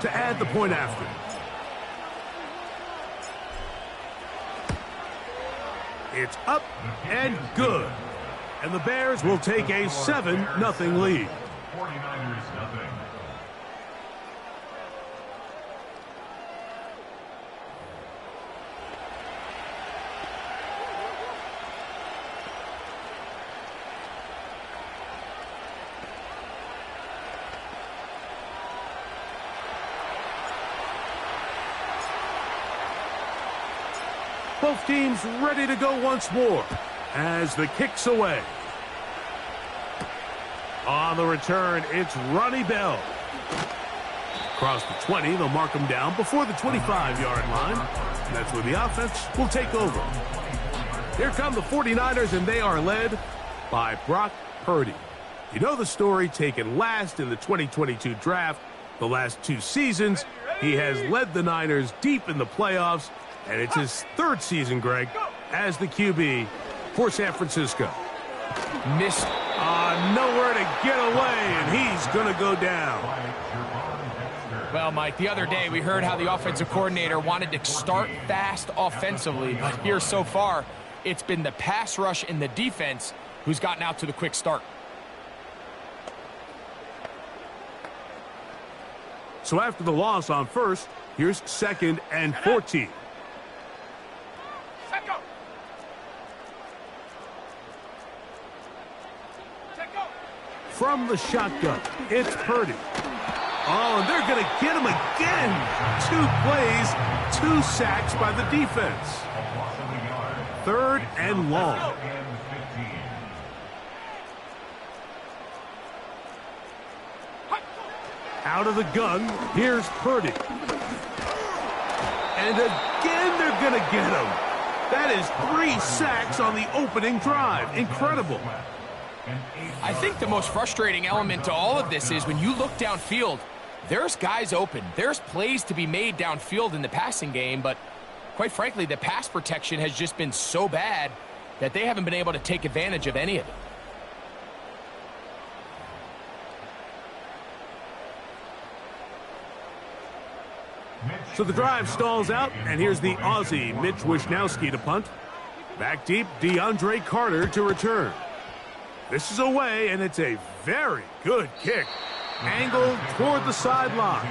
to add the point after. It's up and good. And the Bears will take a 7-0 lead. 49ers nothing. Both teams ready to go once more as the kick's away. On the return, it's Ronnie Bell. Across the 20, they'll mark him down before the 25-yard line. And that's where the offense will take over. Here come the 49ers, and they are led by Brock Purdy. You know the story, taken last in the 2022 draft. The last 2 seasons, he has led the Niners deep in the playoffs. And it's his 3rd season, Greg, as the QB for San Francisco. Missed. Nowhere to get away, and he's going to go down. Well, Mike, the other day we heard how the offensive coordinator wanted to start fast offensively. But here so far, it's been the pass rush and the defense who's gotten out to the quick start. So after the loss on first, here's 2nd and 14. From the shotgun, it's Purdy. Oh, and they're going to get him again. 2 plays, 2 sacks by the defense. 3rd and long. Out of the gun, here's Purdy. And again, they're going to get him. That is 3 sacks on the opening drive. Incredible. I think the most frustrating element to all of this is when you look downfield, there's guys open. There's plays to be made downfield in the passing game, but quite frankly, the pass protection has just been so bad that they haven't been able to take advantage of any of it. So the drive stalls out, and here's the Aussie, Mitch Wishnowsky, to punt. Back deep, DeAndre Carter to return. This is away, and it's a very good kick. Angled toward the sideline.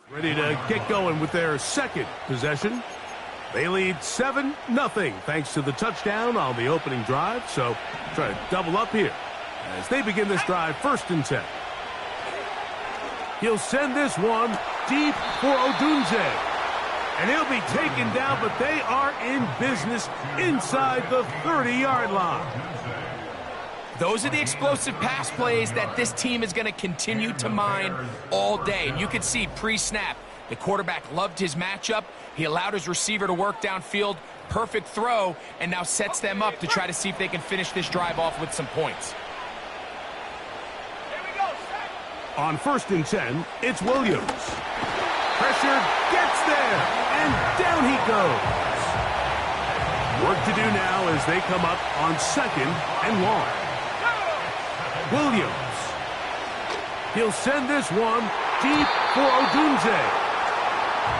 Ready to get going with their 2nd possession. They lead 7-0 thanks to the touchdown on the opening drive. So try to double up here as they begin this drive 1st and 10. He'll send this one deep for Odunze. And he'll be taken down, but they are in business inside the 30-yard line. Those are the explosive pass plays that this team is going to continue to mine all day. And you could see pre-snap, the quarterback loved his matchup. He allowed his receiver to work downfield. Perfect throw, and now sets them up to try to see if they can finish this drive off with some points. On 1st and 10, it's Williams. Pressure gets there, and down he goes. Work to do now as they come up on 2nd and long. Williams. He'll send this one deep for Odunze.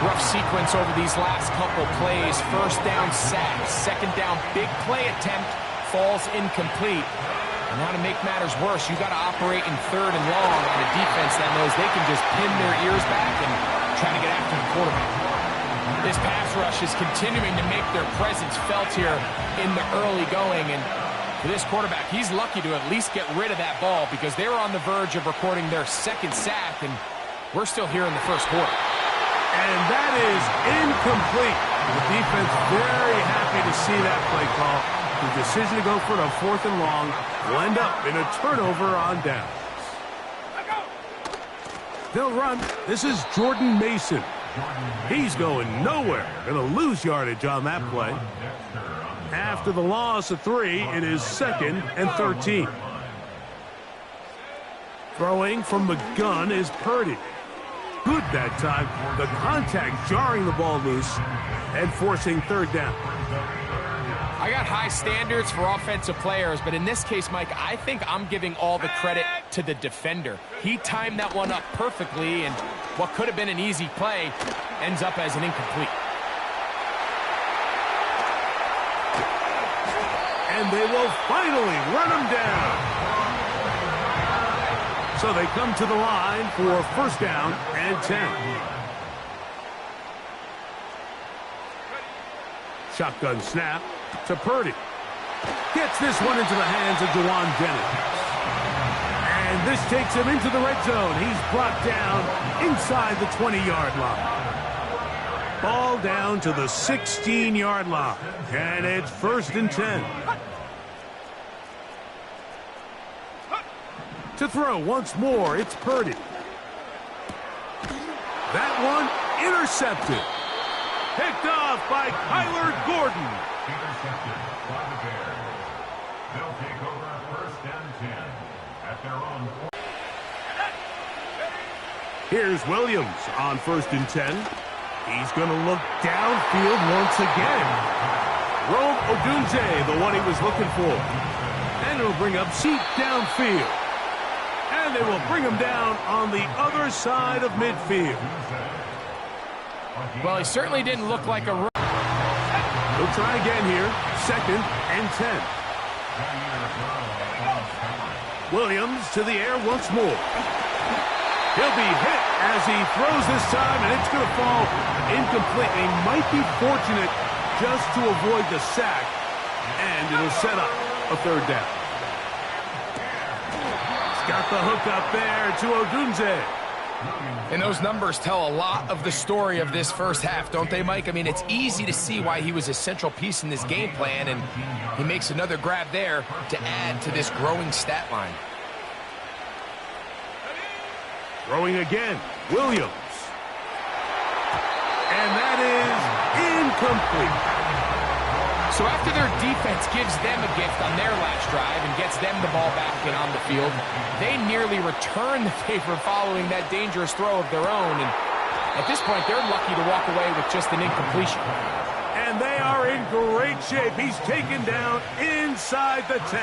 Rough sequence over these last couple plays. 1st down sack, 2nd down big play attempt, falls incomplete. And now to make matters worse, you got to operate in 3rd and long on a defense that knows they can just pin their ears back and try to get after the quarterback. This pass rush is continuing to make their presence felt here in the early going. And for this quarterback, he's lucky to at least get rid of that ball because they were on the verge of recording their 2nd sack, and we're still here in the 1st quarter. And that is incomplete. The defense very happy to see that play call. The decision to go for it on 4th and long will end up in a turnover on downs. They'll run. This is Jordan Mason. He's going nowhere. Going to lose yardage on that play. After the loss of 3, it is 2nd and 13. Throwing from the gun is Purdy. good that time. The contact jarring the ball loose and forcing third down. I got high standards for offensive players, but in this case, Mike, I think I'm giving all the credit to the defender. He timed that one up perfectly, and what could have been an easy play ends up as an incomplete. And they will finally run him down. So they come to the line for first down and 10. Shotgun snap to Purdy. Gets this one into the hands of Jauan Jennings. And this takes him into the red zone. He's brought down inside the 20-yard line. Ball down to the 16-yard line. And it's first and 10. To throw once more, it's Purdy. That one intercepted. Picked off by Kyler Gordon. Intercepted by the Bears. They'll take over first and 10 at their own. Here's Williams on first and 10. He's going to look downfield once again. Rome Odunze, the one he was looking for. And it'll bring up Seat downfield. And they will bring him down on the other side of midfield. Well, he certainly didn't look like a run. He'll try again here. Second and 10. Williams to the air once more. He'll be hit as he throws this time, and it's going to fall incomplete. He might be fortunate just to avoid the sack, and it'll set up a third down. He's got the hook up there to Odunze. And those numbers tell a lot of the story of this first half, don't they, Mike? I mean, it's easy to see why he was a central piece in this game plan, and he makes another grab there to add to this growing stat line. Throwing again, Williams. And that is incomplete. So after their defense gives them a gift on their last drive and gets them the ball back and on the field, they nearly return the favor following that dangerous throw of their own. And at this point, they're lucky to walk away with just an incompletion. And they are in great shape. He's taken down inside the 10.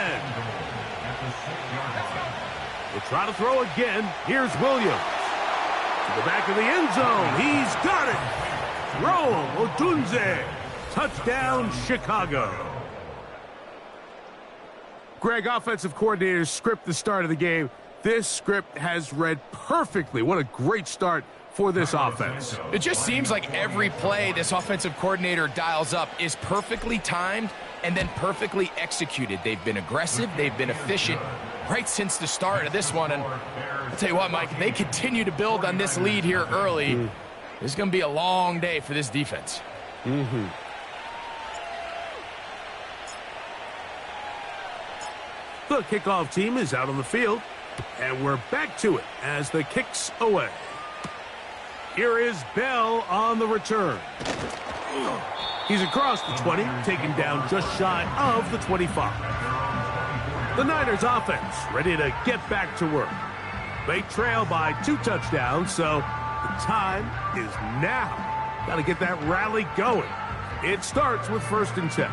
We'll try to throw again. Here's Williams. To the back of the end zone. He's got it. Rome Odunze. Touchdown, Chicago. Greg, offensive coordinators script the start of the game. This script has read perfectly. What a great start for this offense. It just seems like every play this offensive coordinator dials up is perfectly timed and then perfectly executed. They've been aggressive. They've been efficient right since the start of this one. And I'll tell you what, Mike, they continue to build on this lead here early. This is going to be a long day for this defense. The kickoff team is out on the field, and we're back to it as the kick's away. Here is Bell on the return. He's across the 20, taken down just shy of the 25. The Niners offense ready to get back to work. They trail by 2 touchdowns, so the time is now. Got to get that rally going. It starts with first and 10.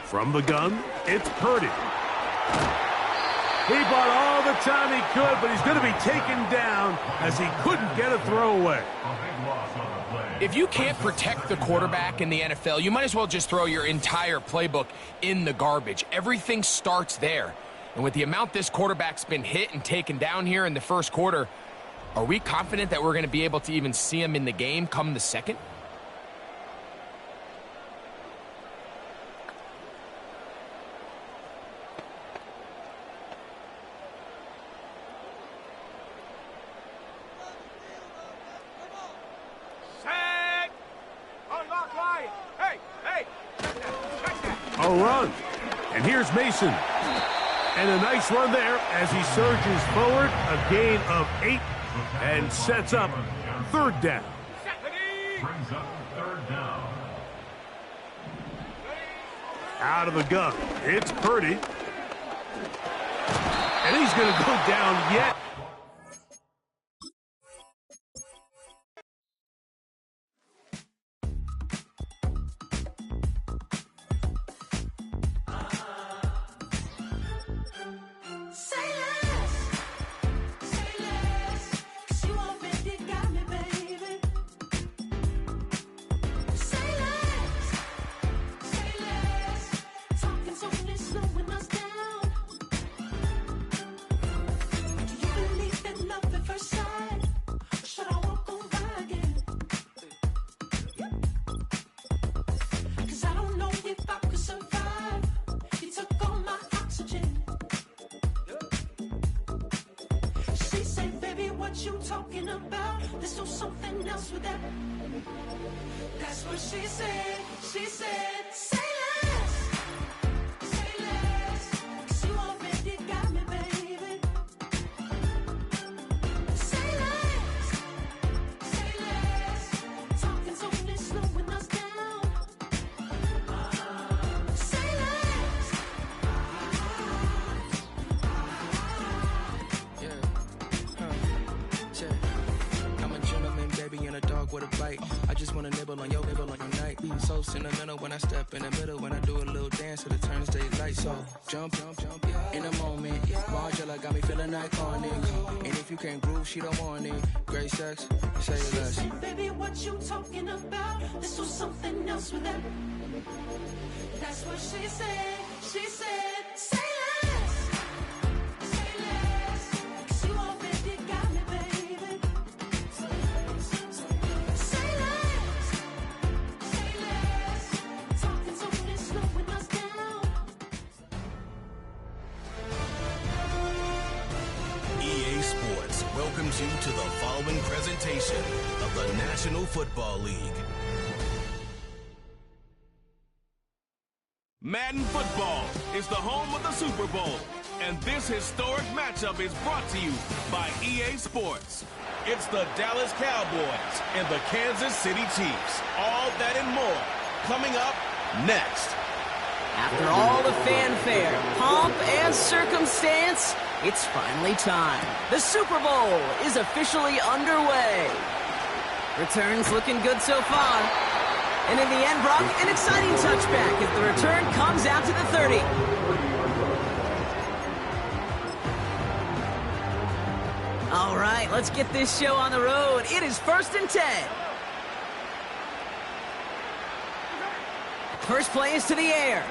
From the gun, it's Purdy. He bought all the time he could, but he's going to be taken down as he couldn't get a throwaway. If you can't protect the quarterback in the NFL, you might as well just throw your entire playbook in the garbage. Everything starts there. And with the amount this quarterback's been hit and taken down here in the first quarter, are we confident that we're going to be able to even see him in the game come the second? A run. And here's Mason. And a nice run there as he surges forward. A gain of 8 and sets up third down. Brings up third down. Out of the gun, it's Purdy. And he's going to go down yet. Talking about, let's do something else with that. That's what she said. She said, say less, 'cause you already got me, baby. Say less, talking's only slowing us down. Say less. Baby, and a dog with a bite. I just wanna nibble on your night. So sentimental when I step in the middle. When I do a little dance to the turns daylight. So jump in a moment. Margella got me feeling iconic. And if you can't groove, she don't want it. Great sex, say less. She said, baby, what you talking about? Let's do something else with that. That's what she said. She said, say less. 'Cause you already got me, baby. Say less. Talking's only slowing us down. EA Sports welcomes you to the following presentation of the National Football League. Madden Football is the home of the Super Bowl, and this historic matchup is brought to you by EA Sports. It's the Dallas Cowboys and the Kansas City Chiefs. All that and more coming up next. After all the fanfare, pomp, and circumstance, it's finally time. The Super Bowl is officially underway. Returns looking good so far. And in the end, Brock, an exciting touchback as the return comes out to the 30. All right, let's get this show on the road. It is 1st and 10. First play is to the air.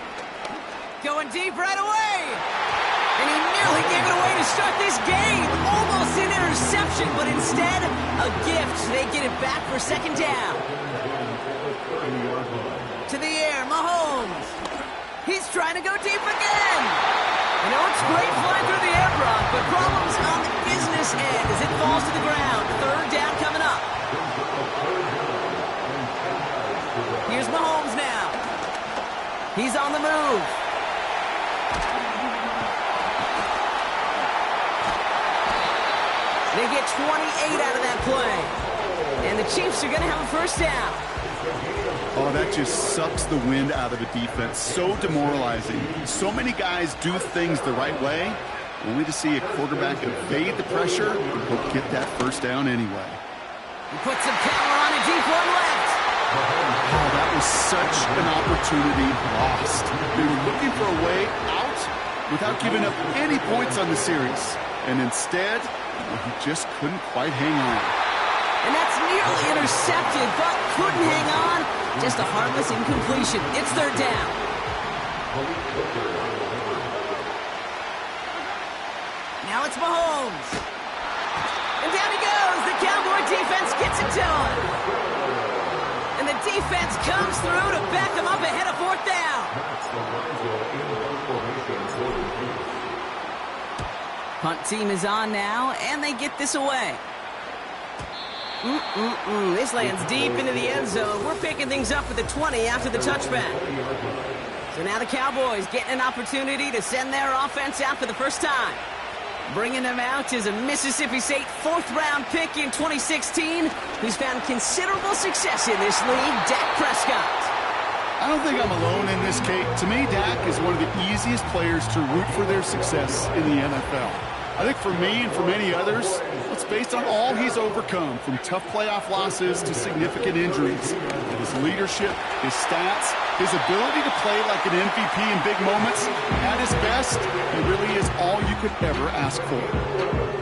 Going deep right away. And he nearly gave it away to start this game. Almost an interception, but instead, a gift. They get it back for 2nd down. To the air, Mahomes. He's trying to go deep again. You know, it's great flying through the air, Brock, but problems on the business end as it falls to the ground. 3rd down coming up. Here's Mahomes now. He's on the move. They get 28 out of that play. And the Chiefs are going to have a 1st down. Oh, that just sucks the wind out of a defense. So demoralizing. So many guys do things the right way, only to see a quarterback evade the pressure and he'll get that 1st down anyway. He puts some power on a deep one left. Oh, that was such an opportunity lost. They were looking for a way out without giving up any points on the series. And instead, he just couldn't quite hang on. And that's nearly intercepted, but couldn't hang on. Just a harmless incompletion. It's 3rd down. Now it's Mahomes. And down he goes. The Cowboy defense gets it done. And the defense comes through to back them up ahead of 4th down. Punt team is on now, and they get this away. This lands deep into the end zone. We're picking things up at the 20 after the touchback. So now the Cowboys getting an opportunity to send their offense out for the first time. Bringing them out is a Mississippi State 4th-round pick in 2016 who's found considerable success in this league, Dak Prescott. I don't think I'm alone in this, Kate. To me, Dak is one of the easiest players to root for their success in the NFL. I think for me and for many others, it's based on all he's overcome, from tough playoff losses to significant injuries. And his leadership, his stats, his ability to play like an MVP in big moments, at his best, he really is all you could ever ask for.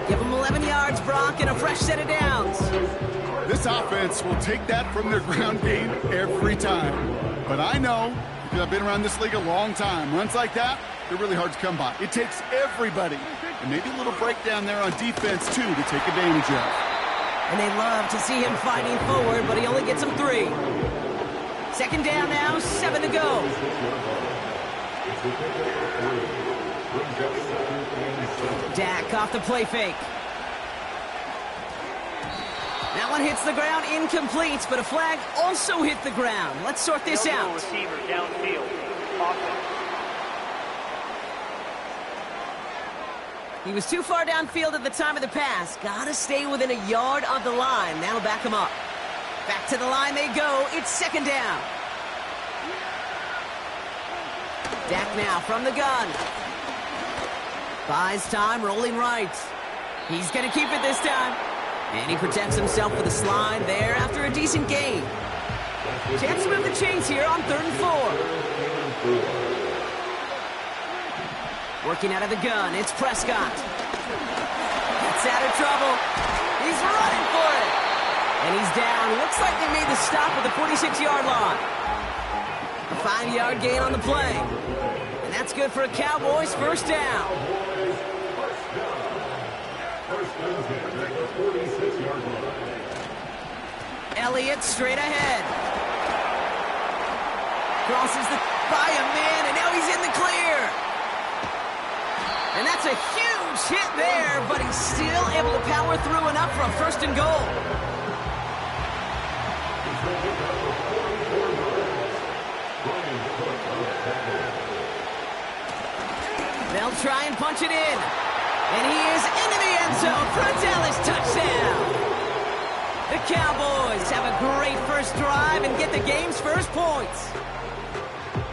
Give him 11 yards, Brock, and a fresh set of downs. This offense will take that from their ground game every time. But I know, because I've been around this league a long time, runs like that, they're really hard to come by. It takes everybody, and maybe a little breakdown there on defense, too, to take advantage of. And they love to see him fighting forward, but he only gets them 3. Second down now, 7 to go. Dak off the play fake. That one hits the ground, incomplete, but a flag also hit the ground. Let's sort this out. Receiver downfield. Offense. He was too far downfield at the time of the pass. Gotta stay within a yard of the line. That'll back him up. Back to the line they go. It's second down. Dak now from the gun. Buys time, rolling right. He's gonna keep it this time. And he protects himself with a slide there after a decent gain. Chance to move the chains here on 3rd and 4. Working out of the gun, it's Prescott. Gets out of trouble. He's running for it. And he's down. Looks like they made the stop at the 46-yard line. A 5-yard gain on the play. And that's good for a Cowboys first down. Elliott straight ahead. Crosses by a man, and now he's in the clear. And that's a huge hit there, but he's still able to power through enough for a 1st and goal. They'll try and punch it in. And he is into the end zone for a Dallas touchdown. The Cowboys have a great first drive and get the game's first points.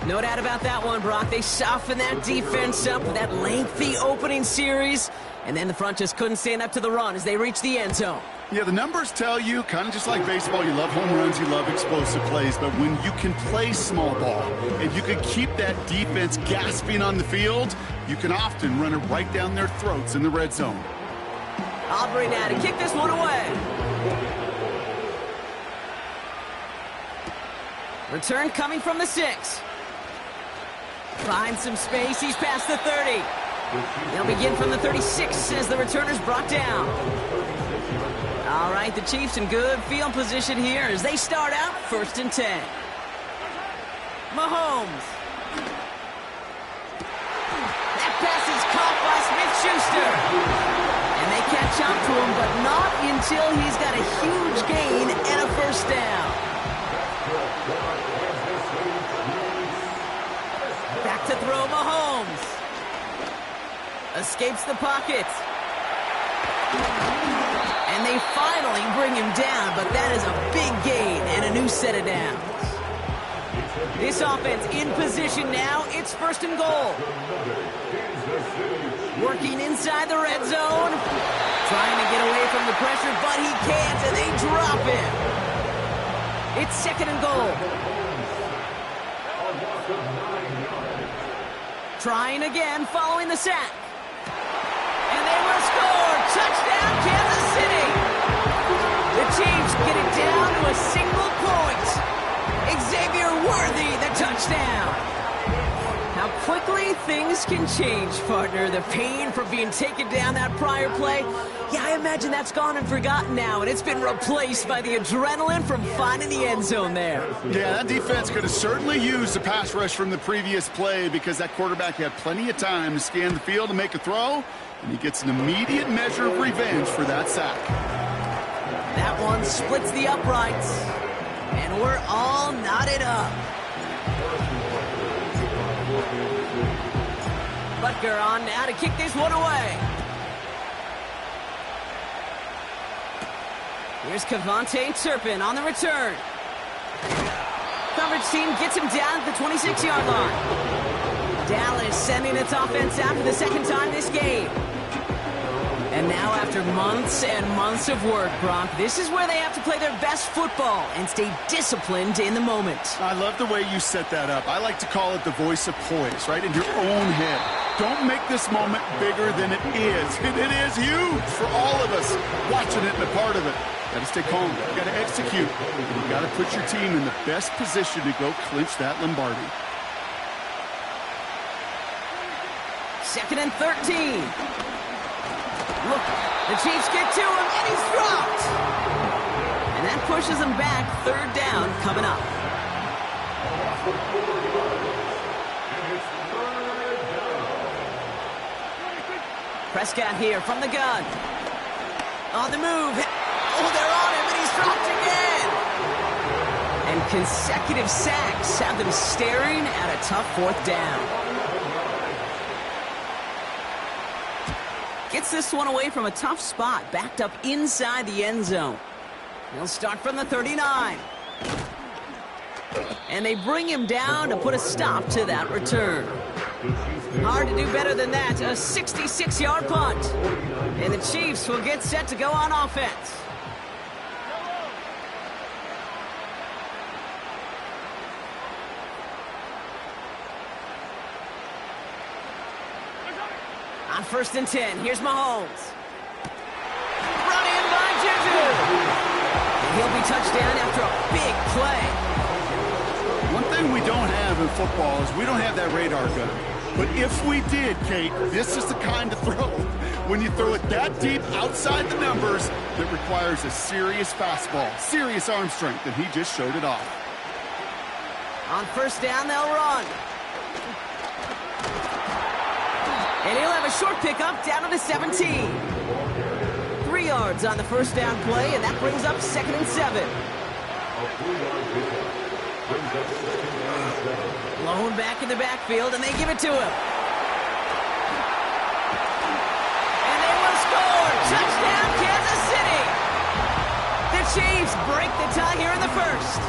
No doubt about that one, Brock. They softened that defense up with that lengthy opening series, and then the front just couldn't stand up to the run as they reached the end zone. Yeah, the numbers tell you, kind of just like baseball, you love home runs, you love explosive plays, but when you can play small ball and you can keep that defense gasping on the field, you can often run it right down their throats in the red zone. Aubrey now to kick this one away. Return coming from the 6. Finds some space. He's past the 30. They'll begin from the 36 as the returner's brought down. All right, the Chiefs in good field position here as they start out 1st and 10. Mahomes. That pass is caught by Smith-Schuster. And they catch up to him, but not until he's got a huge gain and a 1st down. Back to throw Mahomes. Escapes the pocket. And they finally bring him down, but that is a big gain and a new set of downs. This offense in position now. It's 1st and goal. Working inside the red zone. Trying to get away from the pressure, but he can't, and they drop him. It's 2nd and goal. Trying again following the sack. And they will score. Touchdown, Kansas City. The Chiefs get it down to a single point. Xavier Worthy, the touchdown. How quickly things can change, partner. The pain from being taken down that prior play, yeah, I imagine that's gone and forgotten now, and it's been replaced by the adrenaline from finding the end zone there. Yeah, that defense could have certainly used the pass rush from the previous play because that quarterback had plenty of time to scan the field and make a throw, and he gets an immediate measure of revenge for that sack. That one splits the uprights, and we're all knotted up. Butker on now to kick this one away. Here's Kevontae Turpin on the return. Coverage Coverage team gets him down at the 26-yard line. Dallas sending its offense out for the second time this game. And now after months and months of work, Brock, this is where they have to play their best football and stay disciplined in the moment. I love the way you set that up. I like to call it the voice of poise, right? In your own head. Don't make this moment bigger than it is. And it is huge for all of us watching it and a part of it. Got to stay calm. You got to execute. You got to put your team in the best position to go clinch that Lombardi. 2nd and 13. Look, the Chiefs get to him, and he's dropped. And that pushes him back. 3rd down coming up. Prescott here from the gun. On the move. Oh, they're on him, and he's dropped again. And consecutive sacks have them staring at a tough 4th down. Gets this one away from a tough spot, backed up inside the end zone. He'll start from the 39. And they bring him down to put a stop to that return. Hard to do better than that, a 66-yard punt. And the Chiefs will get set to go on offense. On 1st and 10, here's Mahomes. Run in by Juju. And he'll be touchdown after a big play. One thing we don't have in football is we don't have that radar gun. But if we did, Kate, this is the kind of throw. When you throw it that deep outside the numbers, that requires a serious fastball, serious arm strength, and he just showed it off. On 1st down, they'll run. And he'll have a short pickup down to the 17. 3 yards on the 1st down play, and that brings up 2nd and 7. Blown back in the backfield, and they give it to him. And they will score! Touchdown, Kansas City! The Chiefs break the tie here in the 1st.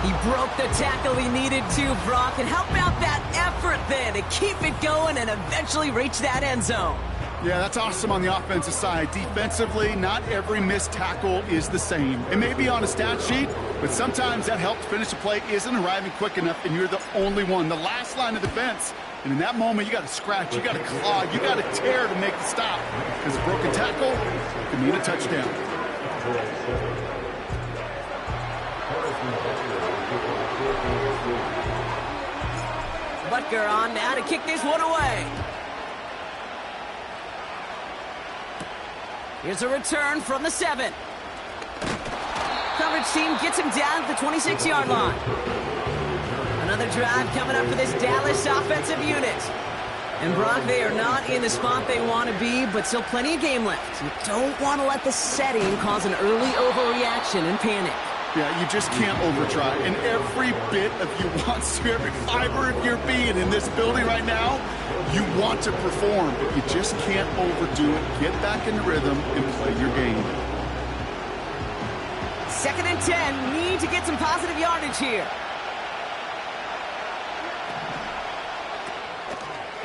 He broke the tackle he needed to, Brock, and how about that effort then to keep it going and eventually reach that end zone? Yeah, that's awesome on the offensive side. Defensively, not every missed tackle is the same. It may be on a stat sheet, but sometimes that help to finish a play isn't arriving quick enough, and you're the only one, the last line of defense. And in that moment, you got to scratch, you got to claw, you got to tear to make the stop. Because a broken tackle can mean a touchdown. Butker on now to kick this one away. Here's a return from the 7. Coverage team gets him down at the 26-yard line. Another drive coming up for this Dallas offensive unit. And Brock, they are not in the spot they want to be, but still plenty of game left. You don't want to let the setting cause an early overreaction and panic. Yeah, you just can't overtry. And every bit of you wants to, every fiber of your being in this building right now, you want to perform, but you just can't overdo it. Get back in the rhythm and play your game. 2nd and 10, need to get some positive yardage here.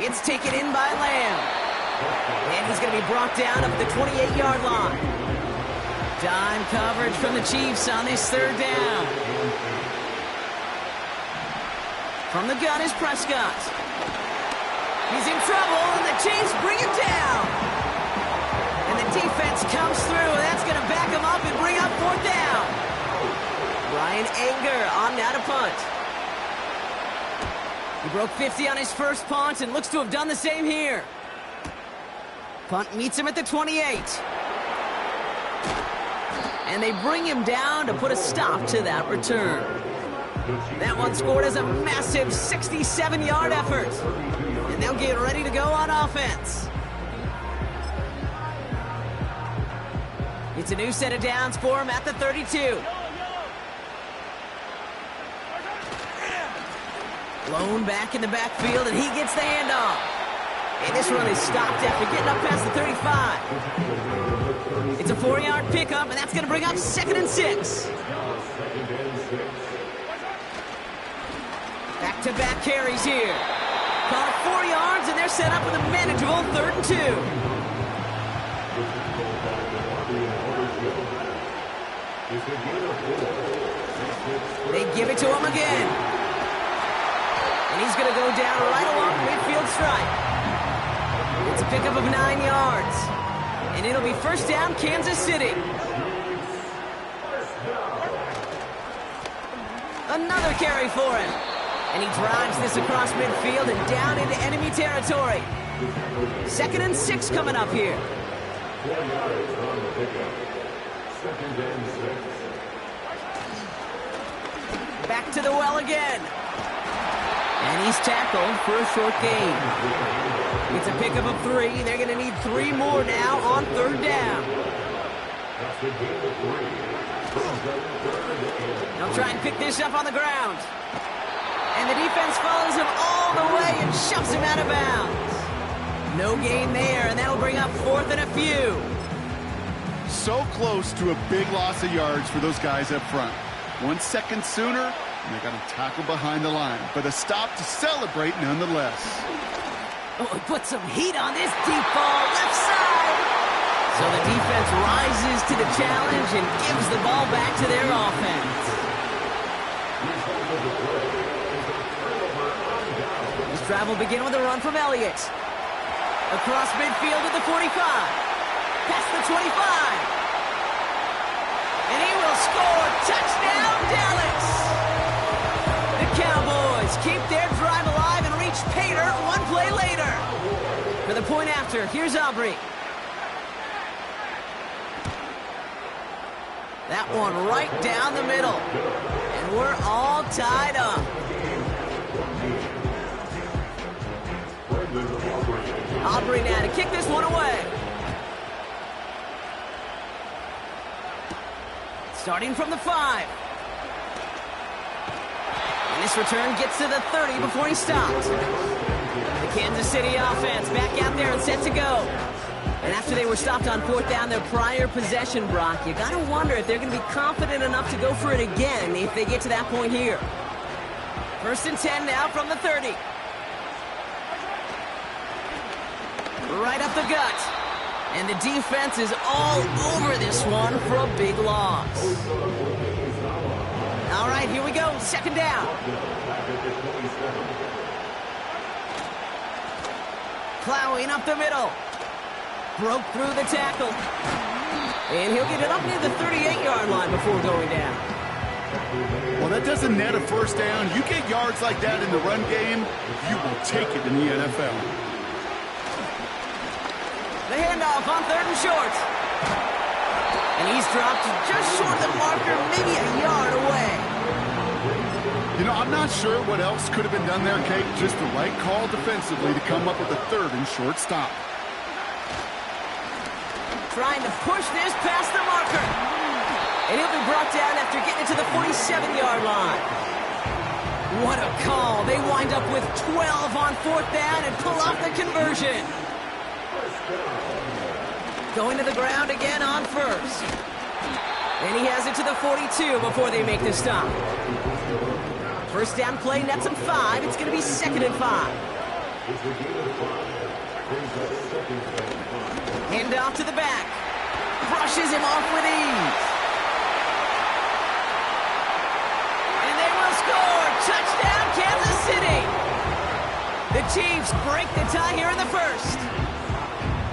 It's taken in by Lamb. And he's going to be brought down up the 28-yard line. Dime coverage from the Chiefs on this 3rd down. From the gun is Prescott. He's in trouble, and the Chiefs bring him down. And the defense comes through, and that's going to back him up and bring up 4th down. Ryan Anger on now to punt. He broke 50 on his first punt and looks to have done the same here. Punt meets him at the 28. And they bring him down to put a stop to that return. That one scored as a massive 67-yard effort. And they'll get ready to go on offense. It's a new set of downs for him at the 32. Blown back in the backfield, and he gets the handoff. And this run is stopped after getting up past the 35. It's a 4-yard pickup, and that's going to bring up 2nd and 6. Back-to-back carries here. Caught it 4 yards, and they're set up with a manageable 3rd and 2. They give it to him again. And he's going to go down right along the midfield stripe. It's a pickup of 9 yards. And it'll be first down, Kansas City. Another carry for him. And he drives this across midfield and down into enemy territory. 2nd and 6 coming up here. Back to the well again. And he's tackled for a short gain. It's a pickup of 3. They're going to need 3 more now on 3rd down. They'll try and pick this up on the ground. And the defense follows him all the way and shoves him out of bounds. No gain there, and that'll bring up 4th and a few. So close to a big loss of yards for those guys up front. 1 second sooner, and they got to tackle behind the line. But a stop to celebrate nonetheless. Oh, put some heat on this deep ball, left side. So the defense rises to the challenge and gives the ball back to their offense. This drive will begin with a run from Elliott. Across midfield at the 45. Past the 25. And he will score. Touchdown, Dallas! The Cowboys keep their drive alive and reach pay dirt 1 play later. For the point after, here's Aubrey. That one right down the middle. And we're all tied up. Aubrey now to kick this one away. Starting from the 5. And this return gets to the 30 before he stops. The Kansas City offense back out there and set to go. And after they were stopped on 4th down their prior possession, Brock, you got to wonder if they're going to be confident enough to go for it again if they get to that point here. 1st and 10 now from the 30. Right up the gut. And the defense is all over this one for a big loss. All right, here we go. 2nd down. Plowing up the middle. Broke through the tackle. And he'll get it up near the 38-yard line before going down. Well, that doesn't net a first down. You get yards like that in the run game, you will take it in the NFL. The handoff on 3rd and short. And he's dropped just short of the marker, maybe a yard away. You know, I'm not sure what else could have been done there, Kate. Just the right call defensively to come up with a 3rd and short stop. Trying to push this past the marker. And he'll be brought down after getting it to the 47-yard line. What a call. They wind up with 12 on 4th down and pull off the conversion. Going to the ground again on 1st. And he has it to the 42 before they make the stop. 1st down play nets him 5. It's going to be 2nd and 5. Hand off to the back. Brushes him off with ease. And they will score. Touchdown, Kansas City. The Chiefs break the tie here in the 1st.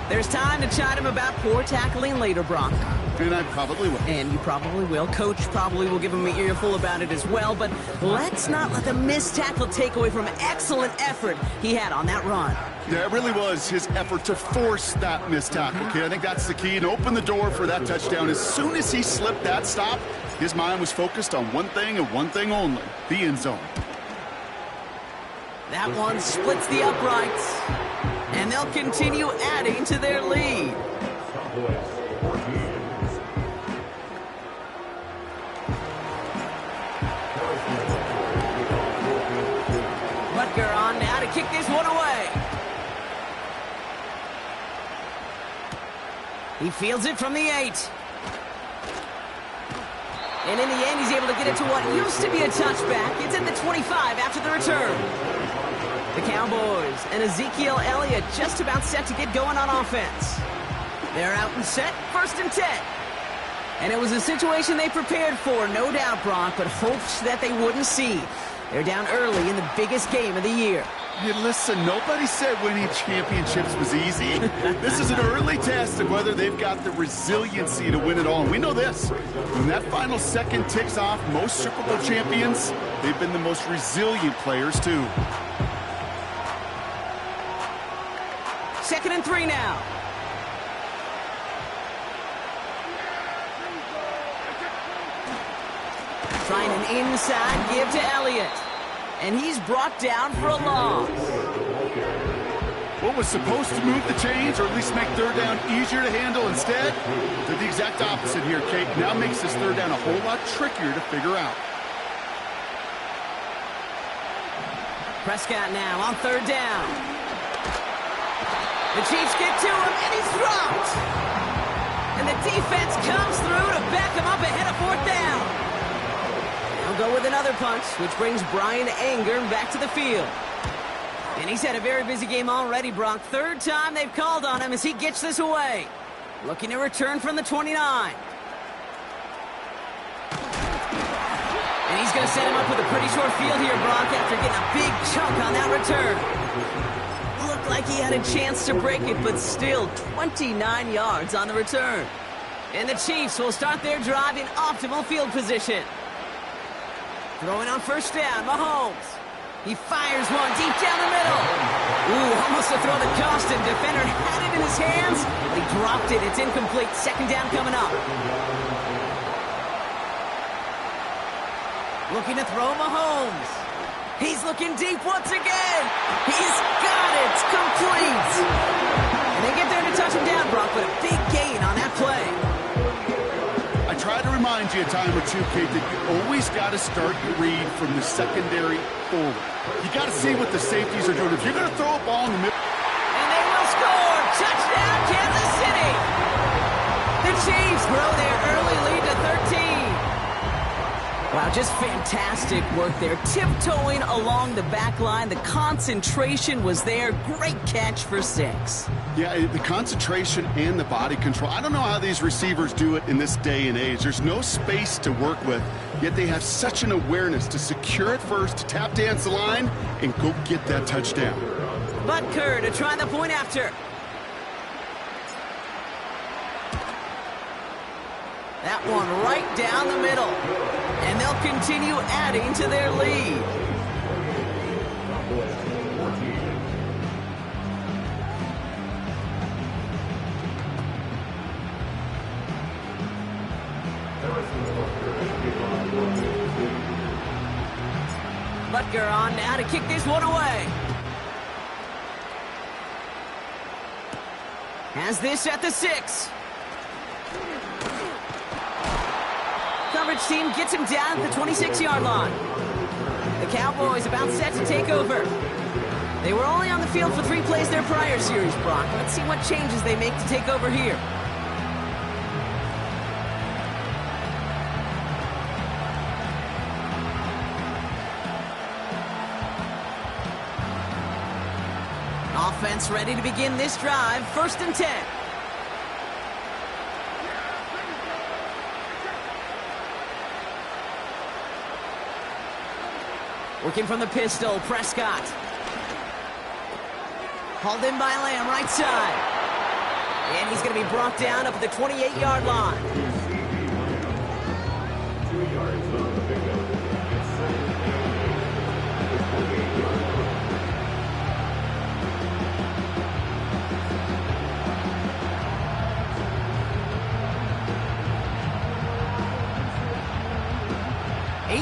There's time to chide him about poor tackling later, Brock. And I probably will. And you probably will. Coach probably will give him an earful about it as well. But let's not let the missed tackle take away from excellent effort he had on that run. Yeah, it really was his effort to force that missed tackle, okay? I think that's the key, and open the door for that touchdown. As soon as he slipped that stop, his mind was focused on one thing and one thing only, the end zone. That one splits the uprights, and they'll continue adding to their lead. Butker on now to kick this one away. He fields it from the 8. And in the end, he's able to get it to what used to be a touchback. It's at the 25 after the return. The Cowboys and Ezekiel Elliott just about set to get going on offense. They're out and set, 1st and 10. And it was a situation they prepared for, no doubt, Brock, but hoped that they wouldn't see. They're down early in the biggest game of the year. Hey, listen, nobody said winning championships was easy. This is an early test of whether they've got the resiliency to win it all. And we know this. When that final second ticks off, most Super Bowl champions, they've been the most resilient players, too. 2nd and 3 now. Trying an inside give to Elliott. And he's brought down for a loss. What was supposed to move the chains, or at least make 3rd down easier to handle instead, did the exact opposite here, Kate. Now makes this 3rd down a whole lot trickier to figure out. Prescott now on 3rd down. The Chiefs get to him, and he's dropped. And the defense comes through to back him up ahead of 4th down. They'll go with another punch, which brings Brian Anger back to the field. And he's had a very busy game already, Brock. 3rd time they've called on him as he gets this away. Looking to return from the 29. And he's going to set him up with a pretty short field here, Brock, after getting a big chunk on that return. Looked like he had a chance to break it, but still 29 yards on the return. And the Chiefs will start their drive in optimal field position. Throwing on 1st down, Mahomes. He fires one deep down the middle. Ooh, almost a throw that cost him. Defender had it in his hands, but he dropped it. It's incomplete. 2nd down coming up. Looking to throw Mahomes. He's looking deep once again. He's got it. It's complete. And they get there to touch him down, Brock, but a big gain on that play. I try to remind you a time or two, Kate, that you always got to start your read from the secondary forward. You got to see what the safeties are doing. If you're going to throw a ball in the middle... And they will score! Touchdown, Kansas City! The Chiefs grow their early lead to 13. Wow, just fantastic work there. Tiptoeing along the back line. The concentration was there. Great catch for 6. Yeah, the concentration and the body control. I don't know how these receivers do it in this day and age. There's no space to work with, yet they have such an awareness to secure it first, to tap dance the line, and go get that touchdown. Butker to try the point after. That one right down the middle. And they'll continue adding to their lead. Butker on now to kick this one away. Has this at the 6. Coverage team gets him down at the 26-yard line. The Cowboys about set to take over. They were only on the field for 3 plays their prior series, Brock. Let's see what changes they make to take over here. Offense ready to begin this drive. 1st and 10. Working from the pistol, Prescott. Hauled in by Lamb, right side. And he's going to be brought down up at the 28-yard line.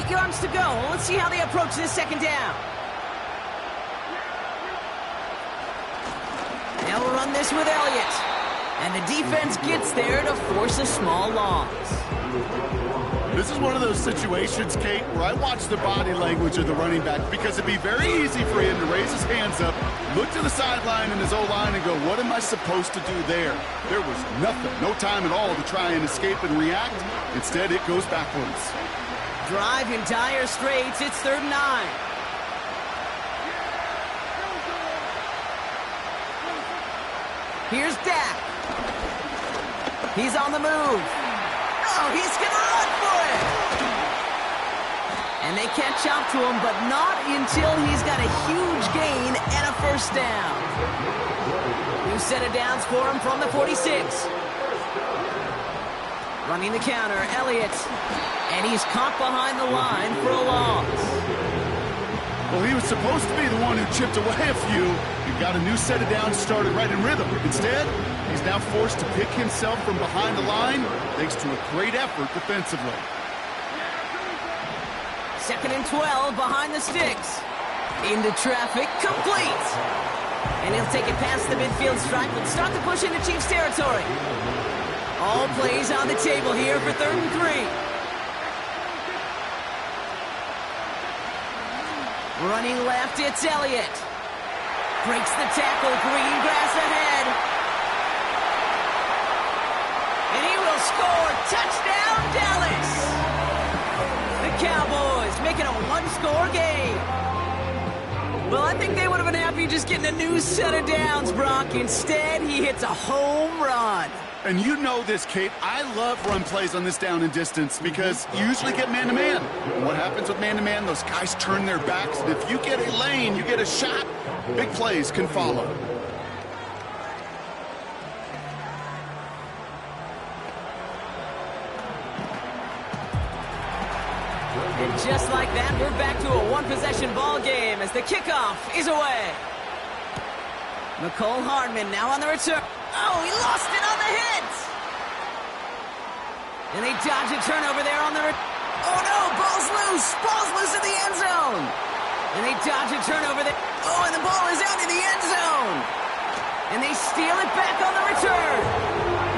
Yards to go. Let's see how they approach this 2nd down. They'll run this with Elliott. And the defense gets there to force a small loss. This is one of those situations, Kate, where I watch the body language of the running back because it'd be very easy for him to raise his hands up, look to the sideline in his O-line and go, what am I supposed to do there? There was nothing, no time at all to try and escape and react. Instead, it goes backwards. Drive in dire straits. It's 3rd and 9. Here's Dak. He's on the move. Oh, he's going to run for it. And they catch up to him, but not until he's got a huge gain and a first down. New set of downs for him from the 46. Running the counter, Elliott. And he's caught behind the line for a loss. Well, he was supposed to be the one who chipped away a few. He got a new set of downs started right in rhythm. Instead, he's now forced to pick himself from behind the line thanks to a great effort defensively. 2nd and 12 behind the sticks. Into traffic, complete. And he'll take it past the midfield stripe and start the push into Chiefs territory. All plays on the table here for 3rd and 3. Running left, it's Elliott. Breaks the tackle, green grass ahead. And he will score. Touchdown, Dallas! The Cowboys making a one-score game. Well, I think they would have been happy just getting a new set of downs, Brock. Instead, he hits a home run. And you know this, Kate. I love run plays on this down and distance because you usually get man-to-man. And what happens with man-to-man? Those guys turn their backs. And if you get a lane, you get a shot, big plays can follow. And just like that, we're back to a one-possession ball game as the kickoff is away. Mecole Hardman now on the return. Oh, he lost it on the hit. And they dodge a turnover there on the oh no, ball's loose. Ball's loose in the end zone. And they dodge a turnover there. Oh, and the ball is out in the end zone. And they steal it back on the return.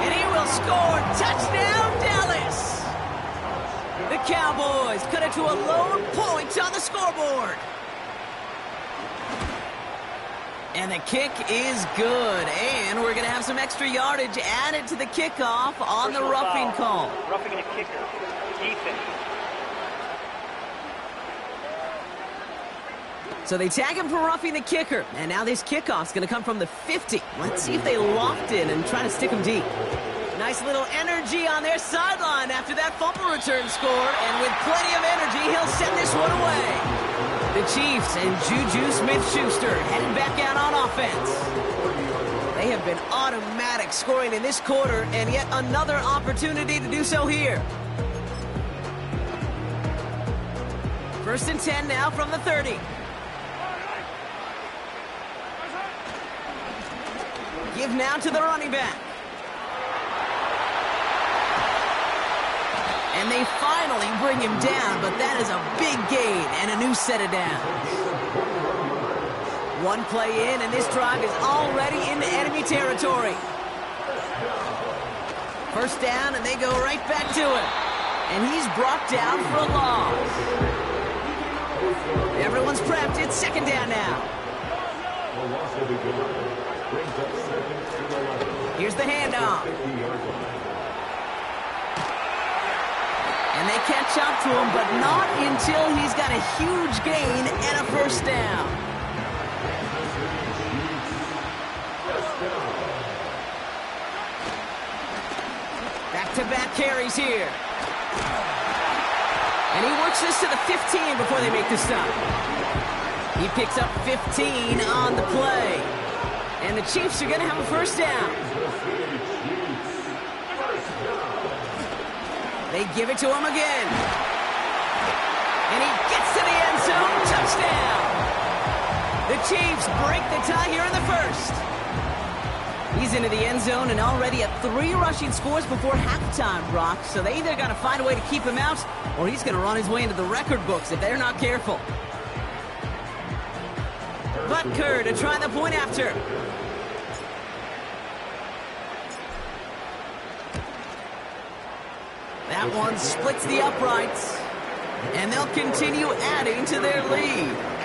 And he will score. Touchdown, Dallas. The Cowboys cut it to a lone point on the scoreboard. And the kick is good. And we're going to have some extra yardage added to the kickoff on the roughing call. Roughing the kicker, Ethan. So they tag him for roughing the kicker. And now this kickoff's going to come from the 50. Let's see if they loft in and try to stick him deep. Nice little energy on their sideline after that fumble return score. And with plenty of energy, he'll send this one away. The Chiefs and Juju Smith-Schuster heading back out on offense. They have been automatic scoring in this quarter, and yet another opportunity to do so here. 1st and 10 now from the 30. Give now to the running back. And they finally bring him down, but that is a big gain and a new set of downs. One play in, and this drive is already into enemy territory. 1st down, and they go right back to him. And he's brought down for a loss. Everyone's prepped. It's 2nd down now. Here's the handoff. And they catch up to him, but not until he's got a huge gain and a first down. Back-to-back carries here. And he works this to the 15 before they make the stop. He picks up 15 on the play. And the Chiefs are going to have a first down. They give it to him again. And he gets to the end zone. Touchdown. The Chiefs break the tie here in the 1st. He's into the end zone and already at 3 rushing scores before halftime, Brock. So they either got to find a way to keep him out, or he's going to run his way into the record books if they're not careful. Butker to try the point after. That one splits the uprights, and they'll continue adding to their lead.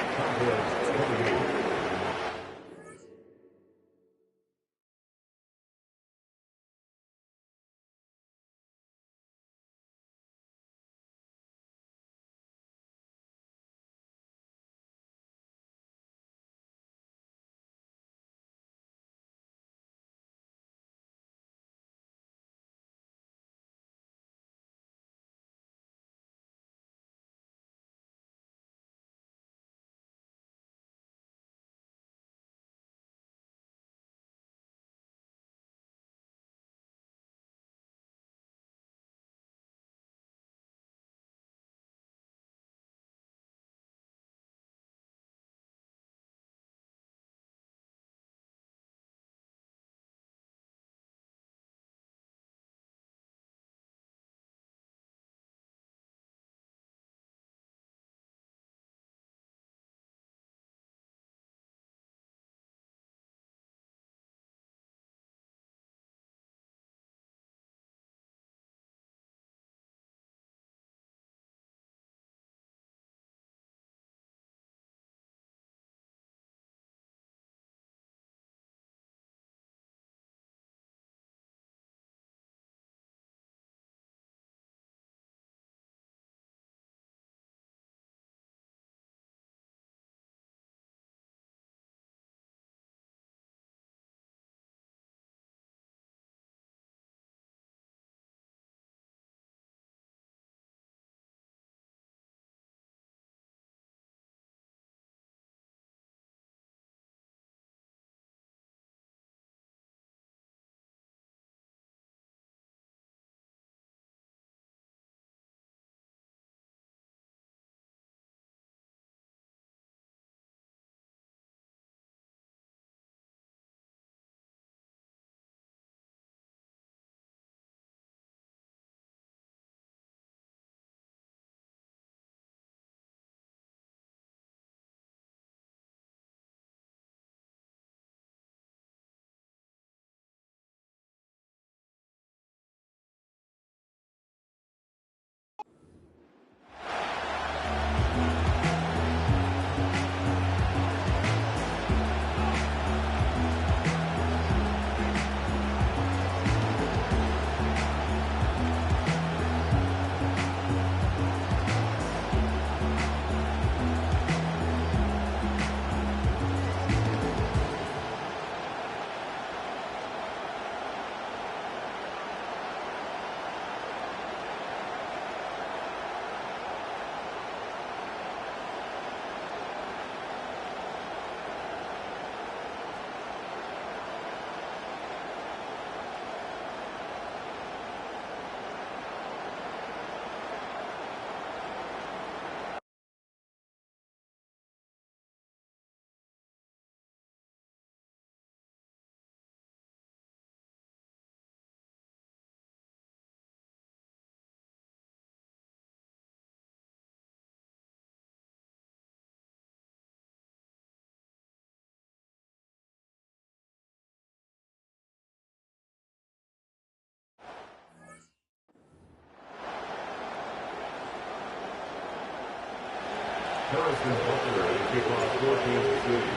Harrison Butker to kick off for Kansas City.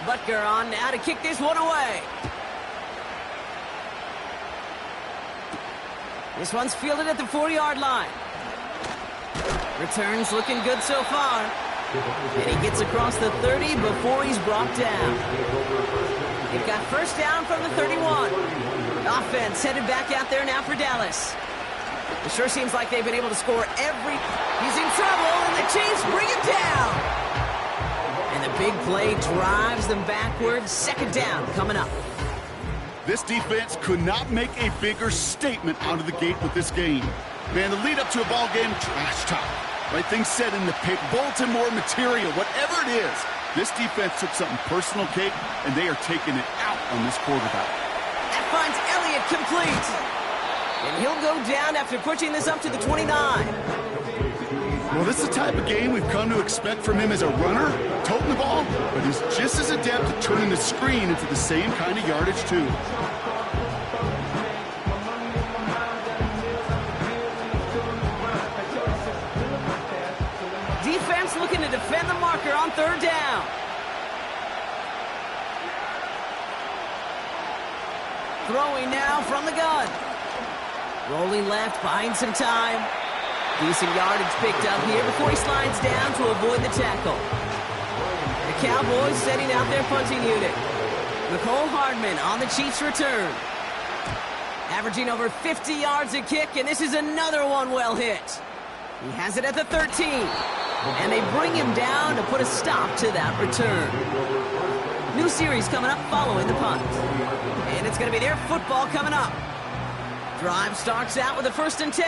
Butker on now to kick this one away. This one's fielded at the 4-yard line. Returns looking good so far. And he gets across the 30 before he's brought down. They've got first down from the 31. Offense headed back out there now for Dallas. It sure seems like they've been able to score every... He's in trouble, and the Chiefs bring him down. And the big play drives them backwards. Second down coming up. This defense could not make a bigger statement out of the gate with this game. Man, the lead up to a ball game, trash talk. Right things said in the paper, bulletin board material, whatever it is. This defense took something personal, Kate, and they are taking it out on this quarterback. That finds Elliott complete. And he'll go down after pushing this up to the 29. Well, this is the type of game we've come to expect from him as a runner, toting the ball, but he's just as adept at turning the screen into the same kind of yardage, too. third down. Throwing now from the gun. Rolling left, buying some time. Decent yardage picked up here before he slides down to avoid the tackle. The Cowboys setting out their punting unit. Nicole Hardman on the Chiefs' return. Averaging over 50 yards a kick, and this is another one well hit. He has it at the 13. And they bring him down to put a stop to that return. New series coming up following the punt. And it's going to be their football coming up. Drive starts out with a 1st and 10.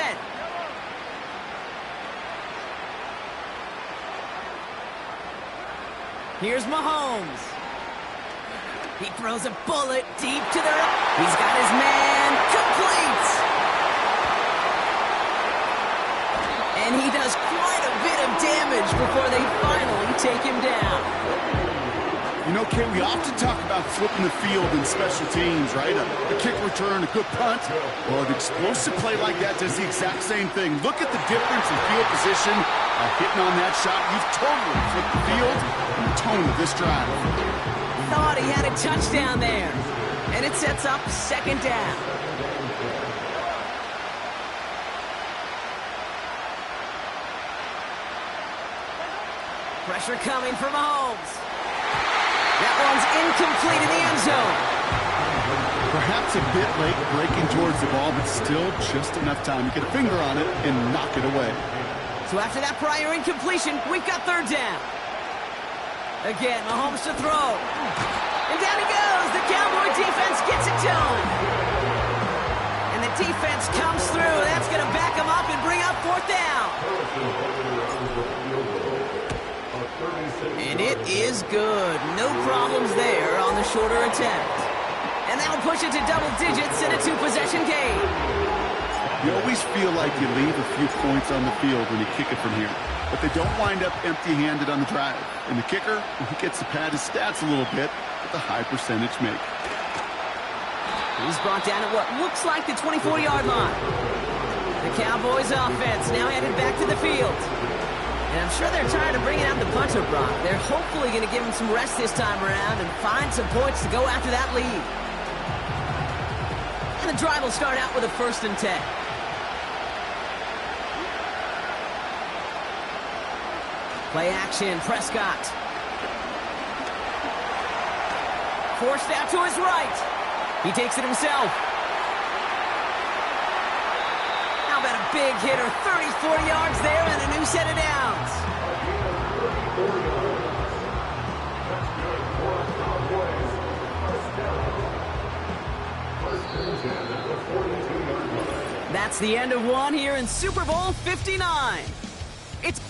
Here's Mahomes. He throws a bullet deep to the right. He's got his man complete. And he does quite a bit of damage before they finally take him down. You know, Kay, we often talk about flipping the field in special teams, right? A kick return, a good punt. Well, an explosive play like that does the exact same thing. Look at the difference in field position. Hitting on that shot, you've totally flipped the field and the tone of this drive. Thought he had a touchdown there. And it sets up 2nd down. Pressure coming from Mahomes. That one's incomplete in the end zone. Perhaps a bit late breaking towards the ball, but still just enough time to get a finger on it and knock it away. So after that prior incompletion, we've got 3rd down. Again, Mahomes to throw. And down he goes. The Cowboy defense gets it to him. And the defense comes through. That's going to back him up and bring up 4th down. And it is good. No problems there on the shorter attempt. And that'll push it to double digits in a 2-possession game. You always feel like you leave a few points on the field when you kick it from here. But they don't wind up empty-handed on the drive. And the kicker, he gets to pad his stats a little bit with a high percentage make. He's brought down at what looks like the 24-yard line. The Cowboys offense now headed back to the field. And I'm sure they're tired of bringing out the punter, Brock. They're hopefully going to give him some rest this time around and find some points to go after that lead. And the drive will start out with a 1st and 10. Play action, Prescott. Forced out to his right. He takes it himself. How about a big hitter, 34 yards there and a new set of downs. That's the end of one here in Super Bowl 59. It's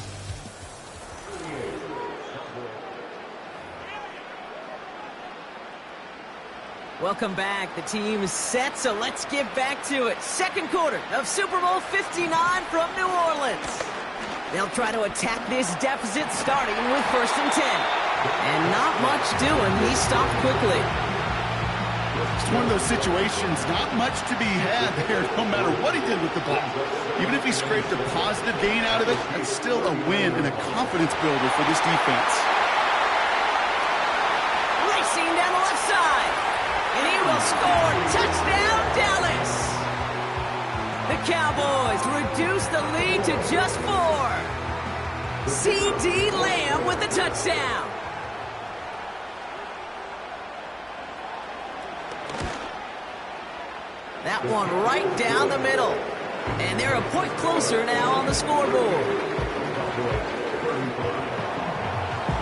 welcome back. The team is set, so let's get back to it. 2nd quarter of Super Bowl 59 from New Orleans. They'll try to attack this deficit starting with 1st and 10. And not much doing. He stopped quickly. It's one of those situations, not much to be had there, no matter what he did with the ball. Even if he scraped a positive gain out of it, that's still a win and a confidence builder for this defense. Racing down the left side. And he will score. Touchdown, Dallas. The Cowboys reduce the lead to just 4. C.D. Lamb with the touchdown. That one right down the middle. And they're a point closer now on the scoreboard.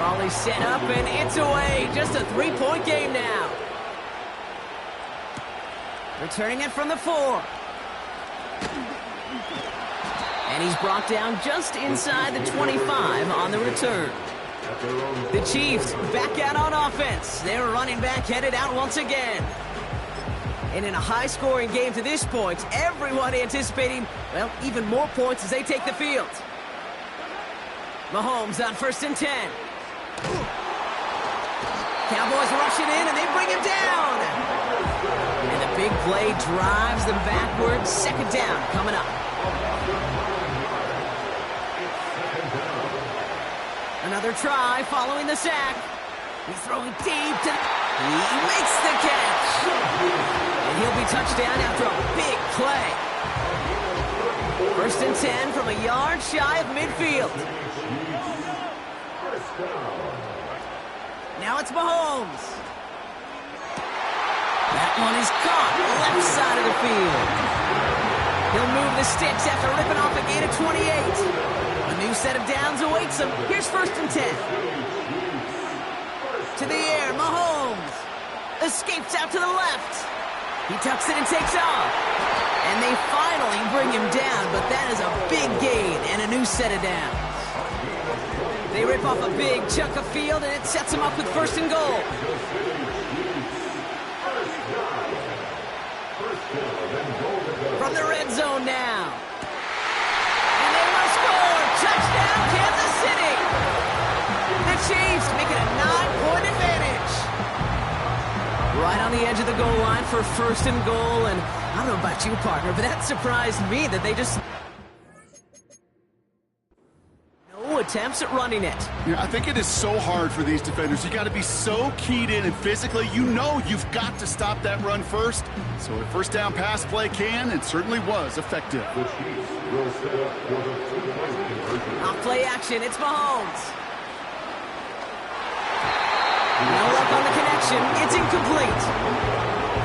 Raleigh set up and it's away. Just a 3-point game now. Returning it from the 4. And he's brought down just inside the 25 on the return. The Chiefs back out on offense. Their running back headed out once again. And in a high-scoring game to this point, everyone anticipating, well, even more points as they take the field. Mahomes on 1st and 10. Cowboys rushing in, and they bring him down. And the big play drives them backwards. 2nd down coming up. Another try following the sack. He's throwing deep to... He makes the catch. And he'll be touchdown after a big play. 1st and 10 from a yard shy of midfield. Now it's Mahomes. That one is caught left side of the field. He'll move the sticks after ripping off a gain of 28. A new set of downs awaits him. Here's 1st and 10. To the air, Mahomes. Escapes out to the left. He tucks it and takes off. And they finally bring him down, but that is a big gain and a new set of downs. They rip off a big chunk of field, and it sets them up with 1st and goal. From the red zone now. And they will score. Touchdown, Kansas City. The Chiefs make it a 9-point advantage. Right on the edge of the goal line for 1st and goal, and I don't know about you, partner, but that surprised me that they just... No attempts at running it. Yeah, I think it is so hard for these defenders. You got to be so keyed in, and physically, you know you've got to stop that run first. So a 1st down pass play can and certainly was effective. On play action, it's Mahomes. No luck on the connection. It's incomplete.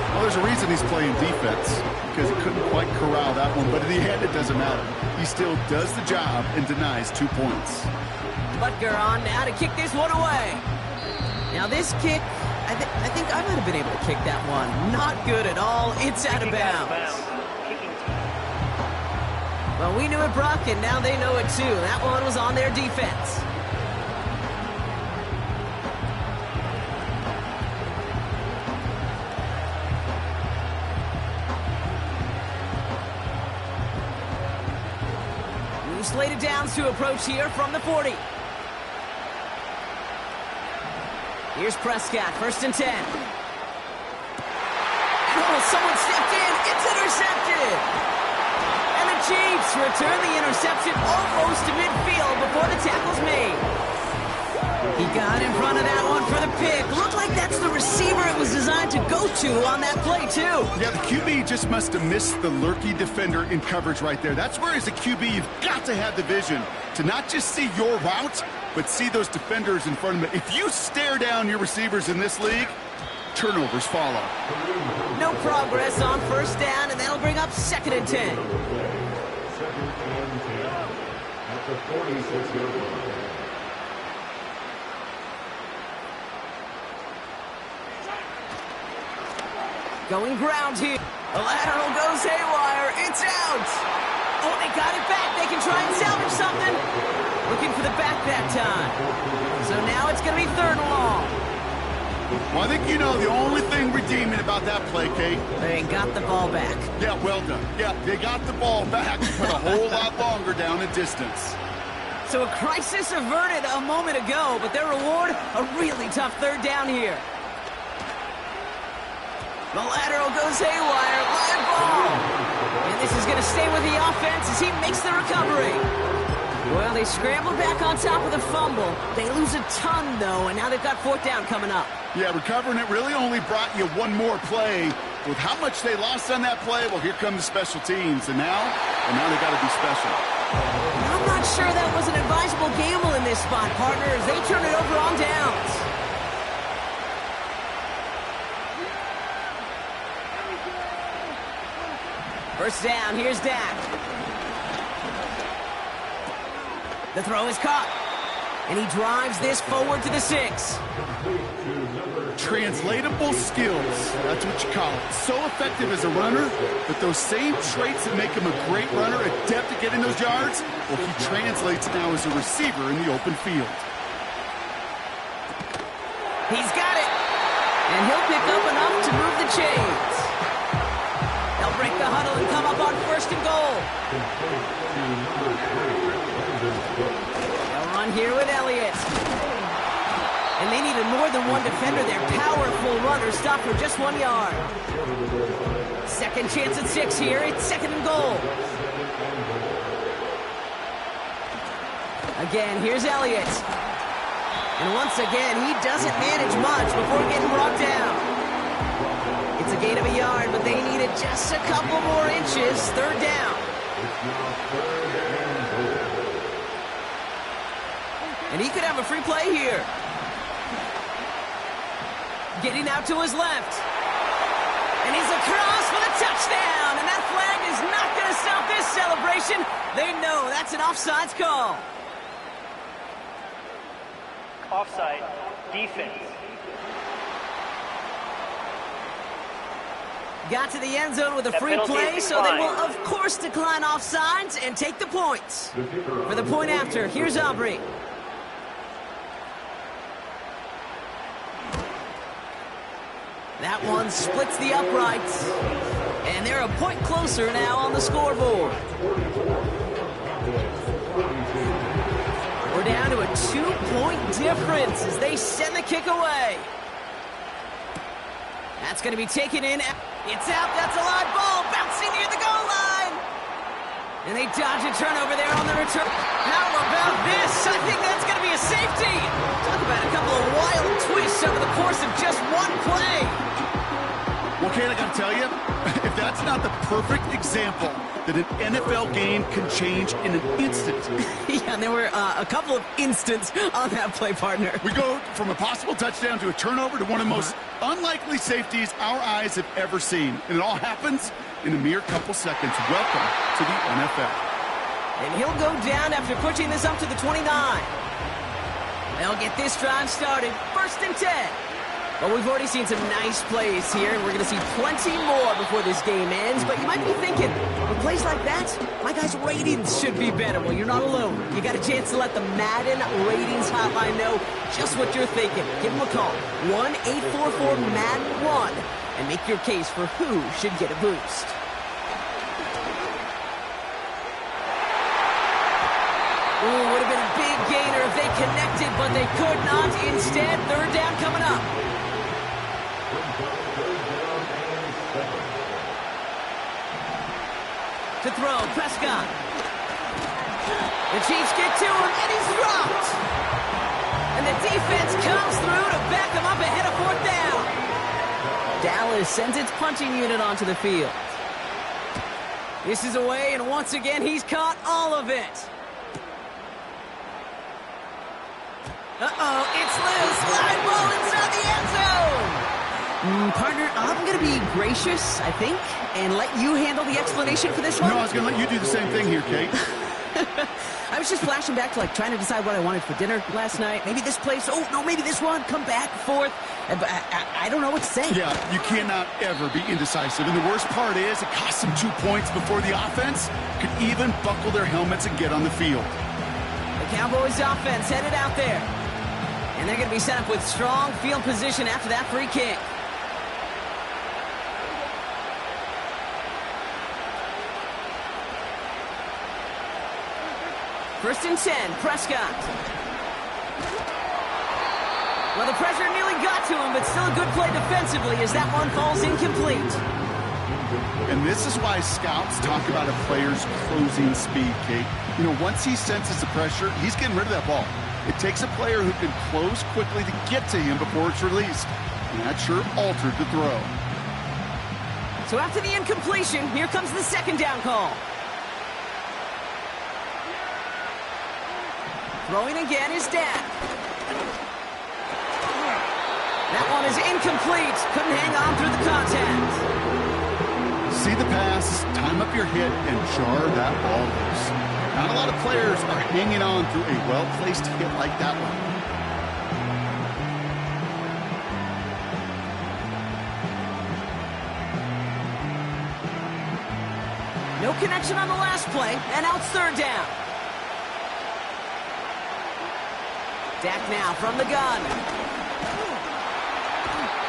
Well, there's a reason he's playing defense, because he couldn't quite corral that one, but in the end, it doesn't matter. He still does the job and denies 2 points. Butker on now to kick this one away. Now this kick, I think I might have been able to kick that one. Not good at all. It's out of bounds. Well, we knew it, Brock, and now they know it too. That one was on their defense. Slated downs to approach here from the 40. Here's Prescott, 1st and 10. Oh, someone stepped in. It's intercepted. And the Chiefs return the interception almost to midfield before the tackle's made. He got in front of that one for the pick. Looked like that's the receiver it was designed to go to on that play, too. Yeah, the QB just must have missed the lurky defender in coverage right there. That's where, as a QB, you've got to have the vision to not just see your route, but see those defenders in front of it. If you stare down your receivers in this league, turnovers follow. No progress on 1st down, and that'll bring up 2nd and 10. At the 46-yard line. Going ground here. The lateral goes haywire. It's out. Oh, they got it back. They can try and salvage something. Looking for the back that time. So now it's going to be 3rd and long. Well, I think you know the only thing redeeming about that play, Kate. They got the ball back. Yeah, well done. Yeah, they got the ball back, but a whole lot longer down in distance. So a crisis averted a moment ago, but their reward, a really tough 3rd down here. The lateral goes haywire, live ball. And this is going to stay with the offense as he makes the recovery. Well, they scrambled back on top of the fumble. They lose a ton, though, and now they've got 4th down coming up. Yeah, recovering it really only brought you one more play. With how much they lost on that play, well, here come the special teams. And now they got to be special. I'm not sure that was an advisable gamble in this spot, partner, as they turn it over on downs. First down, here's Dak. The throw is caught. And he drives this forward to the 6. Translatable skills, that's what you call it. So effective as a runner, but those same traits that make him a great runner, adept at getting those yards, well, he translates now as a receiver in the open field. He's got it. And he'll pick up enough to move the chains. They'll break the huddle and come up on 1st and goal. They'll run here with Elliott. And they needed more than one defender. Their powerful runner stopped for just 1 yard. 2nd chance at 6 here. It's 2nd and goal. Again, here's Elliott. And once again, he doesn't manage much before getting brought down. It's a gain of a yard, but they needed just a couple more inches. Third down. And he could have a free play here. Getting out to his left. And he's across for the touchdown. And that flag is not going to stop this celebration. They know that's an offsides call. Offside. Defense. Got to the end zone with a free play, so they will, of course, decline offsides and take the points. For the point after, here's Aubrey. That one splits the uprights. And they're a point closer now on the scoreboard. We're down to a 2-point difference as they send the kick away. That's going to be taken in. It's out. That's a live ball bouncing near the goal line. And they dodge a turnover there on the return. How about this? I think that's going to be a safety. Talk about a couple of wild twists over the course of just one play. Well, Kate, I got to tell you, if that's not the perfect example that an NFL game can change in an instant. Yeah, and there were a couple of instants on that play, partner. We go from a possible touchdown to a turnover to one of the most unlikely safeties our eyes have ever seen. And it all happens in a mere couple seconds. Welcome to the NFL. And he'll go down after pushing this up to the 29. They'll get this drive started. 1st and 10. Well, we've already seen some nice plays here, and we're going to see plenty more before this game ends. But you might be thinking, with plays like that, my guys' ratings should be better. Well, you're not alone. You got a chance to let the Madden Ratings Hotline know just what you're thinking. Give them a call, 1-844-MADDEN1, and make your case for who should get a boost. Ooh, would have been a big gainer if they connected, but they could not. Instead, 3rd down coming up. To throw, Prescott. The Chiefs get to him, and he's dropped. And the defense comes through to back him up ahead of 4th down. Dallas sends its punching unit onto the field. This is away, and once again, he's caught all of it. Uh-oh, it's loose. Fly ball inside the end zone. Partner, I'm going to be gracious, I think, and let you handle the explanation for this one. No, I was going to let you do the same thing here, Kate. I was just flashing back to, trying to decide what I wanted for dinner last night. Maybe this place. Oh, no, maybe this one. Come back, 4th. I don't know what to say. Yeah, you cannot ever be indecisive. And the worst part is it cost them 2 points before the offense could even buckle their helmets and get on the field. The Cowboys offense headed out there. And they're going to be set up with strong field position after that free kick. First and 10, Prescott. Well, the pressure nearly got to him, but still a good play defensively as that one falls incomplete. And this is why scouts talk about a player's closing speed, Kate. You know, once he senses the pressure, he's getting rid of that ball. It takes a player who can close quickly to get to him before it's released. And that sure altered the throw. So after the incompletion, here comes the 2nd down call. Throwing again is Dak. That one is incomplete. Couldn't hang on through the contact. See the pass, time up your hit, and jar that ball loose. Not a lot of players are hanging on through a well-placed hit like that one. No connection on the last play, and now it's 3rd down. Dak now from the gun.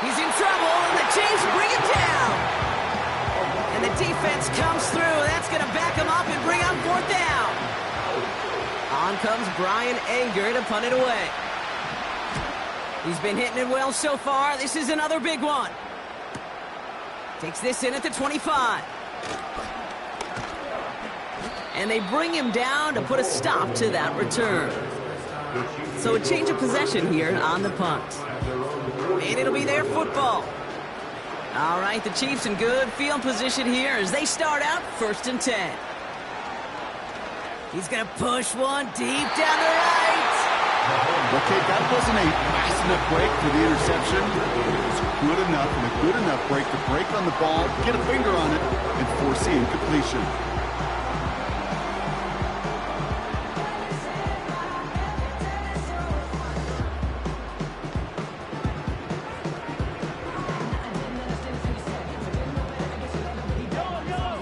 He's in trouble, and the Chiefs bring him down. And the defense comes through. That's going to back him up and bring up 4th down. On comes Brian Anger to punt it away. He's been hitting it well so far. This is another big one. Takes this in at the 25. And they bring him down to put a stop to that return. So a change of possession here on the punt. And it'll be their football. All right, the Chiefs in good field position here as they start out 1st and 10. He's going to push one deep down the right. Okay, that wasn't a fast enough break for the interception. It was good enough and a good enough break to break on the ball, get a finger on it, and force the incompletion.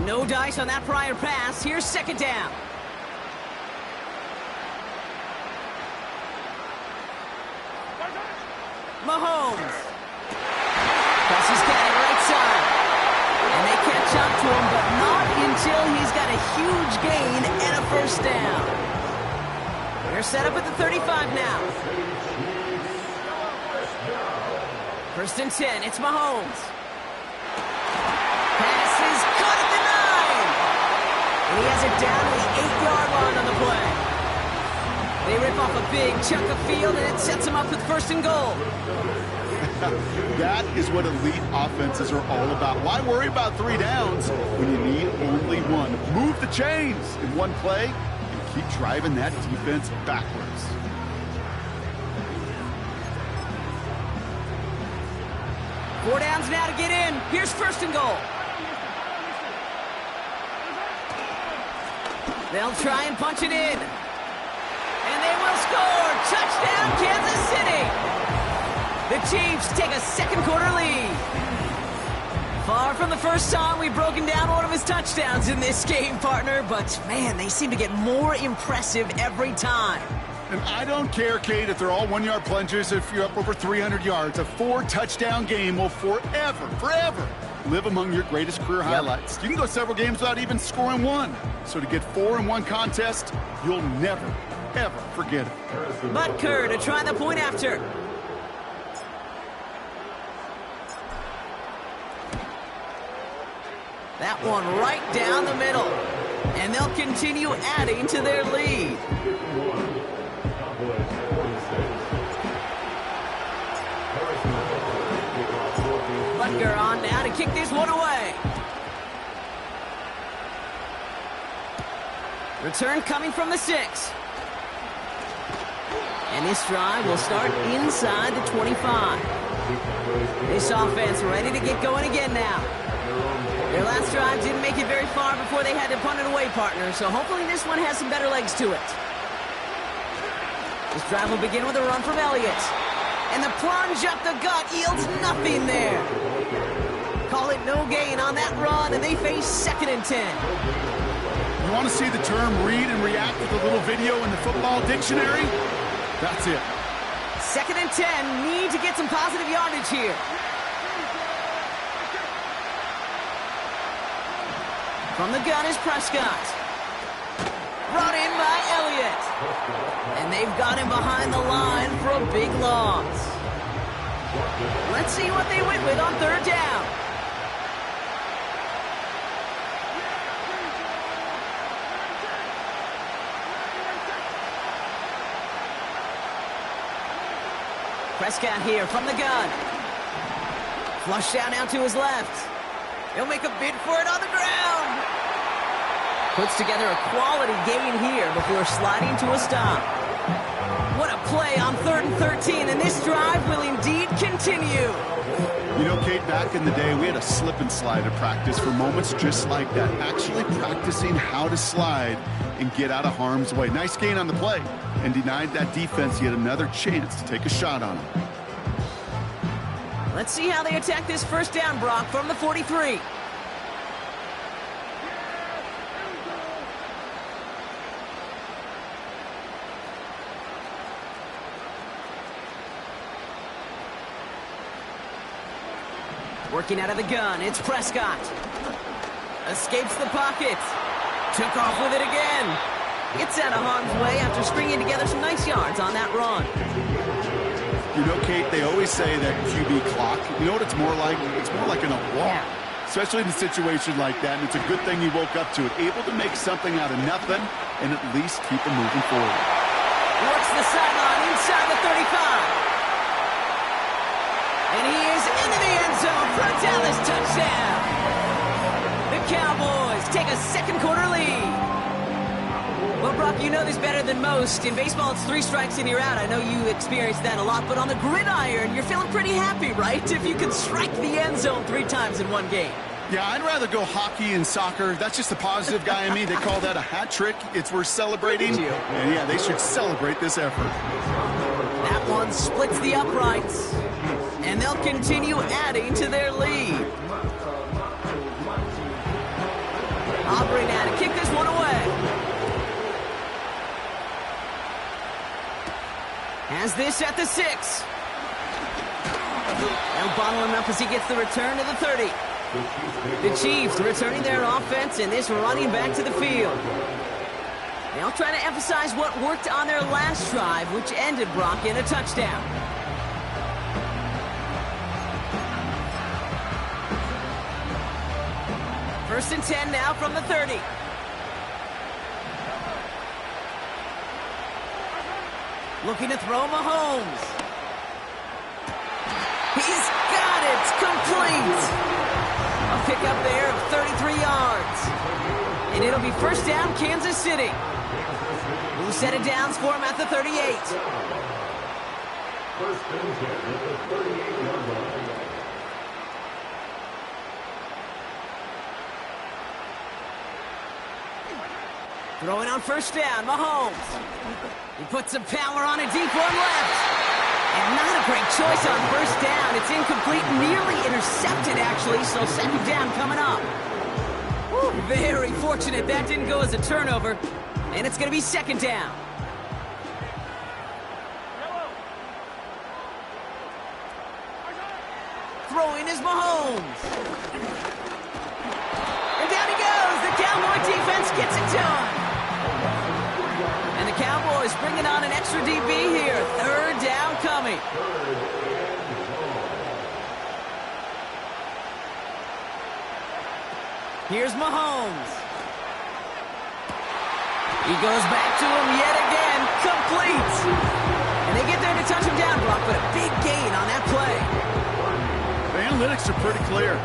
No dice on that prior pass. Here's 2nd down. Mahomes. Crosses down the right side. And they catch up to him, but not until he's got a huge gain and a 1st down. They're set up at the 35 now. 1st and 10. It's Mahomes. Pass is caught at the 9. And he has it down to the 8-yard line on the play. They rip off a big chunk of field, and it sets them up with 1st and goal. That is what elite offenses are all about. Why worry about 3 downs when you need only 1? Move the chains in one play and keep driving that defense backwards. Four downs now to get in. Here's 1st and goal. They'll try and punch it in. And they will score. Touchdown, Kansas City. The Chiefs take a 2nd quarter lead. Far from the first time we've broken down one of his touchdowns in this game, partner. But, man, they seem to get more impressive every time. And I don't care, Kate, if they're all 1-yard plungers, if you're up over 300 yards. A 4-touchdown game will forever live among your greatest career highlights. You can go several games without even scoring 1. So to get 4 in one contest, you'll never, ever forget it. Butker to try the point after. That one right down the middle. And they'll continue adding to their lead. Butker on now to kick this one away. Return coming from the 6. And this drive will start inside the 25. This offense ready to get going again now. Their last drive didn't make it very far before they had to punt it away, partner, so hopefully this one has some better legs to it. This drive will begin with a run from Elliott. And the plunge up the gut yields nothing there. Call it no gain on that run, and they face 2nd and 10. You want to see the term read and react with a little video in the football dictionary? That's it. 2nd and 10, need to get some positive yardage here. From the gun is Prescott. Brought in by Elliott. And they've got him behind the line for a big loss. Let's see what they went with on 3rd down. Prescott here from the gun. Flush down out to his left. He'll make a bid for it on the ground. Puts together a quality gain here before sliding to a stop. What a play on 3rd and 13, and this drive will indeed continue. You know, Kate, back in the day, we had a slip and slide at practice for moments just like that. Actually practicing how to slide and get out of harm's way. Nice gain on the play, and denied that defense yet another chance to take a shot on him. Let's see how they attack this 1st down, Brock, from the 43. Working out of the gun, it's Prescott. Escapes the pocket. Took off with it again. Gets out of harm's way after stringing together some nice yards on that run. You know, Kate, they always say that QB clock, you know what it's more like? It's more like an alarm, especially in a situation like that, and it's a good thing he woke up to it. Able to make something out of nothing and at least keep him moving forward. Works the sideline inside the 35. And he is into the end zone for a Dallas touchdown. The Cowboys take a second quarter lead. Well, Brock, you know this better than most. In baseball, it's 3 strikes and you're out. I know you experienced that a lot, but on the gridiron, you're feeling pretty happy, right? If you can strike the end zone 3 times in one game. Yeah, I'd rather go hockey and soccer. That's just the positive guy in me. They call that a hat trick. It's worth celebrating. And yeah, they should celebrate this effort. That one splits the uprights. And they'll continue adding to their lead. Aubrey now to kick this one away. Has this at the 6. They'll bottle him up as he gets the return to the 30. The Chiefs returning their offense and this running back to the field. They'll try to emphasize what worked on their last drive, which ended Brock in a touchdown. First and 10 now from the 30. Looking to throw Mahomes. He's got it. Complete. A pickup there of 33 yards. And it'll be first down, Kansas City. We'll set it downs for him at the 38. First and 10 at the 38-yard line. Throwing on first down, Mahomes. He puts some power on a deep one left. And not a great choice on first down. It's incomplete, nearly intercepted, actually, so second down coming up. Woo, very fortunate that didn't go as a turnover. And it's going to be second down. Throwing is Mahomes. And down he goes. The Cowboy defense gets it done. And the Cowboys bringing on an extra DB here. Third down coming. Here's Mahomes. He goes back to him yet again. Complete. And they get there to touch him down, Brock, but a big gain on that play. The analytics are pretty clear.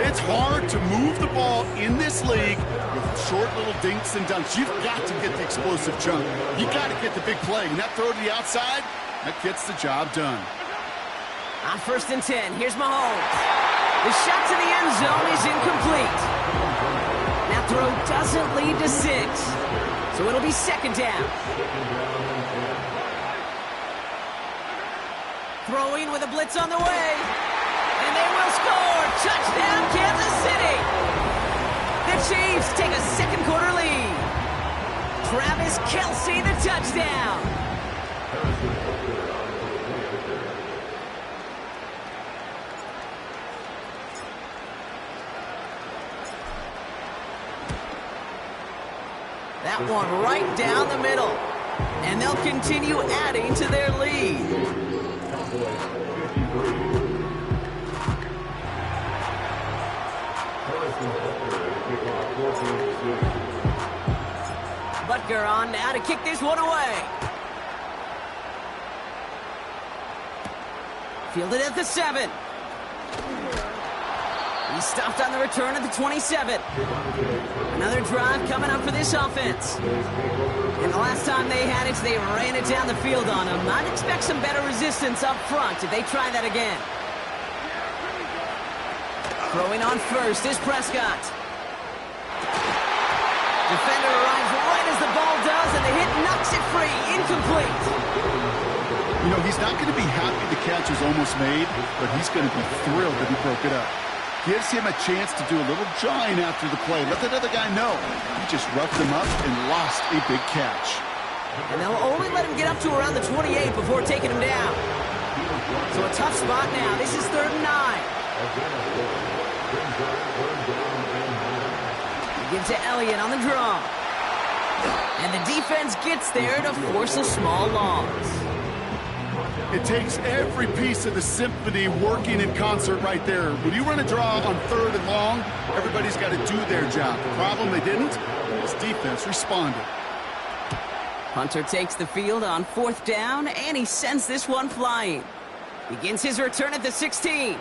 It's hard to move the ball in this league with short little dinks and dunks. You've got to get the explosive chunk. You got to get the big play. And that throw to the outside, that gets the job done. On first and 10, here's Mahomes. The shot to the end zone is incomplete. That throw doesn't lead to 6. So it'll be second down. Throwing with a blitz on the way. And they will score. Touchdown, Kansas City. The Chiefs take a second quarter lead. Travis Kelce, the touchdown. That one right down the middle. And they'll continue adding to their lead. Butker on now to kick this one away. Fielded at the 7. He stopped on the return at the 27. Another drive coming up for this offense. And the last time they had it, they ran it down the field on him. I'd expect some better resistance up front if they try that again. Throwing on first is Prescott. Defender arrives right as the ball does, and the hit knocks it free. Incomplete. You know, he's not going to be happy the catch was almost made, but he's going to be thrilled that he broke it up. Gives him a chance to do a little jawing after the play. Let that other guy know. He just roughed him up and lost a big catch. And they'll only let him get up to around the 28 before taking him down. So a tough spot now. This is 3rd and 9. Gives to Elliott on the draw. And the defense gets there to force a small loss. It takes every piece of the symphony working in concert right there. When you run a draw on 3rd and long, everybody's got to do their job. The problem, they didn't. His defense responded. Hunter takes the field on 4th down, and he sends this one flying. Begins his return at the 16.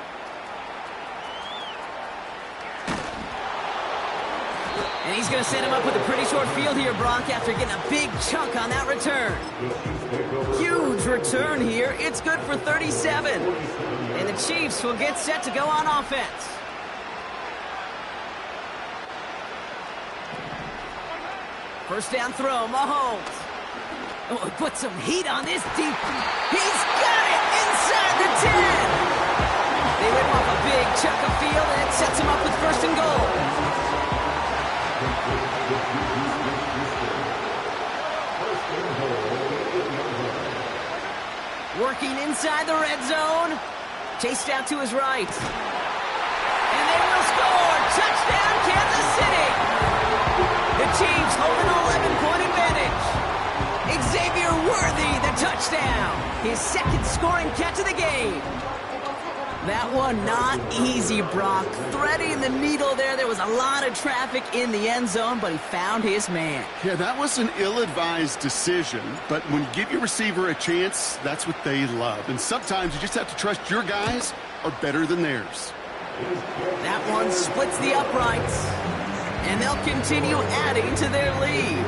And he's going to set him up with a pretty short field here, Brock, after getting a big chunk on that return. Huge return here. It's good for 37. And the Chiefs will get set to go on offense. First down throw, Mahomes. Oh, he put some heat on this deep. He's got it inside the 10. They whip off a big chunk of field, and it sets him up with 1st and goal. Working inside the red zone. Chased out to his right. And they will score. Touchdown, Kansas City. The Chiefs hold an 11-point advantage. Xavier Worthy, the touchdown. His 2nd scoring catch of the game. That one not easy, Brock. Threading the needle there. There was a lot of traffic in the end zone, but he found his man. Yeah, that was an ill-advised decision, but when you give your receiver a chance, that's what they love. And sometimes you just have to trust your guys are better than theirs. That one splits the uprights, and they'll continue adding to their lead.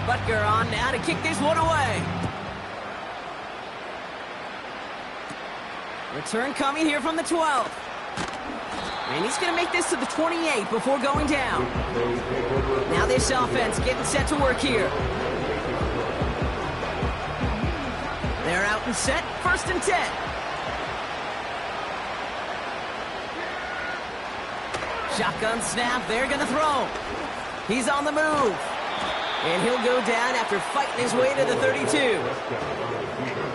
Butker on now to kick this one away. Return coming here from the 12. And he's going to make this to the 28 before going down. Now this offense getting set to work here. They're out and set, 1st and 10. Shotgun snap, they're going to throw. He's on the move. And he'll go down after fighting his way to the 32.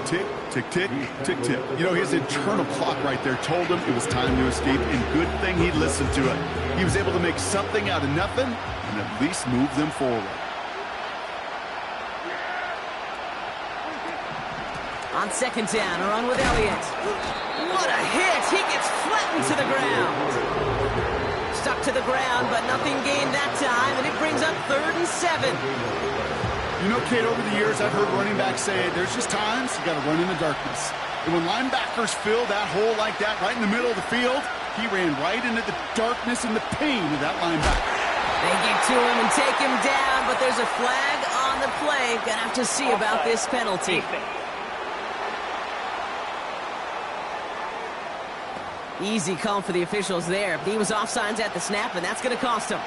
Tick, tick, tick, tick, tick. You know, his internal clock right there told him it was time to escape, and good thing he listened to it. He was able to make something out of nothing and at least move them forward. On 2nd down, a run with Elliott. What a hit! He gets flattened to the ground. Stuck to the ground, but nothing gained that time, and it brings up 3rd and 7. You know, Kate, over the years, I've heard running backs say there's just times you got to run in the darkness. And when linebackers fill that hole like that right in the middle of the field, he ran right into the darkness and the pain of that linebacker. They get to him and take him down, but there's a flag on the play. Gonna have to see about this penalty. Easy call for the officials there. He was offsides at the snap, and that's going to cost him.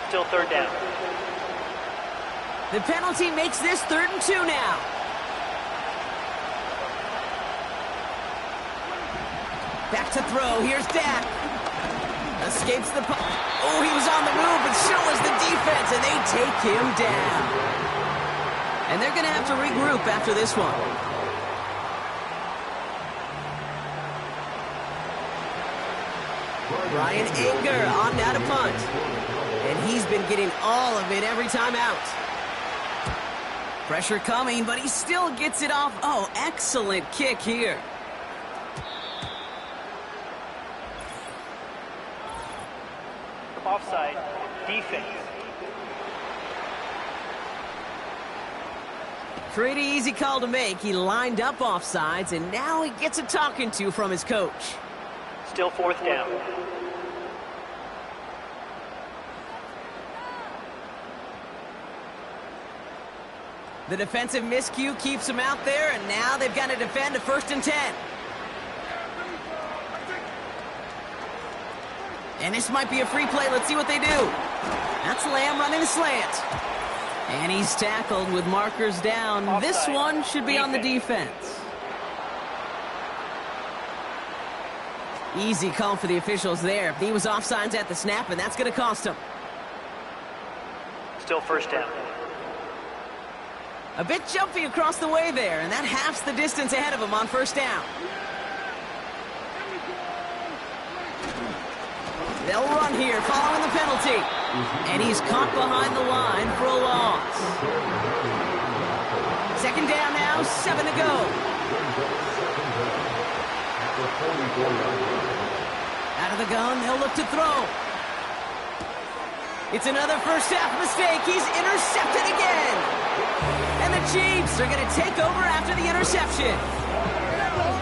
Still 3rd down. The penalty makes this 3rd and 2 now. Back to throw. Here's Dak. Escapes the puck. Oh, he was on the move, but so was the defense, and they take him down. And they're going to have to regroup after this one. Brian Anger on now to punt. And he's been getting all of it every time out. Pressure coming, but he still gets it off. Oh, excellent kick here. Offside, defense. Pretty easy call to make. He lined up offsides, and now he gets a talking to from his coach. Still 4th down. The defensive miscue keeps him out there, and now they've got to defend a 1st and 10. And this might be a free play. Let's see what they do. That's Lamb running a slant. And he's tackled with markers down. Offside. This one should be on the defense. Easy call for the officials there. He was offsides at the snap, and that's going to cost him. Still 1st down. A bit jumpy across the way there, and that halves the distance ahead of him on 1st down. They'll run here following the penalty. And he's caught behind the line for a loss. Second down now, 7 to go. Out of the gun, they'll look to throw. It's another first half mistake. He's intercepted again. And the Chiefs are going to take over after the interception.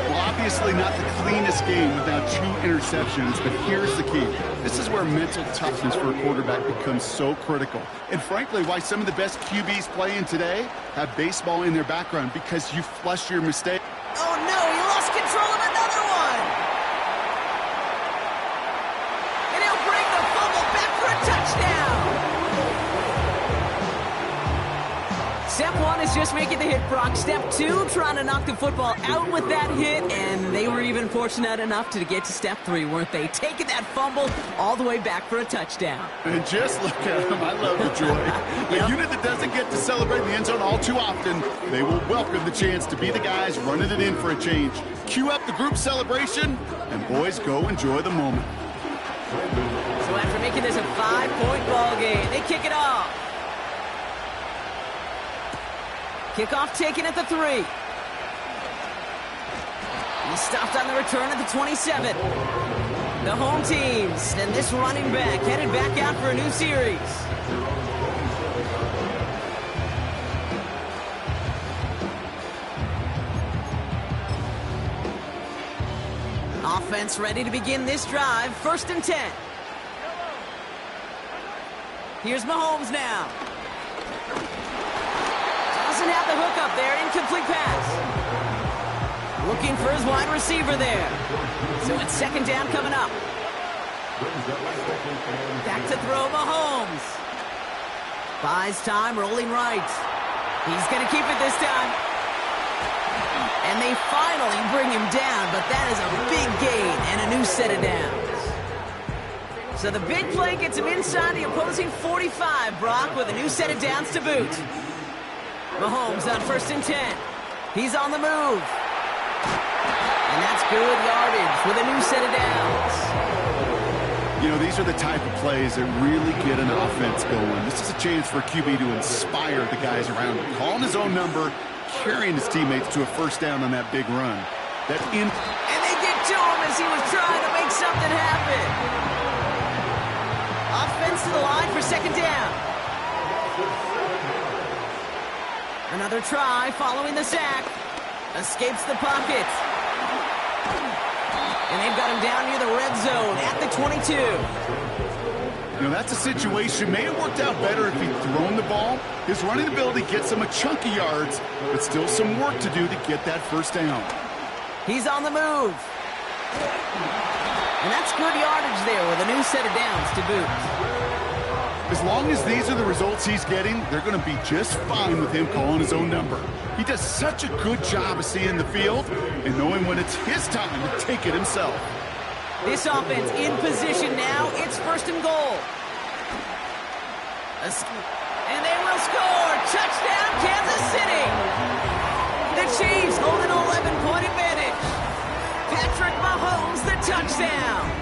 Well, obviously not the cleanest game without 2 interceptions, but here's the key. This is where mental toughness for a quarterback becomes so critical. And frankly, why some of the best QBs playing today have baseball in their background, because you flush your mistake. Oh no, he lost control of another one. And he'll bring the fumble back for a touchdown. Step 1 is just making the hit, Brock. Step 2, trying to knock the football out with that hit, and they were even fortunate enough to get to step 3, weren't they? Taking that fumble all the way back for a touchdown. And just look at him. I love the joy. A unit that doesn't get to celebrate in the end zone all too often, they will welcome the chance to be the guys running it in for a change. Cue up the group celebration, and boys, go enjoy the moment. So after making this a 5-point ball game, they kick it off. Kickoff taken at the 3. He stopped on the return at the 27. The home teams and this running back headed back out for a new series. Offense ready to begin this drive. 1st and 10. Here's Mahomes now. Doesn't have the hook up there. Incomplete pass. Looking for his wide receiver there. So it's 2nd down coming up. Back to throw Mahomes. Buys time, rolling right. He's going to keep it this time. And they finally bring him down, but that is a big gain and a new set of downs. So the big play gets him inside the opposing 45, Brock, with a new set of downs to boot. Mahomes on 1st and 10. He's on the move. And that's good yardage with a new set of downs. You know, these are the type of plays that really get an offense going. This is a chance for QB to inspire the guys around him. Calling his own number, carrying his teammates to a 1st down on that big run. And they get to him as he was trying to make something happen. Offense to the line for 2nd down. Another try following the sack. Escapes the pocket. And they've got him down near the red zone at the 22. You know, that's a situation. May have worked out better if he'd thrown the ball. His running ability gets him a chunk of yards, but still some work to do to get that 1st down. He's on the move. And that's good yardage there with a new set of downs to boot. As long as these are the results he's getting, they're going to be just fine with him calling his own number. He does such a good job of seeing the field and knowing when it's his time to take it himself. This offense in position now. It's 1st and goal. And they will score. Touchdown, Kansas City. The Chiefs hold an 11-point advantage. Patrick Mahomes, the touchdown.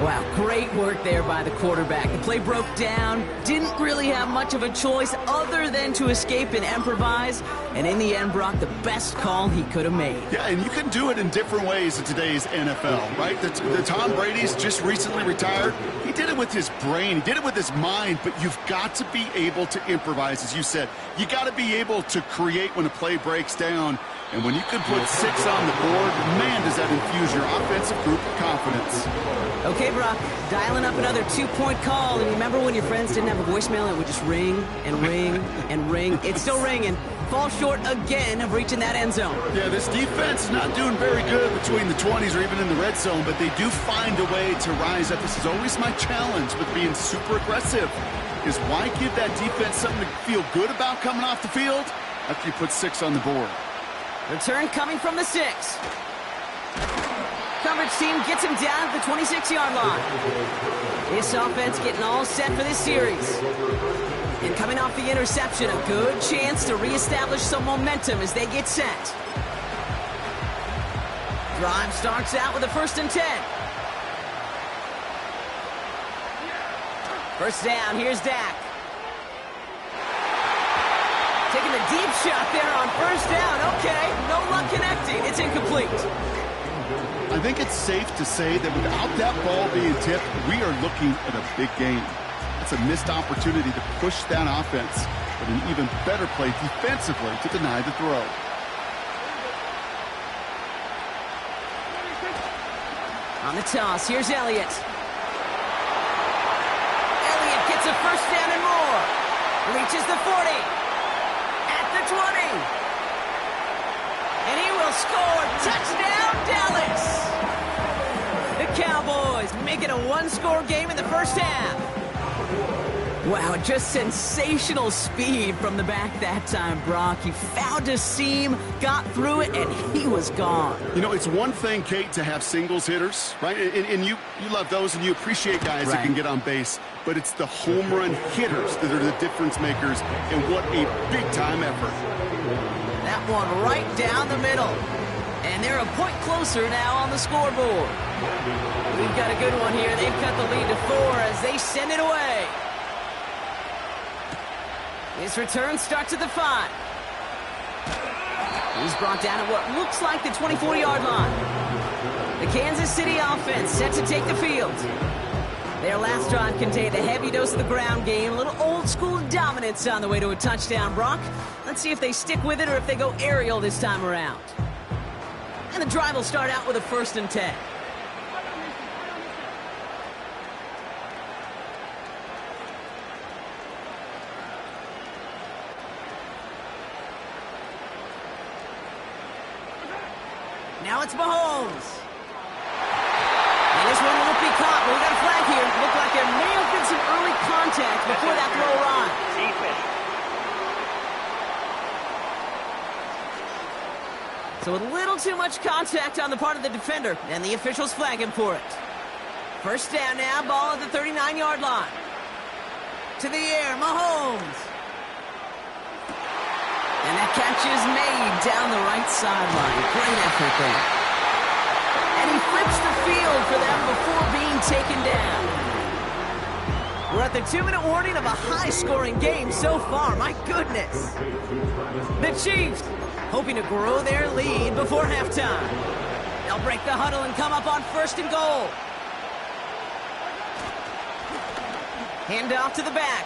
Wow, great work there by the quarterback. The play broke down, didn't really have much of a choice other than to escape and improvise, and in the end, Brock, the best call he could have made. Yeah, and you can do it in different ways in today's NFL, right? The Tom Brady's just recently retired. He did it with his brain. He did it with his mind, but you've got to be able to improvise, as you said. You got to be able to create when a play breaks down. And when you can put 6 on the board, man, does that infuse your offensive group with confidence. Okay, Brock, dialing up another 2-point call. And remember when your friends didn't have a voicemail and it would just ring and ring and ring? It's still ringing. Fall short again of reaching that end zone. Yeah, this defense is not doing very good between the 20s or even in the red zone, but they do find a way to rise up. This is always my challenge with being super aggressive, is why give that defense something to feel good about coming off the field after you put 6 on the board? Return coming from the 6. Coverage team gets him down at the 26-yard line. This offense getting all set for this series. And coming off the interception, a good chance to reestablish some momentum as they get set. Drive starts out with a 1st and 10. First down, here's Dak. Taking a deep shot there on first down. Okay, no luck connecting. It's incomplete. I think it's safe to say that without that ball being tipped, we are looking at a big game. It's a missed opportunity to push that offense, but an even better play defensively to deny the throw. On the toss, here's Elliott. Elliott gets a first down and more. Reaches the 40. At the 20. And he will score. Touchdown, Dallas! The Cowboys make it a one-score game in the first half. Wow, just sensational speed from the back that time, Brock. He found a seam, got through it, and he was gone. You know, it's one thing, Kate, to have singles hitters, right? And you love those, and you appreciate guys that can get on base. But it's the home run hitters that are the difference makers, and what a big-time effort. That one right down the middle. And they're a point closer now on the scoreboard. We've got a good one here. They've cut the lead to 4 as they send it away. His return starts at the 5. He's brought down at what looks like the 24-yard line. The Kansas City offense set to take the field. Their last drive contained a heavy dose of the ground game, a little old-school dominance on the way to a touchdown, Brock. Let's see if they stick with it or if they go aerial this time around. And the drive will start out with a 1st and 10. Now it's Mahomes. And this one won't be caught, but we got a flag here. Looked like there may have been some early contact before that throw arrived. So a little too much contact on the part of the defender, and the officials flag him for it. First down now, ball at the 39-yard line. To the air, Mahomes. And that catch is made down the right sideline. Great effort there. And he flips the field for them before being taken down. We're at the 2-minute warning of a high-scoring game so far. My goodness. The Chiefs hoping to grow their lead before halftime. They'll break the huddle and come up on 1st and goal. Hand off to the back.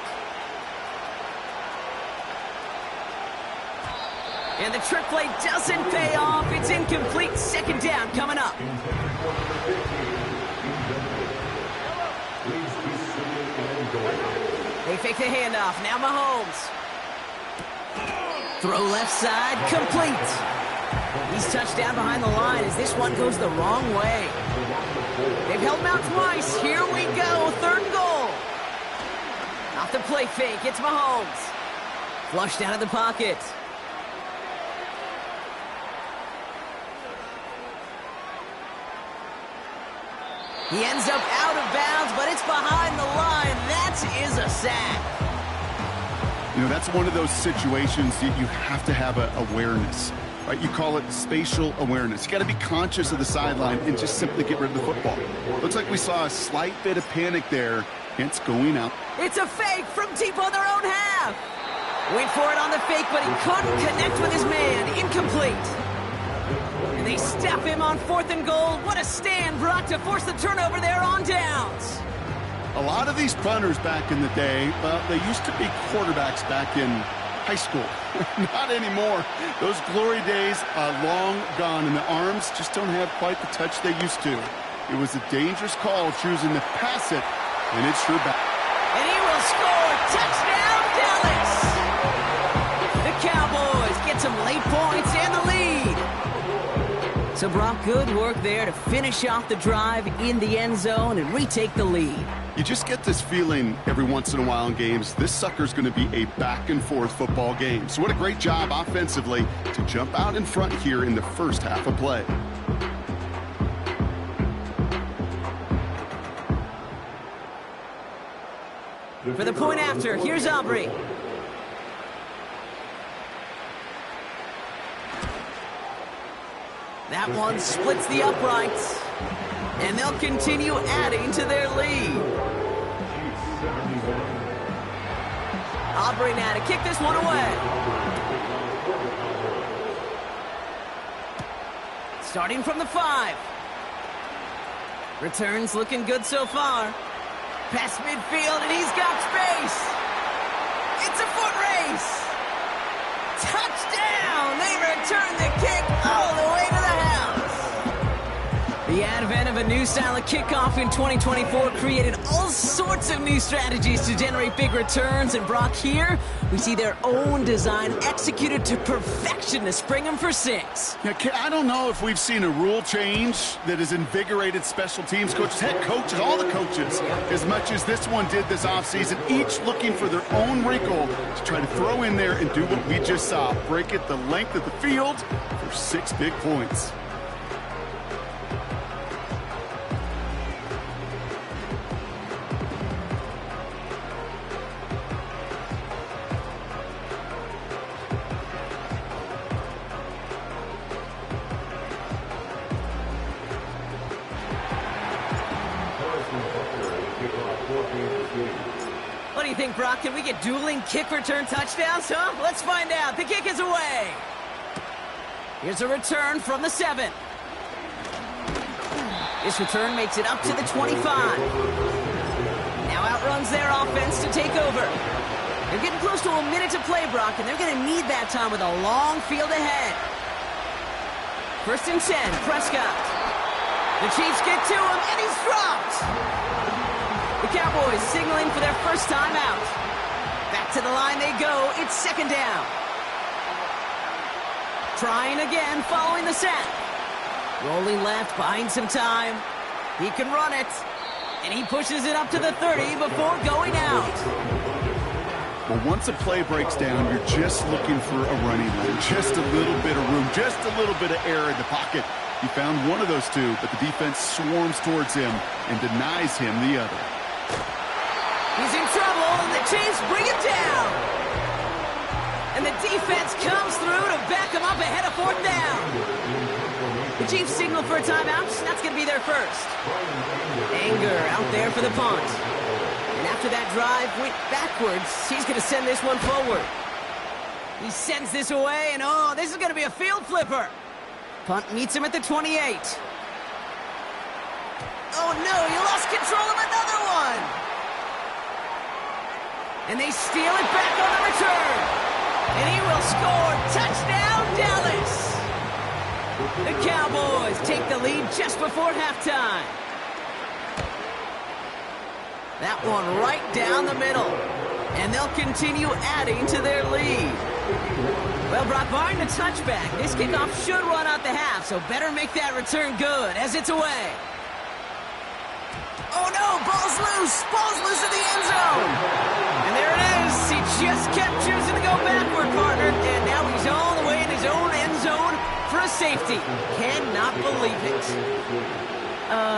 And the trick play doesn't pay off. It's incomplete. 2nd down coming up. They fake the handoff. Now Mahomes. Throw left side. Complete. He's touched down behind the line as this one goes the wrong way. They've held him out twice. Here we go. 3rd and goal. Off the play fake. It's Mahomes. Flushed out of the pocket. He ends up out of bounds, but it's behind the line. That is a sack. You know, that's one of those situations that you have to have awareness, right? You call it spatial awareness. You got to be conscious of the sideline and just simply get rid of the football. Looks like we saw a slight bit of panic there. Hence going out. It's a fake from deep on their own half. Went for it on the fake, but he couldn't connect with his man. Incomplete. And they step him on 4th and goal. What a stand, Brock, to force the turnover there on downs. A lot of these punters back in the day, well, they used to be quarterbacks back in high school. Not anymore. Those glory days are long gone, and the arms just don't have quite the touch they used to. It was a dangerous call choosing to pass it, and it's sure back. And he will score. Touchdown, Dallas! The Cowboys get some late points and the lead. So, Brock, good work there to finish off the drive in the end zone and retake the lead. You just get this feeling every once in a while in games, this sucker's going to be a back-and-forth football game. So what a great job offensively to jump out in front here in the first half of play. For the point after, here's Aubrey. That one splits the uprights. And they'll continue adding to their lead. Aubrey now to kick this one away. Starting from the 5. Returns looking good so far. Past midfield, and he's got space. It's a foot race. Touchdown! They return the kick all the way to the house. The advent of a new style of kickoff in 2024 created all sorts of new strategies to generate big returns. And Brock, here we see their own design executed to perfection to spring them for 6. Yeah, I don't know if we've seen a rule change that has invigorated special teams coaches, head coaches, all the coaches, as much as this one did this offseason, each looking for their own wrinkle to try to throw in there and do what we just saw, break it the length of the field for 6 big points. What do you think, Brock? Can we get dueling kick return touchdowns, huh? Let's find out. The kick is away. Here's a return from the 7. This return makes it up to the 25. Now outruns their offense to take over. They're getting close to a minute to play, Brock, and they're going to need that time with a long field ahead. 1st and 10, Prescott. The Chiefs get to him, and he's dropped. The Cowboys signaling for their first time out. Back to the line they go. It's 2nd down. Trying again following the sack. Rolling left, buying some time. He can run it. And he pushes it up to the 30 before going out. Well, once a play breaks down, you're just looking for a running lane. Just a little bit of room, just a little bit of air in the pocket. He found one of those two, but the defense swarms towards him and denies him the other. He's in trouble, and the Chiefs bring him down. And the defense comes through to back him up ahead of 4th down. The Chiefs signal for a timeout. That's going to be their first. Anger out there for the punt. And after that drive went backwards, he's going to send this one forward. He sends this away, and oh, this is going to be a field flipper. Punt meets him at the 28. Oh, no, he lost control of another one. And they steal it back on the return. And he will score. Touchdown, Dallas. The Cowboys take the lead just before halftime. That one right down the middle. And they'll continue adding to their lead. Well, Brock, barring the touchback, this kickoff should run out the half, so better make that return good as it's away. Oh, no, ball's loose. Ball's loose in the end zone. And there it is. He just kept choosing to go backward, partner. And now he's all the way in his own end zone for a safety. Cannot believe it.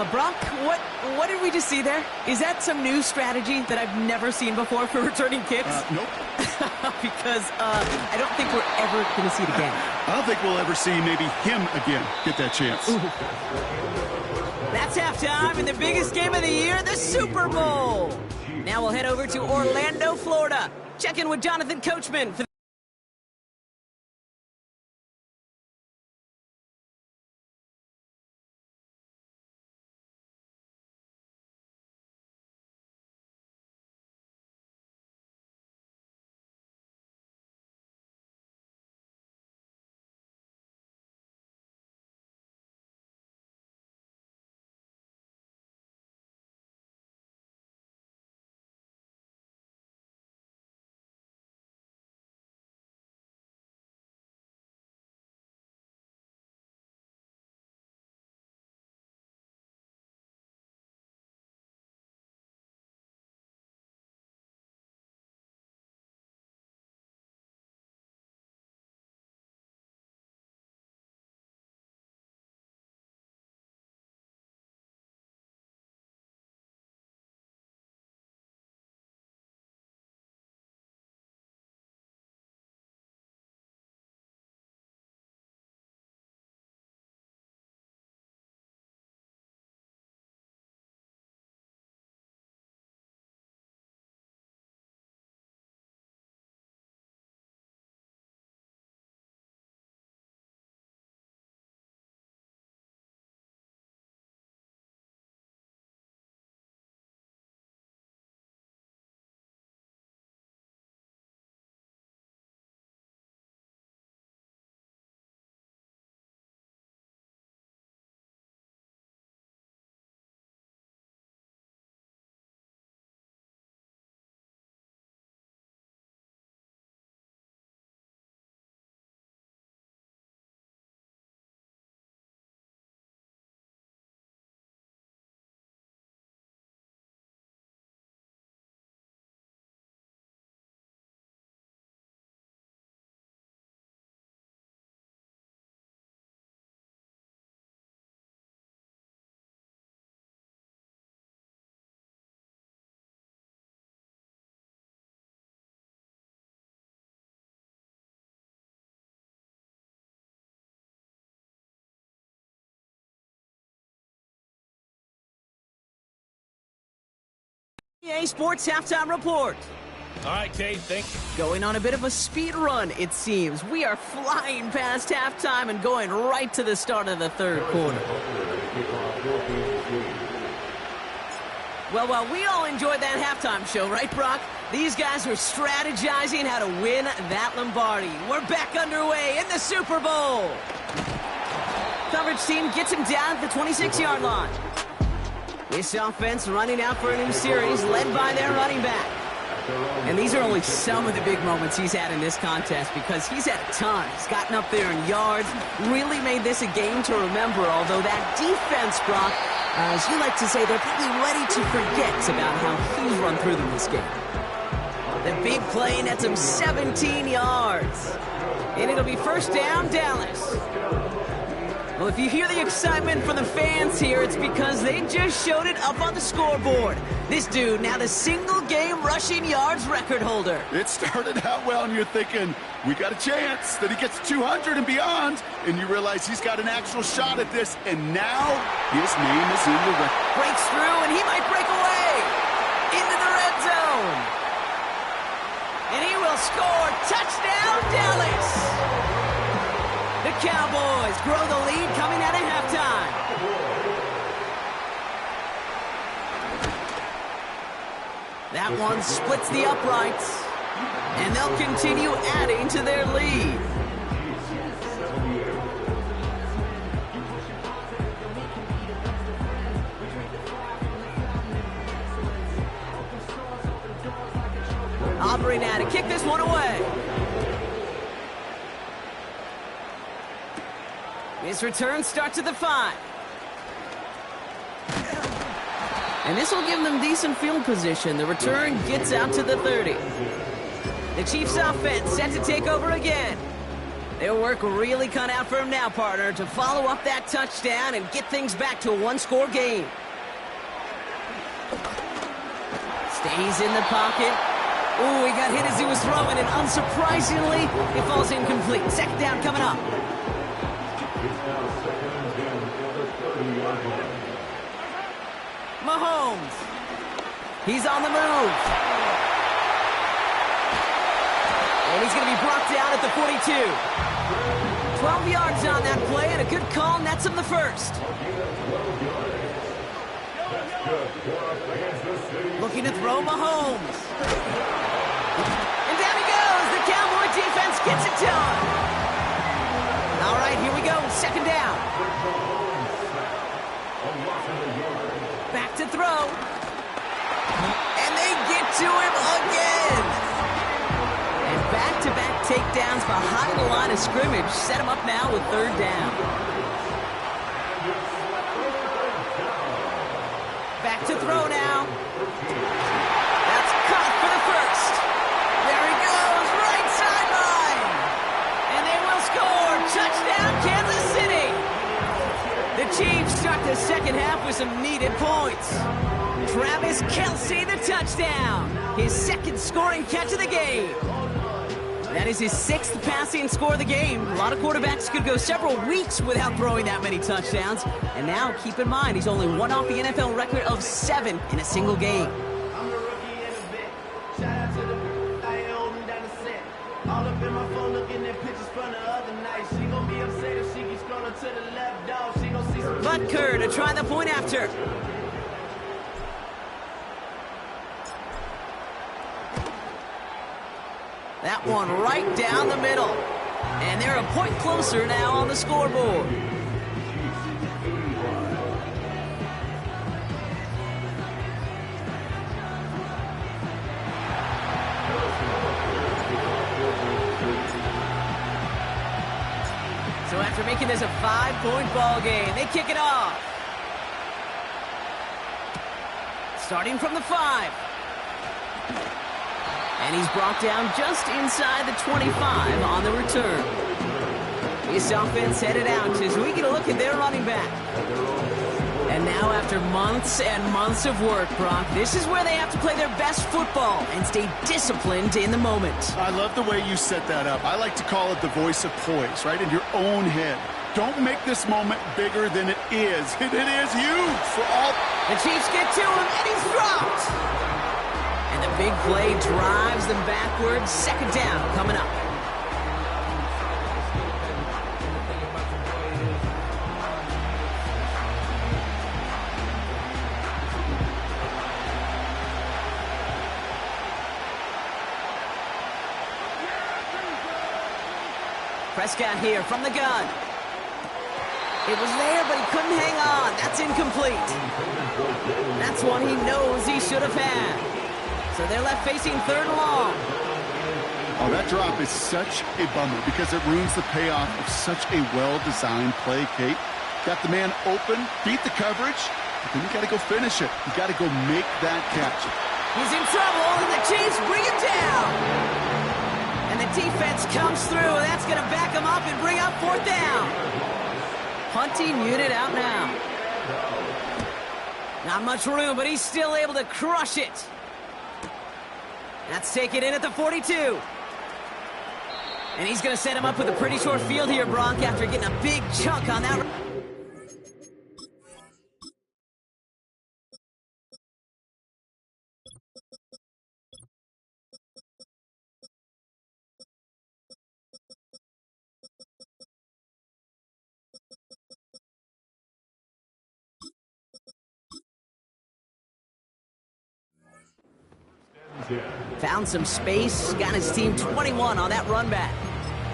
Brock, what did we just see there? Is that some new strategy that I've never seen before for returning kicks? Nope. Because I don't think we're ever going to see it again. I don't think we'll ever see maybe him again get that chance. Ooh. That's halftime in the biggest game of the year, the Super Bowl. Now we'll head over to Orlando, Florida. Check in with Jonathan Coachman for EA Sports Halftime Report. All right, Kate, thank you. Going on a bit of a speed run, it seems. We are flying past halftime and going right to the start of the third quarter. Well, we all enjoyed that halftime show, right, Brock? These guys were strategizing how to win that Lombardi. We're back underway in the Super Bowl. Coverage team gets him down at the 26-yard line. This offense running out for a new series, led by their running back. And these are only some of the big moments he's had in this contest because he's had a ton. He's gotten up there in yards, really made this a game to remember, although that defense, Brock, as you like to say, they're probably ready to forget about how he's run through them this game. The big play nets him 17 yards. And it'll be first down, Dallas. Well, if you hear the excitement from the fans here, it's because they just showed it up on the scoreboard. This dude, now the single-game rushing yards record holder. It started out well, and you're thinking, we got a chance that he gets 200 and beyond, and you realize he's got an actual shot at this, and now his name is in the record. Breaks through, and he might break away into the red zone. And he will score. Touchdown, Dallas. The Cowboys grow the lead coming out of halftime. That one splits the uprights, and they'll continue adding to their lead. Aubrey now to kick this one away. His return starts at the 5. And this will give them decent field position. The return gets out to the 30. The Chiefs offense set to take over again. Their work really cut out for him now, partner, to follow up that touchdown and get things back to a one-score game. Stays in the pocket. Ooh, he got hit as he was throwing, and unsurprisingly, it falls incomplete. Second down coming up. Mahomes. He's on the move. And he's going to be brought down at the 42. 12 yards on that play, and a good call nets him the first. Looking to throw Mahomes. And down he goes. The Cowboy defense gets it done. All right, here we go. Second down. Back to throw. And they get to him again. And back-to-back takedowns behind the line of scrimmage set him up now with third down. Back to throw now. That's caught for the first. There he goes, right sideline. And they will score. Touchdown, Kansas City. The Chiefs start the second half with some needed points. Travis Kelce, the touchdown. His second scoring catch of the game. That is his 6th passing score of the game. A lot of quarterbacks could go several weeks without throwing that many touchdowns. And now, keep in mind, he's only one off the NFL record of 7 in a single game. Butker to try the point after. That one right down the middle. And they're a point closer now on the scoreboard. So after making this a 5-point ball game, they kick it off. Starting from the 5. And he's brought down just inside the 25 on the return. This offense headed out as we get a look at their running back. And now after months and months of work, Brock, this is where they have to play their best football and stay disciplined in the moment. I love the way you set that up. I like to call it the voice of poise, right? In your own head. Don't make this moment bigger than it is. It is huge for all. The Chiefs get to him, and he's dropped. big play drives them backwards. Second down coming up. Prescott here from the gun. It was there, but he couldn't hang on. That's incomplete. That's one he knows he should have had. So they're left facing third and long. Oh, that drop is such a bummer because it ruins the payoff of such a well-designed play, Kate. Got the man open, beat the coverage, but then you got to go finish it. You got to go make that catch. He's in trouble, and the Chiefs bring him down. And the defense comes through. That's going to back him up and bring up fourth down. Punting unit out now. Not much room, but he's still able to crush it. That's taken in at the 42. And he's going to set him up with a pretty short field here, Bronk, after getting a big chunk on that. Found some space, got his team 21 on that run back.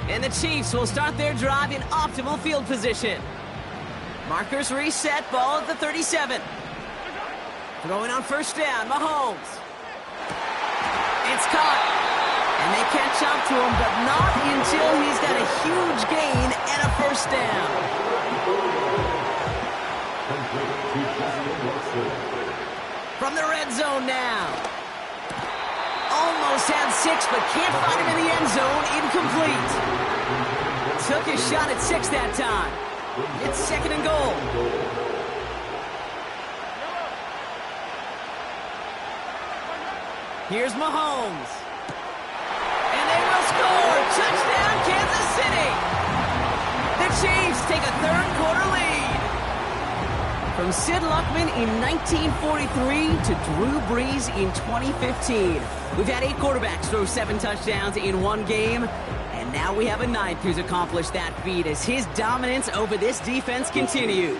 And the Chiefs will start their drive in optimal field position. Markers reset, ball at the 37. Throwing on first down, Mahomes. It's caught. And they catch up to him, but not until he's got a huge gain and a first down. From the red zone now. Almost had 6, but can't find him in the end zone. Incomplete. Took his shot at 6 that time. It's second and goal. Here's Mahomes. And they will score. Touchdown, Kansas City. The Chiefs take a third-quarter lead. From Sid Luckman in 1943 to Drew Brees in 2015. We've had 8 quarterbacks throw 7 touchdowns in one game, and now we have a 9th who's accomplished that feat as his dominance over this defense continues.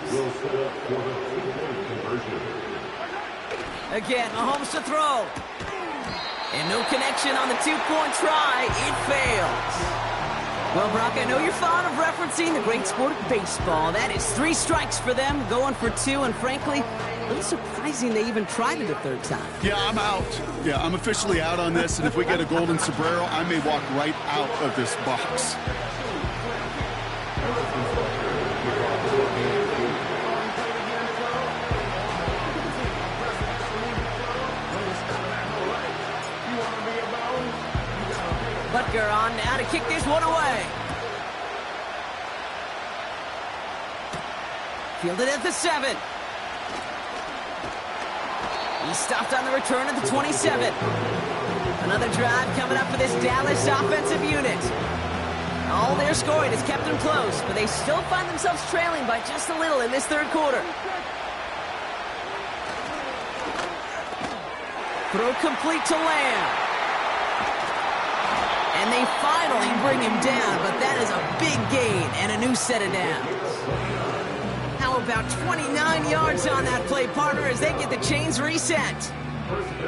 Again, Mahomes to throw. And no connection on the 2-point try. It fails. Well, Brock, I know you're fond of referencing the great sport of baseball. That is 3 strikes for them, going for 2, and frankly, a little surprising they even tried it a third time. Yeah, I'm out. Yeah, I'm officially out on this, and if we get a golden sombrero, I may walk right out of this box. Butker on now to kick this one away. Fielded at the 7. He stopped on the return at the 27. Another drive coming up for this Dallas offensive unit. All their scoring has kept them close, but they still find themselves trailing by just a little in this third quarter. Throw complete to Lamb. And they finally bring him down, but that is a big gain and a new set of downs. How about 29 yards on that play, partner, as they get the chains reset?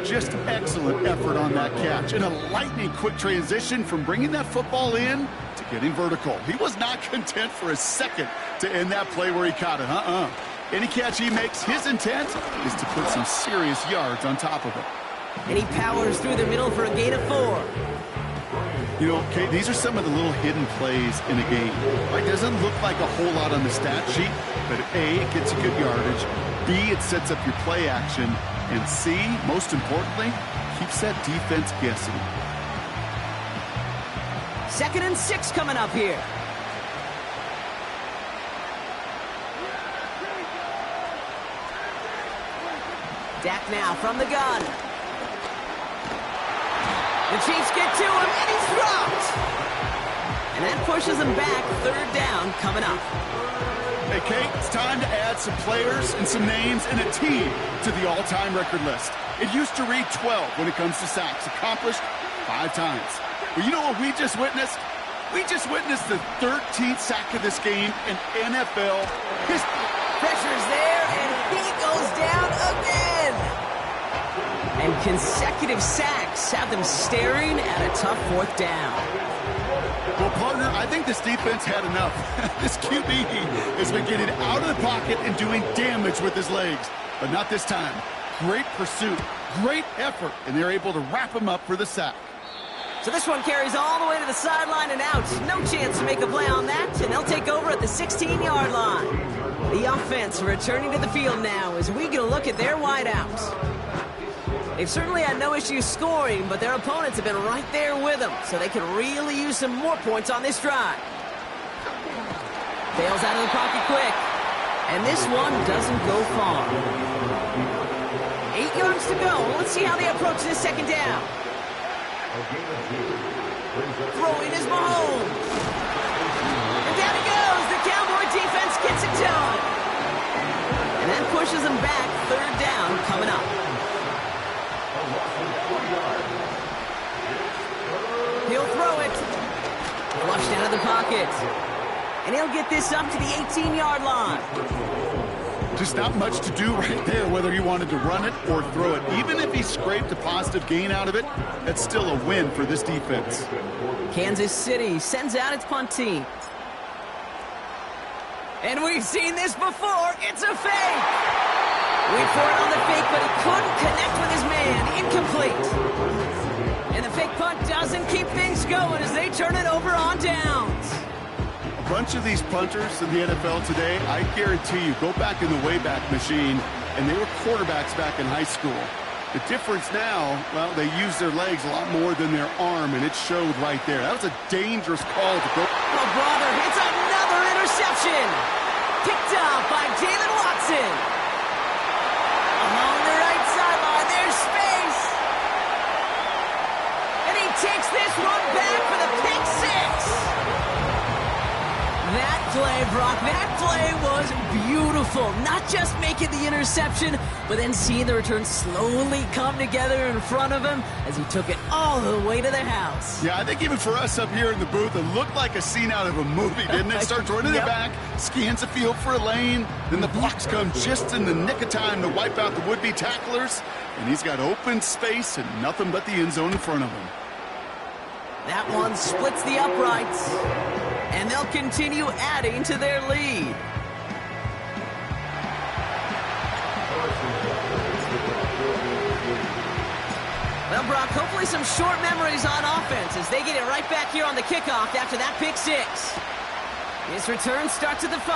Just excellent effort on that catch. And a lightning quick transition from bringing that football in to getting vertical. He was not content for a second to end that play where he caught it. Any catch he makes, his intent is to put some serious yards on top of it. And he powers through the middle for a gain of 4. You know, Kate, these are some of the little hidden plays in a game. It doesn't look like a whole lot on the stat sheet, but A, it gets you good yardage, B, it sets up your play action, and C, most importantly, keeps that defense guessing. 2nd and 6 coming up here. Dak now from the gun. The Chiefs get to him, and he's dropped. And that pushes him back. 3rd down coming up. Hey, Kate, it's time to add some players and some names and a team to the all-time record list. It used to read 12 when it comes to sacks, accomplished 5 times. But you know what we just witnessed? We just witnessed the 13th sack of this game in NFL history. Pressure's there, and he goes down again. And consecutive sacks have them staring at a tough 4th down. Well, partner, I think this defense had enough. This QB has been getting out of the pocket and doing damage with his legs, but not this time. Great pursuit, great effort, and they're able to wrap him up for the sack. So this one carries all the way to the sideline and out. No chance to make a play on that, and they'll take over at the 16-yard line. The offense returning to the field now as we get a look at their wideouts. They've certainly had no issue scoring, but their opponents have been right there with them, so they could really use some more points on this drive. Bails out of the pocket quick, and this one doesn't go far. 8 yards to go. Let's see how they approach this 2nd down. Throwing is Mahomes. And down he goes. The Cowboy defense gets it done. And then pushes them back. 3rd down coming up. He'll throw it. Flushed out of the pocket. And he'll get this up to the 18-yard line. Just not much to do right there, whether he wanted to run it or throw it. Even if he scraped a positive gain out of it, that's still a win for this defense. Kansas City sends out its punt team. And we've seen this before. It's a fake. Wait for it on the fake, but he couldn't connect with his man. Incomplete. And the fake punt doesn't keep things going as they turn it over on downs. A bunch of these punters in the NFL today, I guarantee you, go back in the Wayback Machine, and they were quarterbacks back in high school. The difference now, well, they use their legs a lot more than their arm, and it showed right there. That was a dangerous call to go. Oh, brother, it's another interception. Picked up by Jalen Watson. Along the right sideline, there's space. And he takes this one back for the pick 6. That play, Brock, that play was beautiful. Not just making the interception, but then seeing the return slowly come together in front of him as he took it all the way to the house. Yeah, I think even for us up here in the booth, it looked like a scene out of a movie, didn't it? Starts running it back, scans the field for a lane, then the blocks come just in the nick of time to wipe out the would-be tacklers, and he's got open space and nothing but the end zone in front of him. That one splits the uprights, and they'll continue adding to their lead. Well, Brock, hopefully some short memories on offense as they get it right back here on the kickoff after that pick 6. His return starts at the 5.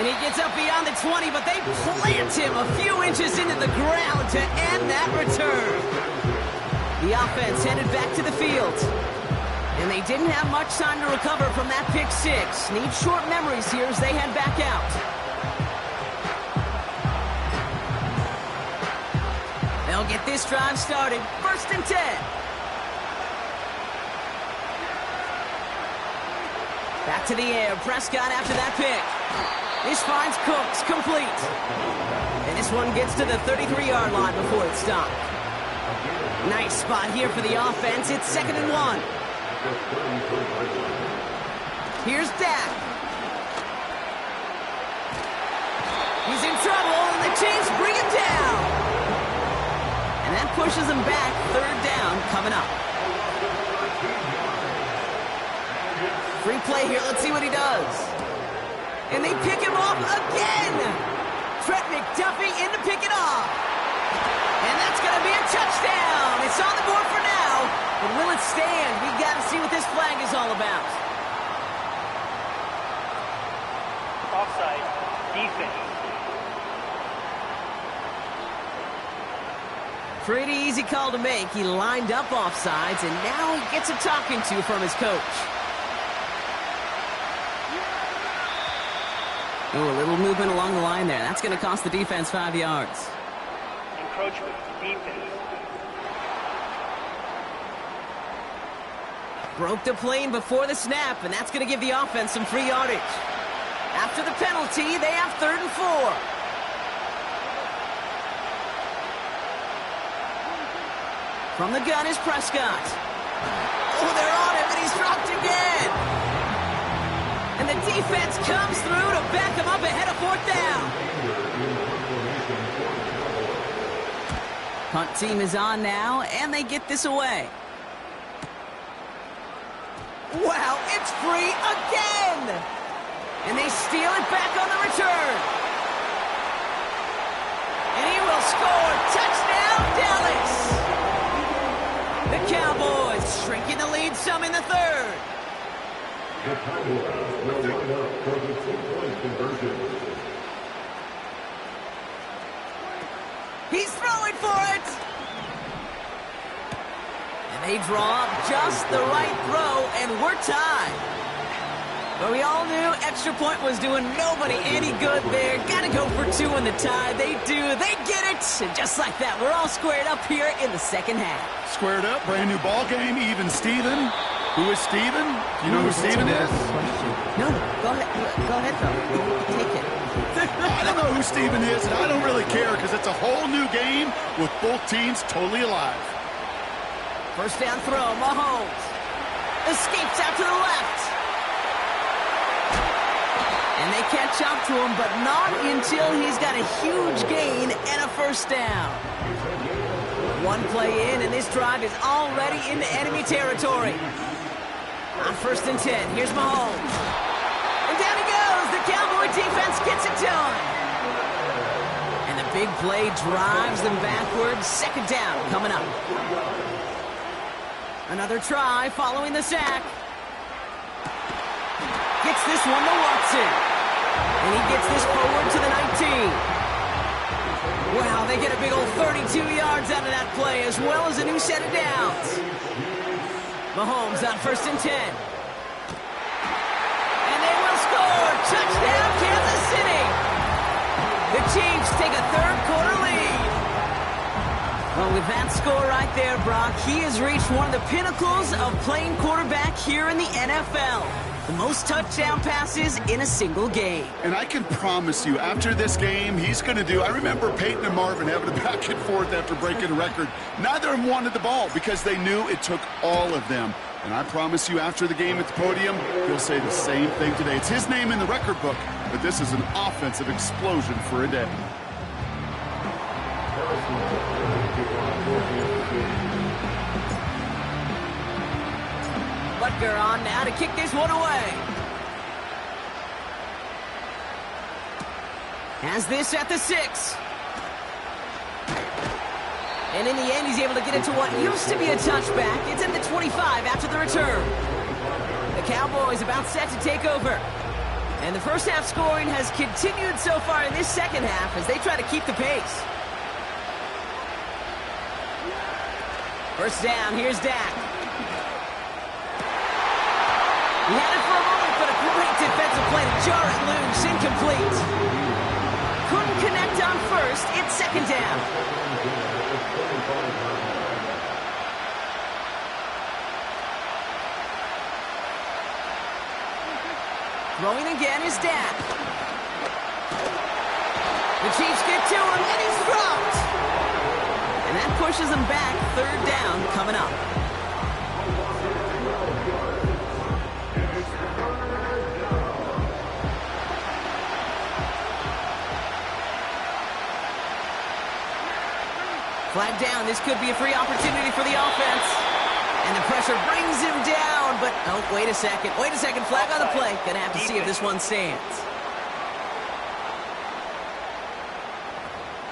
And he gets up beyond the 20, but they plant him a few inches into the ground to end that return. The offense headed back to the field. And they didn't have much time to recover from that pick 6. Need short memories here as they head back out. They'll get this drive started. 1st and 10. Back to the air. Prescott after that pick. This finds Cooks complete. And this one gets to the 33-yard line before it's stopped. Nice spot here for the offense. It's 2nd and 1. Here's Dak. He's in trouble, and the Chiefs bring him down. And that pushes him back. 3rd down coming up. Free play here. Let's see what he does. And they pick him off again. Trent McDuffie in to pick it off. And that's going to be a touchdown. It's on the board for now. But will it stand? We got to see what this flag is all about. Offside. Defense. Pretty easy call to make. He lined up offsides, and now he gets a talking to from his coach. Ooh, a little movement along the line there. That's going to cost the defense 5 yards. Encroachment. Defense. Broke the plane before the snap, and that's going to give the offense some free yardage. After the penalty, they have 3rd and 4. From the gun is Prescott. Oh, they're on him, and he's dropped again. And the defense comes through to back him up ahead of 4th down. Punt team is on now, and they get this away. Wow, it's free again! And they steal it back on the return. And he will score. Touchdown, Dallas! The Cowboys shrinking the lead some in the 3rd. The Cowboys will line up for the 2-point conversion. He's throwing for it! And they draw up just the right throw, and we're tied. But we all knew extra point was doing nobody any good there. Gotta go for 2 in the tie. They do. They get it. And just like that, we're all squared up here in the 2nd half. Squared up, brand new ball game, even Steven. Who is Steven? Do you know who Steven is? No, go ahead. Go ahead, though. Take it. I don't know who Steven is, and I don't really care because it's a whole new game with both teams totally alive. First down throw, Mahomes. Escapes out to the left. And they catch up to him, but not until he's got a huge gain and a first down. One play in, and this drive is already into enemy territory. On 1st and 10, here's Mahomes. And down he goes. The Cowboy defense gets it done. And the big play drives them backwards. 2nd down coming up. Another try following the sack. Gets this one to Watson. And he gets this forward to the 19. Wow, they get a big old 32 yards out of that play, as well as a new set of downs. Mahomes on 1st and 10. And they will score. Touchdown, Kansas City. The Chiefs take a 3rd quarter lead. Well, with that score right there, Brock, he has reached one of the pinnacles of playing quarterback here in the NFL. The most touchdown passes in a single game. And I can promise you, after this game, he's going to do... I remember Peyton and Marvin having a back and forth after breaking a record. Neither of them wanted the ball because they knew it took all of them. And I promise you, after the game at the podium, he'll say the same thing today. It's his name in the record book, but this is an offensive explosion for a day. Butker on now to kick this one away. Has this at the 6. And in the end, he's able to get it to what used to be a touchback. It's at the 25 after the return. The Cowboys about set to take over. And the first half scoring has continued so far in this 2nd half as they try to keep the pace. First down, here's Dak. He had it for a moment, but a great defensive play to jar it loose. Incomplete. Couldn't connect on 1st. It's 2nd down. Throwing again is Dak. The Chiefs get to him, and he's dropped. And that pushes them back. 3rd down coming up. Flag down. This could be a free opportunity for the offense. And the pressure brings him down. But, oh, wait a second. Wait a second. Flag on the play. Gonna have to see if this one stands.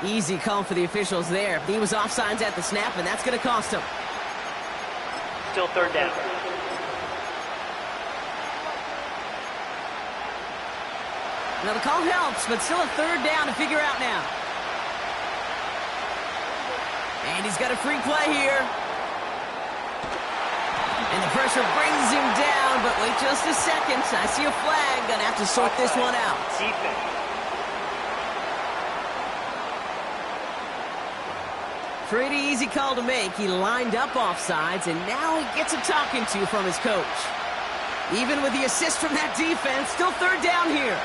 Easy call for the officials there. He was offsides at the snap, and that's going to cost him. Still 3rd down. Now, the call helps, but still a 3rd down to figure out now. And he's got a free play here. And the pressure brings him down, but wait just a second. I see a flag. Gonna have to sort this one out. Defense. Pretty easy call to make. He lined up offsides, and now he gets a talking to from his coach. Even with the assist from that defense, still 3rd down here.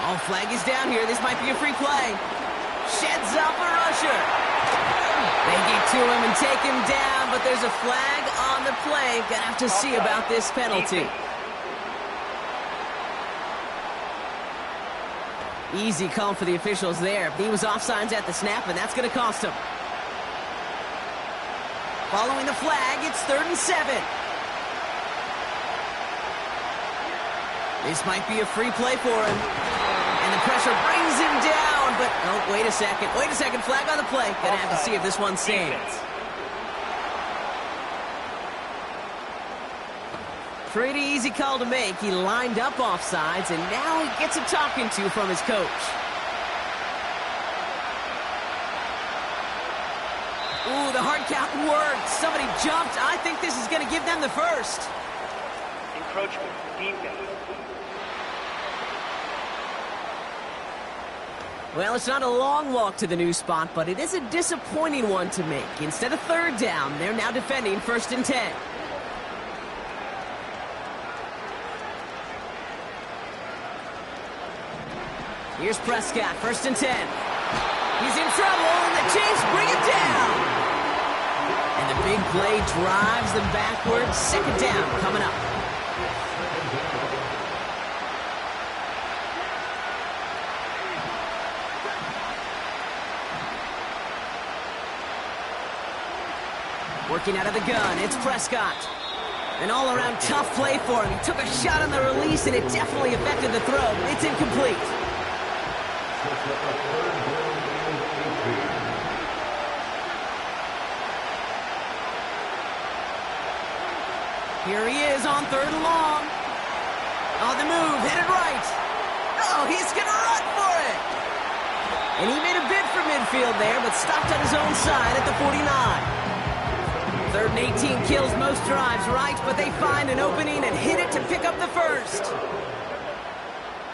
Oh, flag is down here. This might be a free play. Sheds up a rusher. They get to him and take him down, but there's a flag on the play. Gonna have to see about this penalty. Easy call for the officials there. He was offsides at the snap, and that's going to cost him. Following the flag, it's 3rd and 7. This might be a free play for him. And the pressure brings him down, but oh, wait a second. Wait a second, flag on the play. Gonna have to see if this one stands. Pretty easy call to make. He lined up offsides, and now he gets a talking to from his coach. Ooh, the hard count worked. Somebody jumped. I think this is going to give them the first. Encroachment, defense. Well, it's not a long walk to the new spot, but it is a disappointing one to make. Instead of 3rd down, they're now defending 1st and 10. Here's Prescott, 1st and 10. He's in trouble, and the Chiefs bring him down. And the big play drives them backwards. 2nd down coming up. Working out of the gun, it's Prescott. An all-around tough play for him. He took a shot on the release, and it definitely affected the throw. It's incomplete. Here he is on 3rd and long. On the move, headed right. Oh, he's going to run for it. And he made a bid for midfield there, but stopped on his own side at the 49. 3rd and 18 kills most drives, right? But they find an opening and hit it to pick up the first.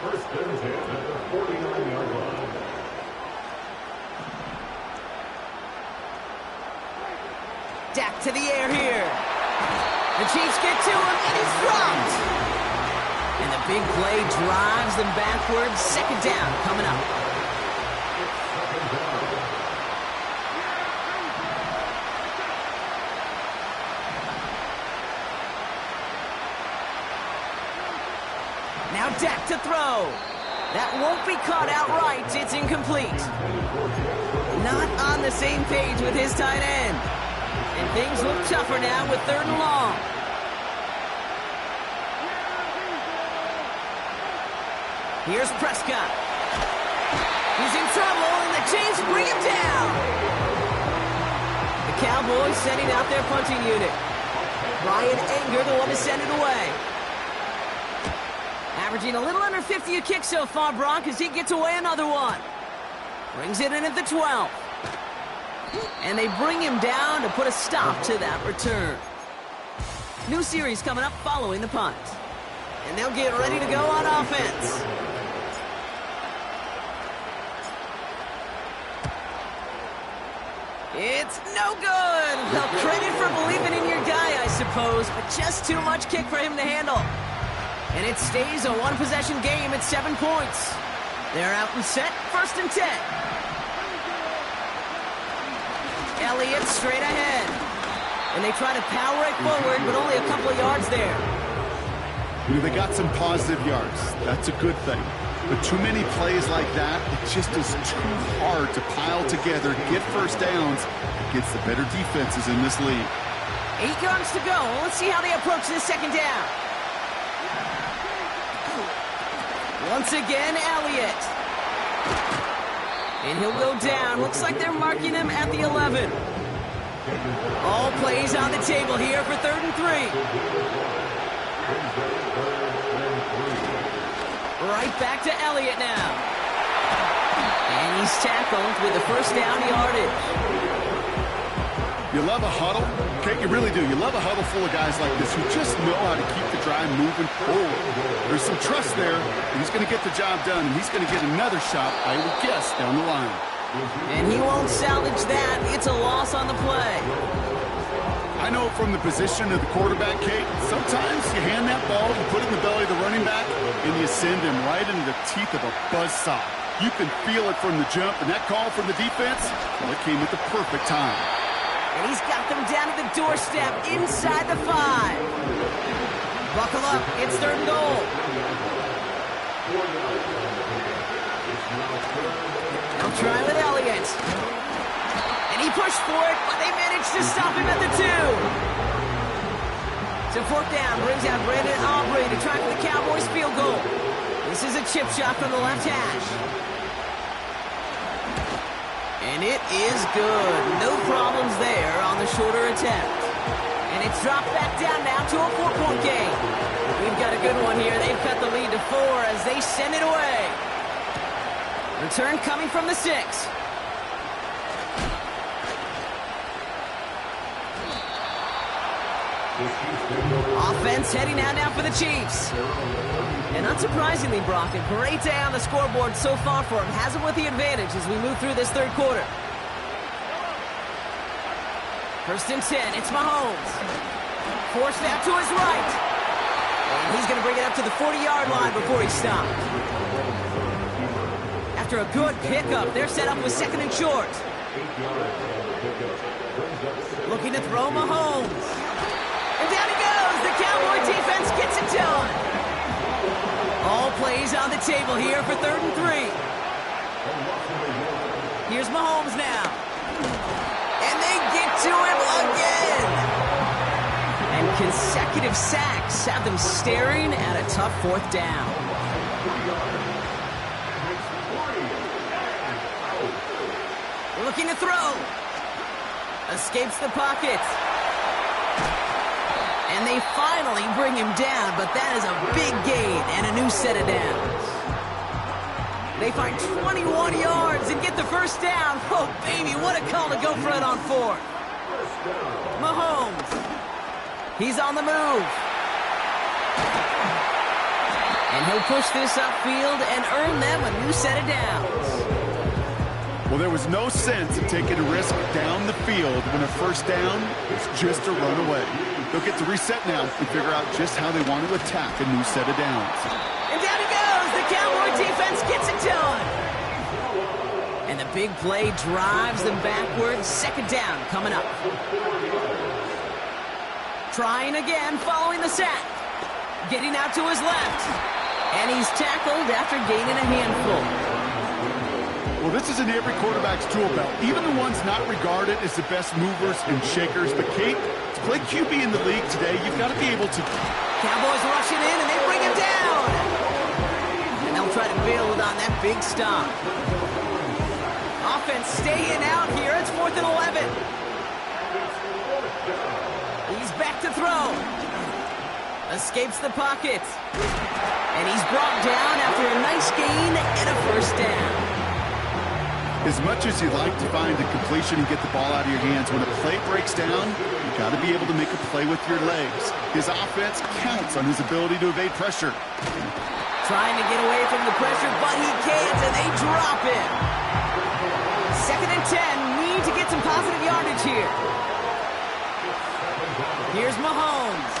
1st and 10 at the 49-yard line. Dak to the air here. The Chiefs get to him, and he's dropped. And the big play drives them backwards. 2nd down coming up. Now Dak to throw. That won't be caught outright. It's incomplete. Not on the same page with his tight end. And things look tougher now with 3rd and long. Here's Prescott. He's in trouble, and the Chiefs bring him down. The Cowboys sending out their punting unit. Brian Anger, the one to send it away. Averaging a little under 50 a kick so far, Brock, as he gets away another one. Brings it in at the 12. And they bring him down to put a stop to that return. New series coming up following the punt. And they'll get ready to go on offense. It's no good. Well, credit for believing in your guy, I suppose, but just too much kick for him to handle. And it stays a one-possession game at 7 points. They're out and set, 1st and 10. Elliott straight ahead. And they try to power it forward, but only a couple of yards there. They got some positive yards. That's a good thing. But too many plays like that, it just is too hard to pile together, get 1st downs against the better defenses in this league. 8 yards to go. Let's see how they approach this 2nd down. Once again, Elliott. And he'll go down. Looks like they're marking him at the 11. All plays on the table here for 3rd and 3. Right back to Elliott now. And he's tackled with the 1st down yardage. You love a huddle? Okay, you really do. You love a huddle full of guys like this who just know how to keep the drive moving forward. There's some trust there, and he's going to get the job done, and he's going to get another shot, I would guess, down the line. And he won't salvage that. It's a loss on the play. I know from the position of the quarterback, Kate, sometimes you hand that ball, you put it in the belly of the running back, and you send him right into the teeth of a buzzsaw. You can feel it from the jump, and that call from the defense, well, it came at the perfect time. And he's got them down at the doorstep inside the 5. Buckle up, it's 3rd and goal. They'll try with Elliott. And he pushed for it, but they managed to stop him at the 2. So 4th down, brings out Brandon Aubrey to try for the Cowboys field goal. This is a chip shot from the left hash. And it is good. No problems there on the shorter attempt. And it's dropped back down now to a 4-point game. We've got a good one here. They've cut the lead to 4 as they send it away. Return coming from the 6. Offense heading out now for the Chiefs. And unsurprisingly, Brock, a great day on the scoreboard so far for him. Has him with the advantage as we move through this 3rd quarter. 1st and 10, it's Mahomes. Forced out to his right. And he's going to bring it up to the 40-yard line before he stopped. After a good pickup, they're set up with 2nd and short. Looking to throw Mahomes. And down he goes. The Cowboy defense gets it done. All plays on the table here for 3rd and 3. Here's Mahomes now. And they get to him again. And consecutive sacks have them staring at a tough 4th down. Looking to throw. Escapes the pocket. And they finally bring him down, but that is a big gain and a new set of downs. They find 21 yards and get the 1st down. Oh, baby, what a call to go for it on 4th. Mahomes. He's on the move. And he'll push this upfield and earn them a new set of downs. Well, there was no sense in taking a risk down the field when a 1st down is just a run away. They'll get to reset now and figure out just how they want to attack a new set of downs. And down he goes. The Cowboy defense gets it done. And the big play drives them backwards. 2nd down coming up. Trying again following the sack. Getting out to his left. And he's tackled after gaining a handful. Well, this is in every quarterback's tool belt, even the ones not regarded as the best movers and shakers. But, Kate, to play QB in the league today, you've got to be able to... Cowboys rushing in, and they bring him down. And they'll try to build on that big stop. Offense staying out here. It's 4th and 11. He's back to throw. Escapes the pocket. And he's brought down after a nice gain and a 1st down. As much as you'd like to find a completion and get the ball out of your hands, when a play breaks down, you've got to be able to make a play with your legs. His offense counts on his ability to evade pressure. Trying to get away from the pressure, but he can't, and they drop him. 2nd and 10, need to get some positive yardage here. Here's Mahomes.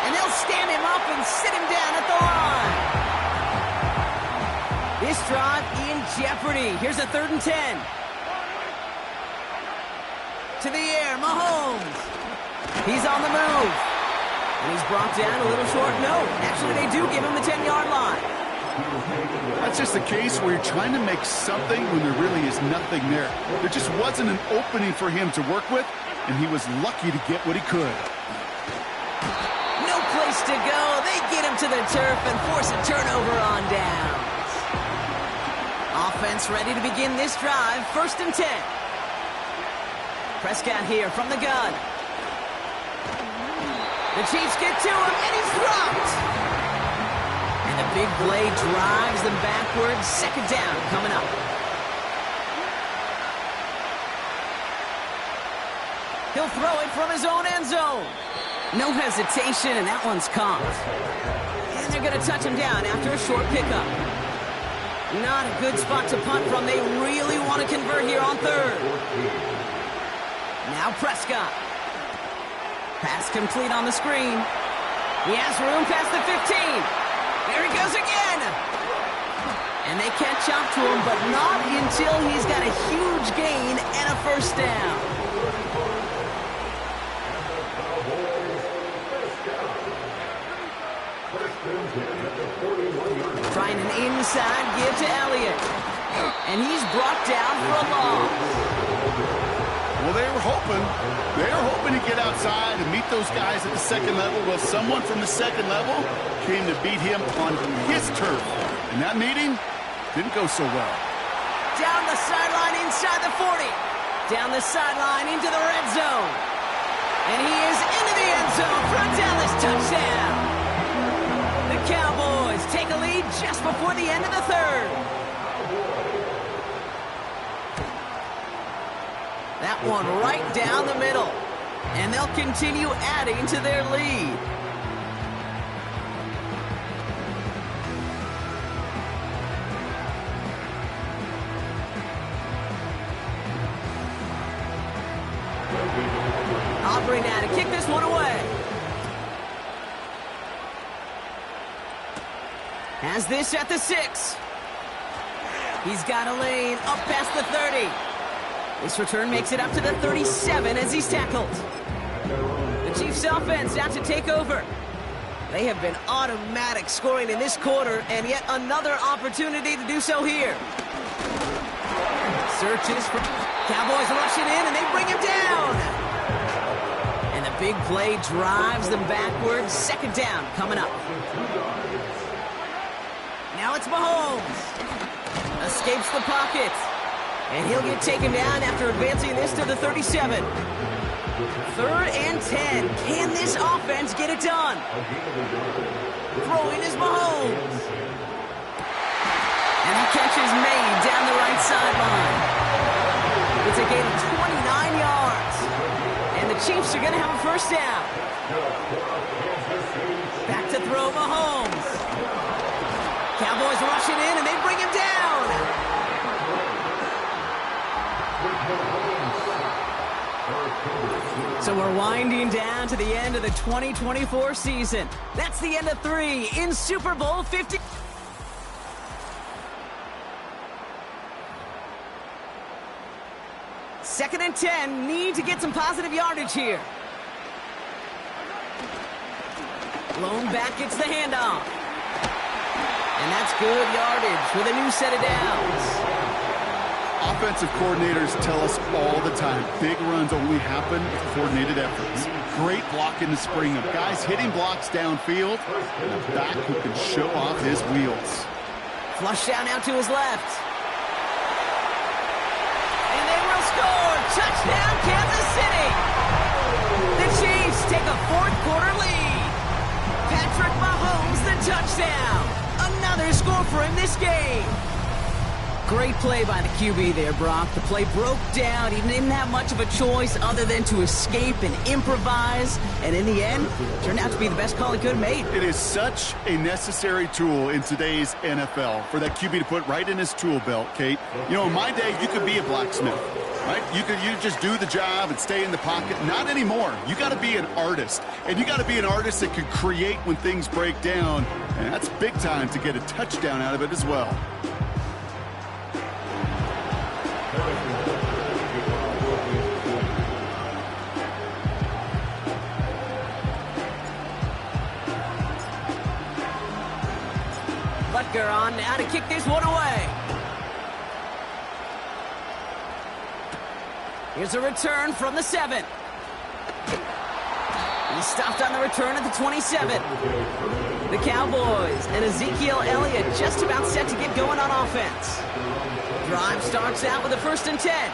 And they'll stand him up and sit him down at the line. This drive in jeopardy. Here's a 3rd and 10. To the air, Mahomes. He's on the move. And he's brought down a little short. No, actually they do give him the 10-yard line. That's just the case where you're trying to make something when there really is nothing there. There just wasn't an opening for him to work with, and he was lucky to get what he could. No place to go. They get him to the turf and force a turnover on down. Offense ready to begin this drive. 1st and 10. Prescott here from the gun. The Chiefs get to him, and he's dropped. And the big play drives them backwards. 2nd down coming up. He'll throw it from his own end zone. No hesitation, and that one's caught. And they're going to touch him down after a short pickup. Not a good spot to punt from. They really want to convert here on 3rd. Now Prescott. Pass complete on the screen. He has room past the 15. There he goes again. And they catch up to him, but not until he's got a huge gain and a first down. Trying an inside give to Elliott. And he's brought down for a loss. Well, they were hoping to get outside and meet those guys at the second level. Well, someone from the second level came to beat him on his turf. And that meeting didn't go so well. Down the sideline inside the 40. Down the sideline into the red zone. And he is into the end zone for a Dallas touchdown. The Cowboys take a lead just before the end of the third. That one right down the middle. And they'll continue adding to their lead. Aubrey now to kick this one away. Has this at the 6. He's got a lane up past the 30. This return makes it up to the 37 as he's tackled. The Chiefs offense out to take over. They have been automatic scoring in this quarter, and yet another opportunity to do so here. Searches for Cowboys rushing in, and they bring him down. And the big play drives them backwards. Second down coming up. Now it's Mahomes. Escapes the pocket. And he'll get taken down after advancing this to the 37. 3rd and 10. Can this offense get it done? Throwing is Mahomes. And the catch is made down the right sideline. It's a gain of 29 yards. And the Chiefs are going to have a first down. Back to throw Mahomes. Cowboys rushing in, and they bring him down. So we're winding down to the end of the 2024 season. That's the end of 3 in Super Bowl 50. Second and 10, need to get some positive yardage here. Lone back gets the handoff. And that's good yardage with a new set of downs. Offensive coordinators tell us all the time, big runs only happen with coordinated efforts. Great block in the spring of guys hitting blocks downfield, and a back who can show off his wheels. Flush down out to his left. And they will score. Touchdown, Kansas City. The Chiefs take a fourth-quarter lead. Patrick Mahomes, the touchdown. Another score for him this game. Great play by the QB there, Brock. The play broke down. He didn't have much of a choice other than to escape and improvise. And in the end, turned out to be the best call he could have made. It is such a necessary tool in today's NFL for that QB to put right in his tool belt, Kate. You know, in my day, you could be a blacksmith, right? You just do the job and stay in the pocket. Not anymore. You got to be an artist. And you got to be an artist that can create when things break down. And that's big time to get a touchdown out of it as well. Butker on now to kick this one away. Here's a return from the 7. He stopped on the return at the 27. The Cowboys and Ezekiel Elliott just about set to get going on offense. Drive starts out with a 1st and 10.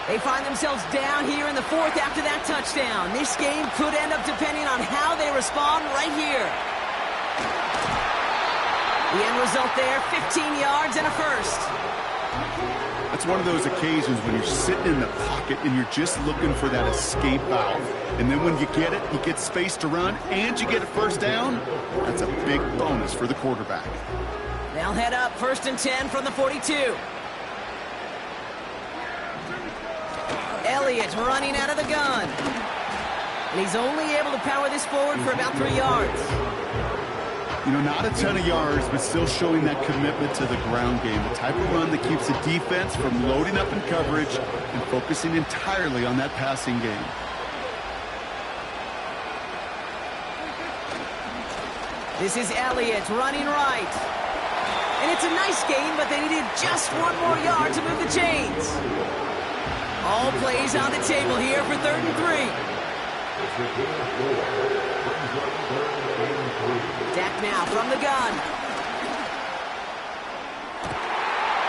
They find themselves down here in the 4th after that touchdown. This game could end up depending on how they respond right here. The end result there, 15 yards and a first. That's one of those occasions when you're sitting in the pocket and you're just looking for that escape valve. And then when you get it, you get space to run, and you get a first down. That's a big bonus for the quarterback. They'll head up 1st and 10 from the 42. Elliott running out of the gun. And he's only able to power this forward for about 3 yards. You know, not a ton of yards, but still showing that commitment to the ground game. The type of run that keeps the defense from loading up in coverage and focusing entirely on that passing game. This is Elliott running right. And it's a nice game, but they needed just one more yard to move the chains. All plays on the table here for 3rd and 3. Dak now from the gun.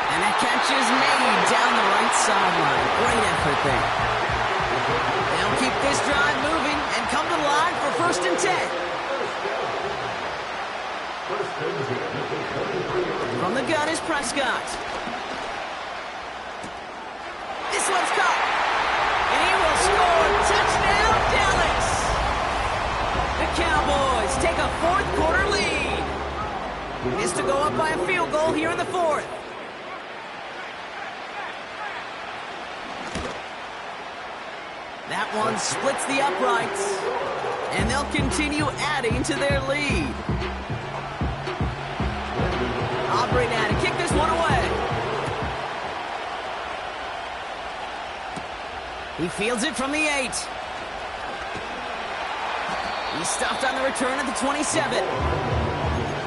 And that catch is made down the right sideline. Great effort there. They'll keep this drive moving and come to the line for 1st and 10. From the gun is Prescott. This one's caught. And he will score. Touchdown, Dallas. The Cowboys take a 4th quarter lead. Is to go up by a field goal here in the 4th. That one splits the uprights. And they'll continue adding to their lead. Aubrey now to kick this one away. He fields it from the 8. He's stopped on the return at the 27.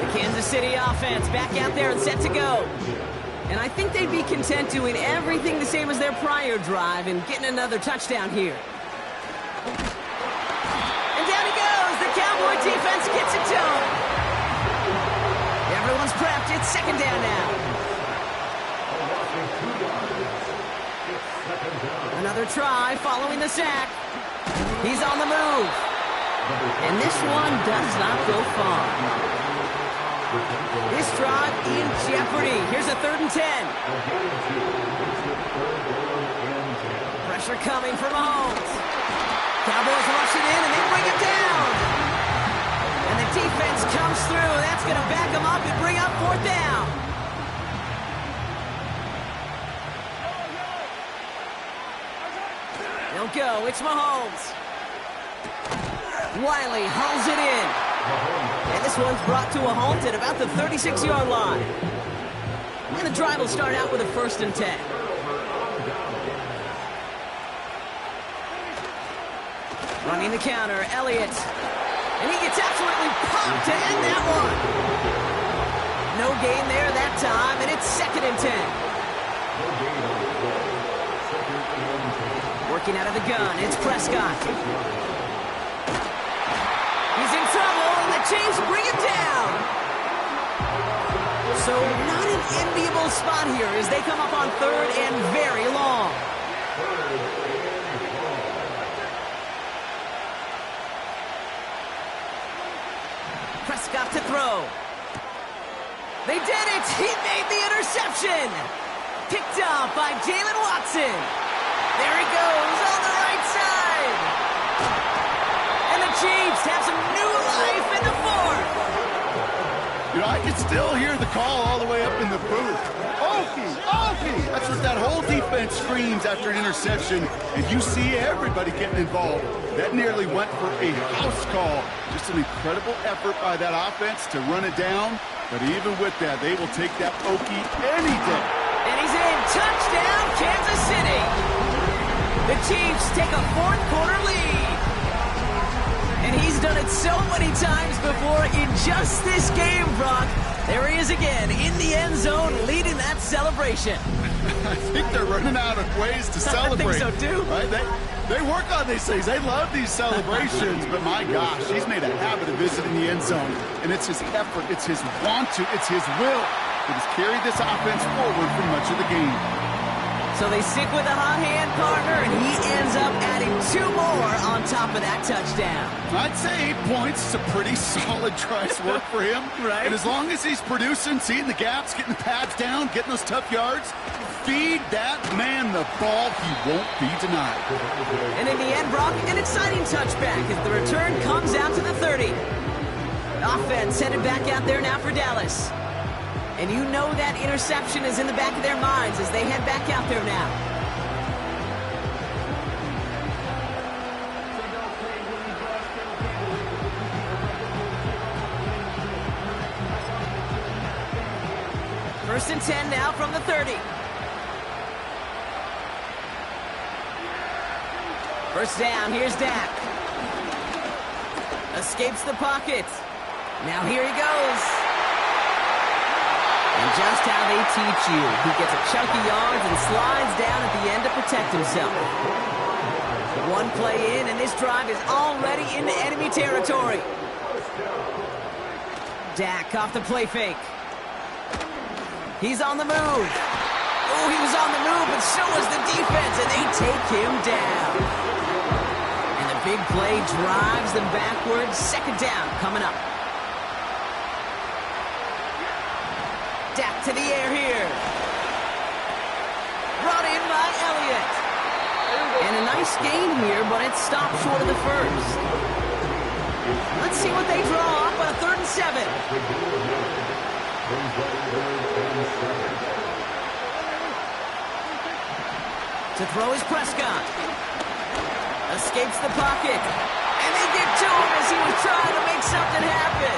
The Kansas City offense back out there and set to go. And I think they'd be content doing everything the same as their prior drive and getting another touchdown here. And down he goes. The Cowboy defense gets it to him. Everyone's prepped. It's 2nd down now. Another try following the sack. He's on the move. And this one does not go far. This drive in jeopardy. Here's a 3rd and 10. Pressure coming from Mahomes. Cowboys rush it in and they bring it down. And the defense comes through. That's going to back them up and bring up 4th down. They'll go. It's Mahomes. Wiley hauls it in. And this one's brought to a halt at about the 36-yard line. And the drive will start out with a 1st and 10. Running the counter, Elliott. And he gets absolutely pumped to end that one. No gain there that time, and it's 2nd and 10. Working out of the gun, it's Prescott. He's in trouble, and the Chiefs bring him down. So not an enviable spot here as they come up on 3rd and very long. Prescott to throw. They did it! He made the interception! Picked up by Jalen Watson. There he goes on the right side. And the Chiefs have some new life in the 4th. You know, I can still hear the call all the way up in the booth. Okie, Okie! That's what that whole defense screams after an interception, and you see everybody getting involved. That nearly went for a house call. Just an incredible effort by that offense to run it down, but even with that, they will take that Okie any day. And he's in. Touchdown, Kansas City. The Chiefs take a 4th quarter lead. And he's done it so many times before in just this game, Brock. There he is again in the end zone leading that celebration. I think they're running out of ways to celebrate. I think so, too. Right? They work on these things. They love these celebrations. But, my gosh, he's made a habit of visiting the end zone. And it's his effort. It's his want to. It's his will that has carried this offense forward for much of the game. So they stick with a hot hand partner, and he ends up adding 2 more on top of that touchdown. I'd say 8 points is a pretty solid try's work for him. Right. And as long as he's producing, seeing the gaps, getting the pads down, getting those tough yards, feed that man the ball. He won't be denied. And in the end, Brock, an exciting touchback as the return comes out to the 30. Offense headed back out there now for Dallas. And you know that interception is in the back of their minds as they head back out there now. First and 10 now from the 30. First down, here's Dak. Escapes the pocket. Now here he goes. And just how they teach you. He gets a chunky yards and slides down at the end to protect himself. One play in, and this drive is already into enemy territory. Dak off the play fake. He's on the move. Oh, he was on the move, but so was the defense, and they take him down. And the big play drives them backwards. Second down coming up. Dak to the air here. Brought in by Elliott. And a nice gain here, but it stopped short of the first. Let's see what they draw up on a 3rd and 7. To throw is Prescott. Escapes the pocket. And they get to him as he was trying to make something happen.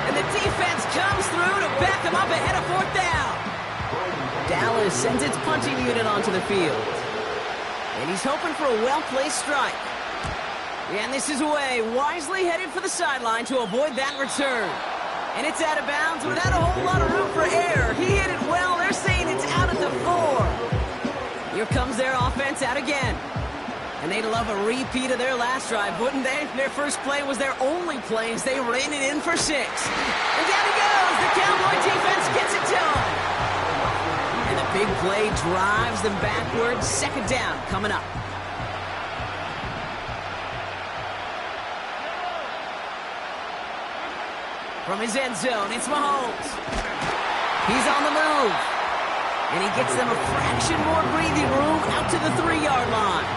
And the defense comes through to back him up ahead of 4th down. Dallas sends its punching unit onto the field. And he's hoping for a well-placed strike. And this is away, wisely headed for the sideline to avoid that return. And it's out of bounds without a whole lot of room for error. He hit it well. They're saying it's out at the 4. Here comes their offense out again. And they'd love a repeat of their last drive, wouldn't they? Their first play was their only play as they ran it in for 6. And down he goes. The Cowboy defense gets it to him. And the big play drives them backwards. Second down coming up. From his end zone, it's Mahomes. He's on the move. And he gets them a fraction more breathing room out to the 3-yard line.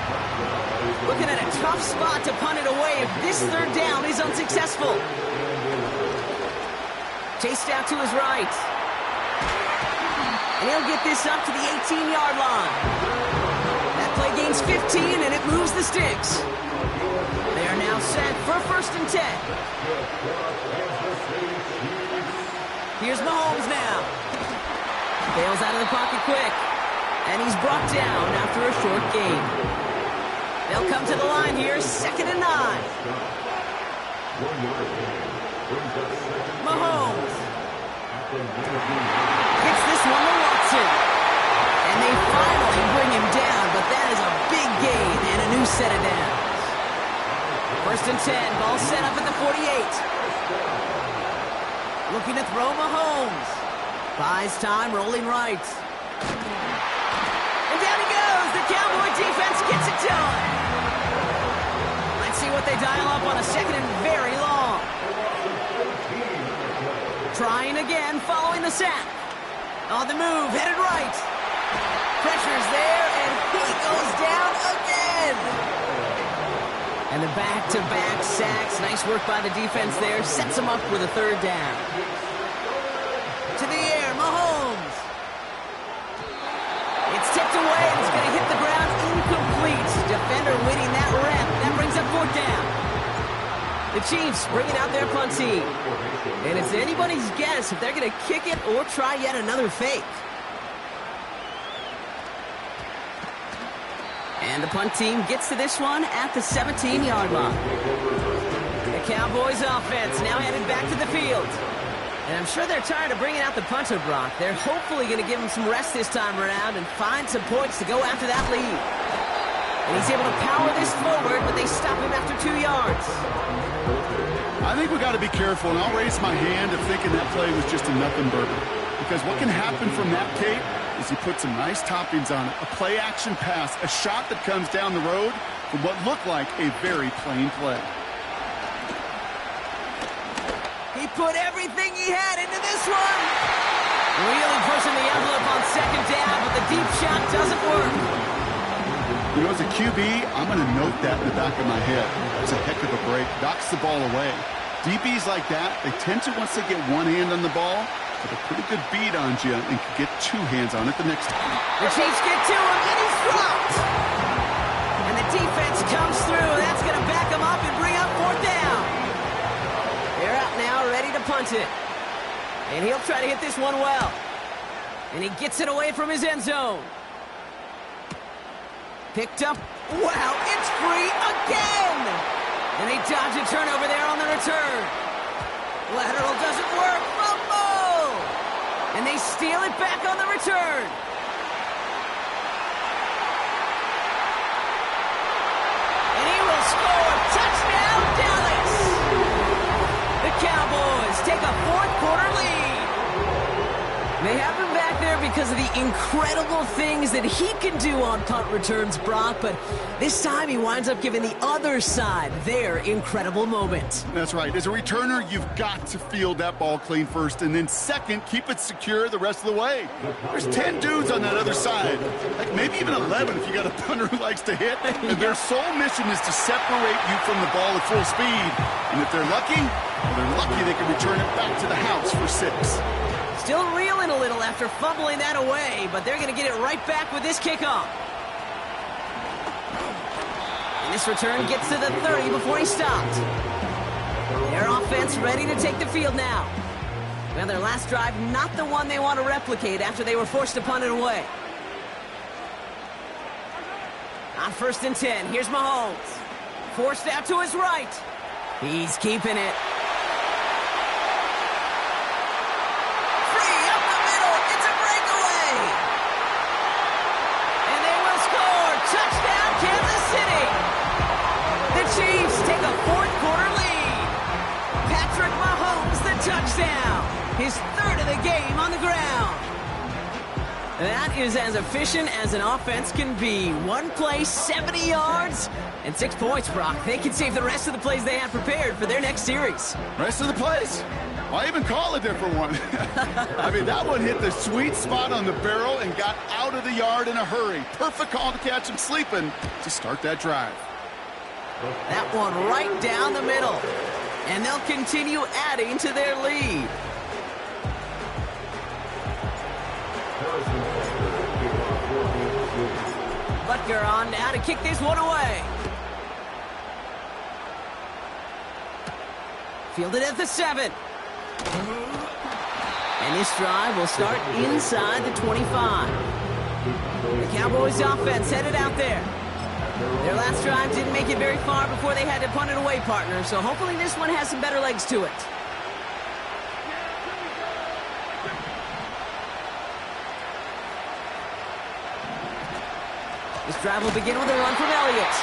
Looking at a tough spot to punt it away if this 3rd down is unsuccessful. Chased out to his right. And he'll get this up to the 18-yard line. That play gains 15, and it moves the sticks. They are now set for 1st and 10. Here's Mahomes now. Bails out of the pocket quick. And he's brought down after a short gain. They'll come to the line here, 2nd and 9. Mahomes. Gets this one to Watson. And they finally bring him down, but that is a big gain and a new set of downs. 1st and 10, ball set up at the 48. Looking to throw Mahomes. Buys time, rolling right. And down he goes. The Cowboy defense gets it done. Let's see what they dial up on a 2nd and very long. Trying again, following the sack. On the move, headed right. Pressure's there, and he goes down again. And the back-to-back sacks. Nice work by the defense there. Sets him up with a 3rd down. To the air, Mahomes. It's tipped away, and it's going to hit the ground incomplete. Defender winning that rep. That brings up 4th down. The Chiefs bringing out their punt team. And it's anybody's guess if they're going to kick it or try yet another fake. And the punt team gets to this one at the 17-yard line. The Cowboys offense now headed back to the field. And I'm sure they're tired of bringing out the punter, Brock. They're hopefully going to give him some rest this time around and find some points to go after that lead. And he's able to power this forward, but they stop him after 2 yards. I think we got to be careful, and I'll raise my hand of thinking that play was just a nothing burger. Because what can happen from that tape is he put some nice toppings on it. A play-action pass, a shot that comes down the road from what looked like a very plain play. He put everything he had into this one. Really pushing the envelope on 2nd down, but the deep shot doesn't work. You know, as a QB, I'm going to note that in the back of my head. It's a heck of a break. Knocks the ball away. DBs like that, they tend to, once they get one hand on the ball, put a pretty good beat on you and can get 2 hands on it the next time. The Chiefs get to him, and he's dropped. And the defense comes through. That's going to back him up and bring up 4th down. They're out now, ready to punt it. And he'll try to hit this one well. And he gets it away from his end zone. Picked up. Wow, it's free again! And they dodge a turnover there on the return. Lateral doesn't work. Fumble! And they steal it back on the return. And he will score. Touchdown, Dallas! The Cowboys take a fourth-quarter lead. They have him back there because of the incredible things that he can do on punt returns, Brock, but this time he winds up giving the other side their incredible moment. That's right. As a returner, you've got to field that ball clean first, and then second, keep it secure the rest of the way. There's 10 dudes on that other side, like maybe even 11 if you got a punter who likes to hit, and their sole mission is to separate you from the ball at full speed. And if they're lucky, well, they're lucky they can return it back to the house for 6. Still reeling a little after fumbling that away, but they're going to get it right back with this kickoff. And this return gets to the 30 before he stopped. Their offense ready to take the field now. Well, their last drive, not the one they want to replicate after they were forced to punt it away. On 1st and 10, here's Mahomes. Forced out to his right. He's keeping it. Touchdown! His third of the game on the ground. That is as efficient as an offense can be. One play, 70 yards, and 6 points, Brock. They can save the rest of the plays they have prepared for their next series. Rest of the plays? Why even call a different one? I mean, that one hit the sweet spot on the barrel and got out of the yard in a hurry. Perfect call to catch him sleeping to start that drive. That one right down the middle. And they'll continue adding to their lead. Butker on now to kick this one away. Fielded at the 7. And this drive will start inside the 25. The Cowboys offense headed out there. Their last drive didn't make it very far before they had to punt it away, partner, so hopefully this one has some better legs to it. This drive will begin with a run from Elliott.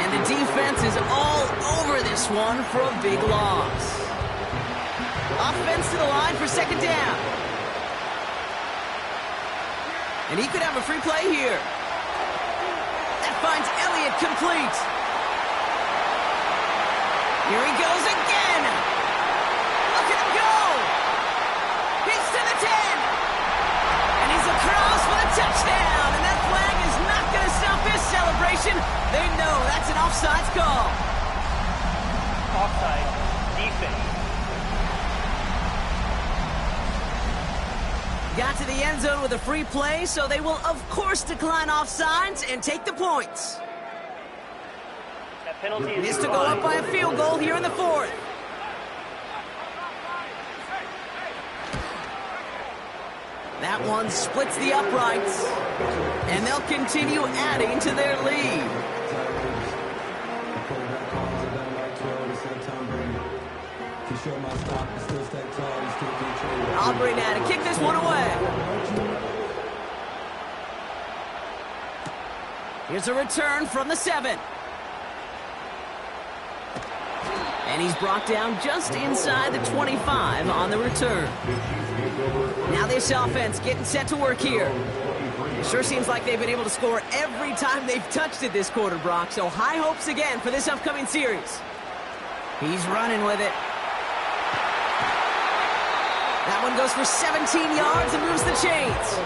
And the defense is all over this one for a big loss. Offense to the line for 2nd down. And he could have a free play here. Finds Elliott complete. Here he goes again. Look at him go. He's to the 10. And he's across for the touchdown. And that flag is not going to stop his celebration. They know that's an offsides call. Offside. Defense. Got to the end zone with a free play, so they will, of course, decline offsides and take the points. That penalty is This to go up by a field goal here in the 4th. That one splits the uprights, and they'll continue adding to their lead. Aubrey now to kick this one away. Here's a return from the 7. And he's brought down just inside the 25 on the return. Now this offense getting set to work here. It sure seems like they've been able to score every time they've touched it this quarter, Brock. So high hopes again for this upcoming series. He's running with it. That one goes for 17 yards and moves the chains.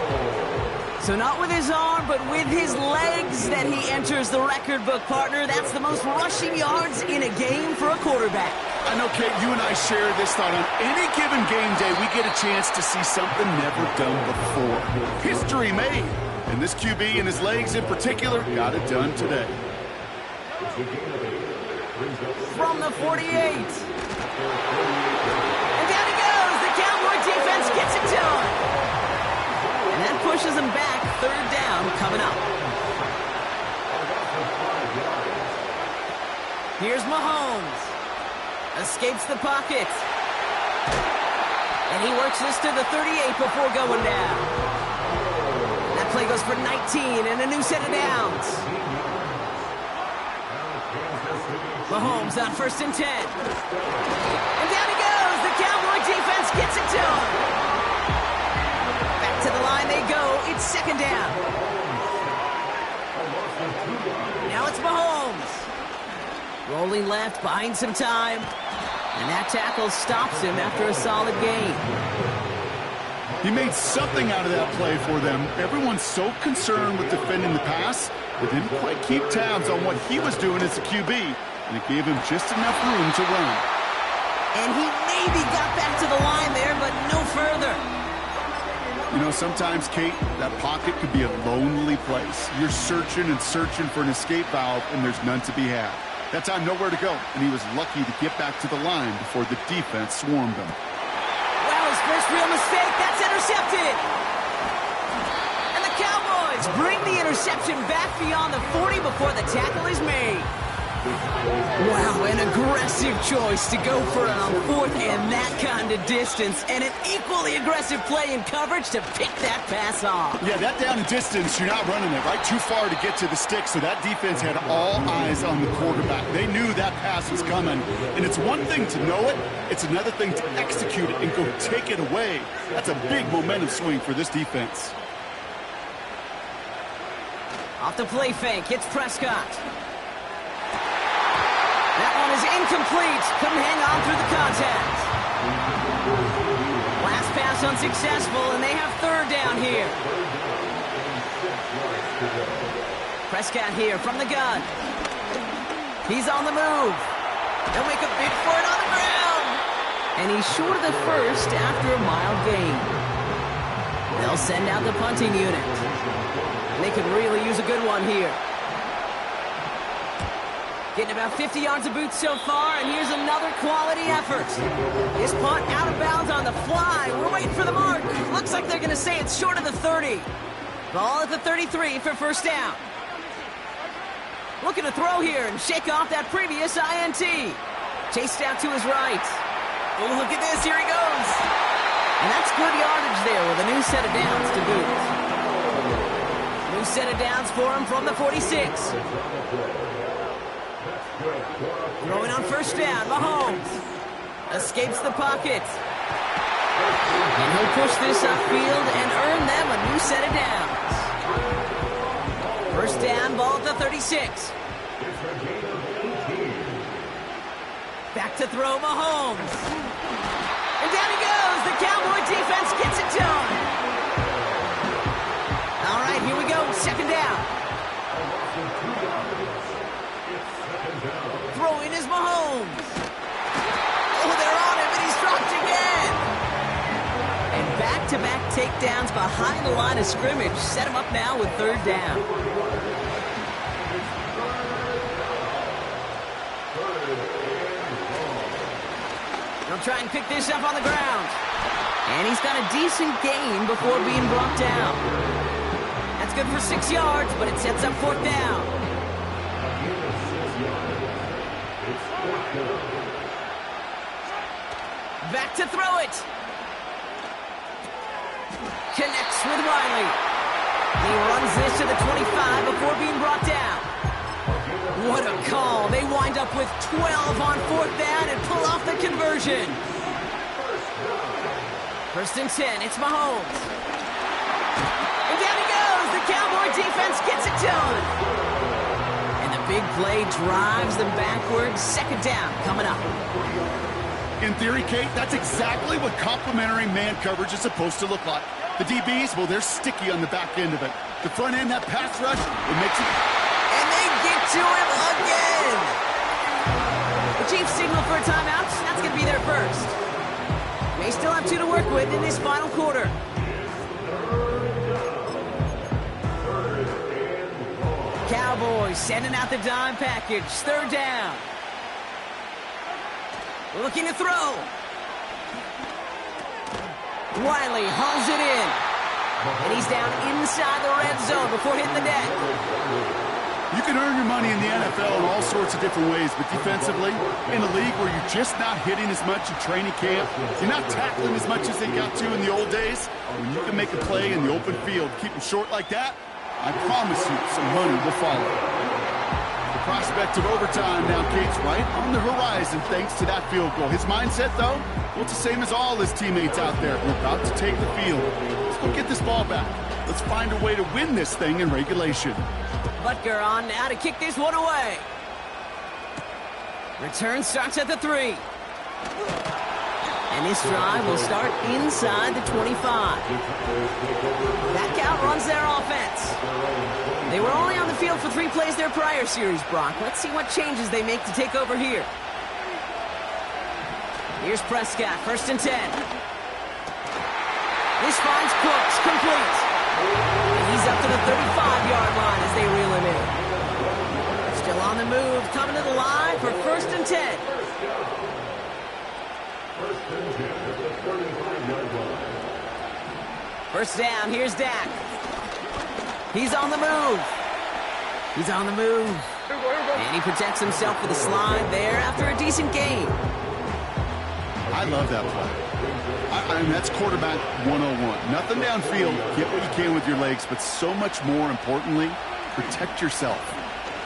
So not with his arm, but with his legs that he enters the record book, partner. That's the most rushing yards in a game for a quarterback. I know, Kate, you and I share this thought. On any given game day, we get a chance to see something never done before. History made. And this QB and his legs in particular got it done today. From the 48. And down he goes. The Cowboy defense gets it done. And Here's Mahomes. Escapes the pocket. And he works this to the 38 before going down. That play goes for 19 and a new set of downs. Mahomes on 1st and 10. And down he goes. The Cowboy defense gets it to him. Back to the line they go. It's 2nd down. Now it's Mahomes. Rolling left, buying some time. And that tackle stops him after a solid gain. He made something out of that play for them. Everyone's so concerned with defending the pass, but didn't quite keep tabs on what he was doing as a QB. And it gave him just enough room to run. And he maybe got back to the line there, but no further. You know, sometimes, Kate, that pocket could be a lonely place. You're searching and searching for an escape valve, and there's none to be had. That time, nowhere to go, and he was lucky to get back to the line before the defense swarmed him. Wow, his first real mistake. That's intercepted. And the Cowboys bring the interception back beyond the 40 before the tackle is made. Wow, an aggressive choice to go for it on 4th and that kind of distance, and an equally aggressive play in coverage to pick that pass off. Yeah, that down and distance, you're not running it, right? Too far to get to the stick, so that defense had all eyes on the quarterback. They knew that pass was coming, and it's one thing to know it, it's another thing to execute it and go take it away. That's a big momentum swing for this defense. Off the play fake, it's Prescott. That one is incomplete. Couldn't hang on through the contact. Last pass unsuccessful, and they have 3rd down here. Prescott here from the gun. He's on the move. They'll make a bid for it on the ground. And he's short of the 1st after a mild gain. They'll send out the punting unit. And they could really use a good one here. Getting about 50 yards of boots so far, and here's another quality effort. This punt out of bounds on the fly. We're waiting for the mark. Looks like they're going to say it's short of the 30. Ball at the 33 for 1st down. Looking to throw here and shake off that previous INT. Chased out to his right. Oh, look at this. Here he goes. And that's good yardage there with a new set of downs to boot. New set of downs for him from the 46. Throwing on 1st down, Mahomes escapes the pocket. And he'll push this upfield and earn them a new set of downs. 1st down, ball at the 36. Back to throw, Mahomes. And down he goes. The Cowboy defense gets it done. All right, here we go. 2nd down. Throwing is Mahomes. Oh, they're on him, and he's dropped again. And back-to-back takedowns behind the line of scrimmage set him up now with 3rd down. They'll try and pick this up on the ground. And he's got a decent gain before being brought down. That's good for 6 yards, but it sets up 4th down. Back to throw it. Connects with Riley. He runs this to the 25 before being brought down. What a call. They wind up with 12 on 4th down and pull off the conversion. 1st and 10. It's Mahomes. And down he goes. The Cowboy defense gets it done. And the big play drives them backwards. 2nd down coming up. In theory, Kate, that's exactly what complementary man coverage is supposed to look like. The DBs, well, they're sticky on the back end of it. The front end, that pass rush, it makes it... And they get to him again! The Chiefs signal for a timeout. That's going to be their first. They still have 2 to work with in this final quarter. Cowboys sending out the dime package. 3rd down. Looking to throw. Riley hauls it in. And he's down inside the red zone before hitting the deck. You can earn your money in the NFL in all sorts of different ways, but defensively, in a league where you're just not hitting as much in training camp, you're not tackling as much as they got to in the old days, when you can make a play in the open field, keep them short like that, I promise you some money will follow. The prospect of overtime now, Kate's right on the horizon thanks to that field goal. His mindset, though, well, it's the same as all his teammates out there. We're about to take the field. Let's go get this ball back. Let's find a way to win this thing in regulation. Butker on now to kick this one away. Return starts at the 3. And this drive will start inside the 25. That count runs their offense. They were only on the field for 3 plays their prior series, Brock. Let's see what changes they make to take over here. Here's Prescott, 1st and 10. This finds Cooks, complete. And he's up to the 35-yard line as they reel him in. Still on the move, coming to the line for 1st and 10. First down, here's Dak. He's on the move. He's on the move. And he protects himself with a slide there after a decent gain. I love that play. I mean, that's quarterback 101. Nothing downfield, get what you can with your legs, but so much more importantly, protect yourself.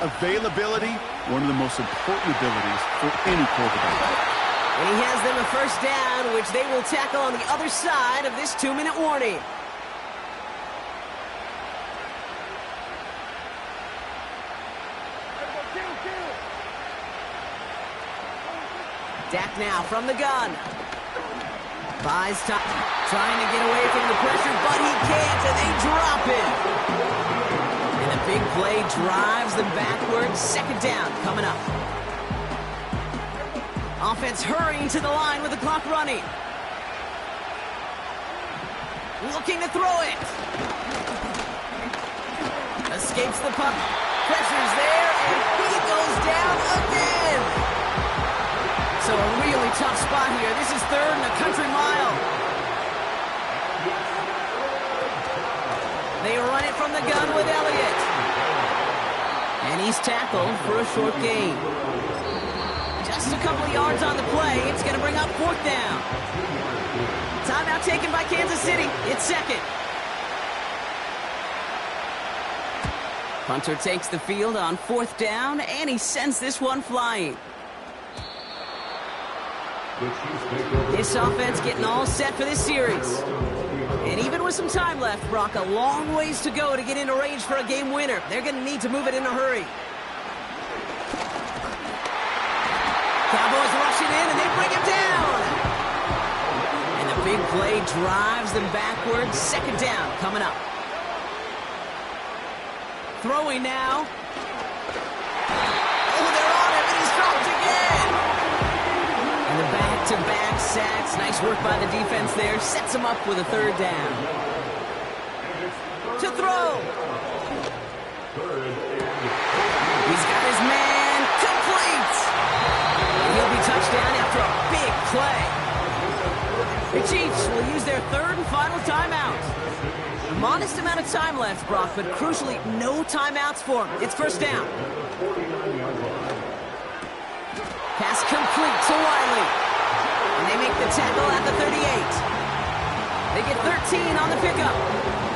Availability, one of the most important abilities for any quarterback. And he has them a first down, which they will tackle on the other side of this 2-minute warning. Dak now from the gun. Buys time, trying to get away from the pressure, but he can't, and they drop it. And the big play drives them backwards. 2nd down coming up. Offense hurrying to the line with the clock running. Looking to throw it. Escapes the puck. Pressure's there, and he goes down again. So a really tough spot here. This is 3rd and a country mile. They run it from the gun with Elliott. And he's tackled for a short gain. Just a couple of yards on the play. It's going to bring up 4th down. Timeout taken by Kansas City. It's 2nd. Punter takes the field on 4th down, and he sends this one flying. This offense getting all set for this series. And even with some time left, Brock, a long ways to go to get into range for a game winner. They're going to need to move it in a hurry. Cowboys rush it in, and they bring him down. And the big play drives them backwards. 2nd down coming up. Throwing now. Oh, they're on him, and he's dropped again. And the back-to-back sacks. Nice work by the defense there. Sets him up with a 3rd down. To throw. He's got his man. Complete. And he'll be touchdown after a big play. The Chiefs will use their 3rd and final timeout. A modest amount of time left, Brock, but crucially, no timeouts for him. It's 1st down. Pass complete to Wiley. And they make the tackle at the 38. They get 13 on the pickup.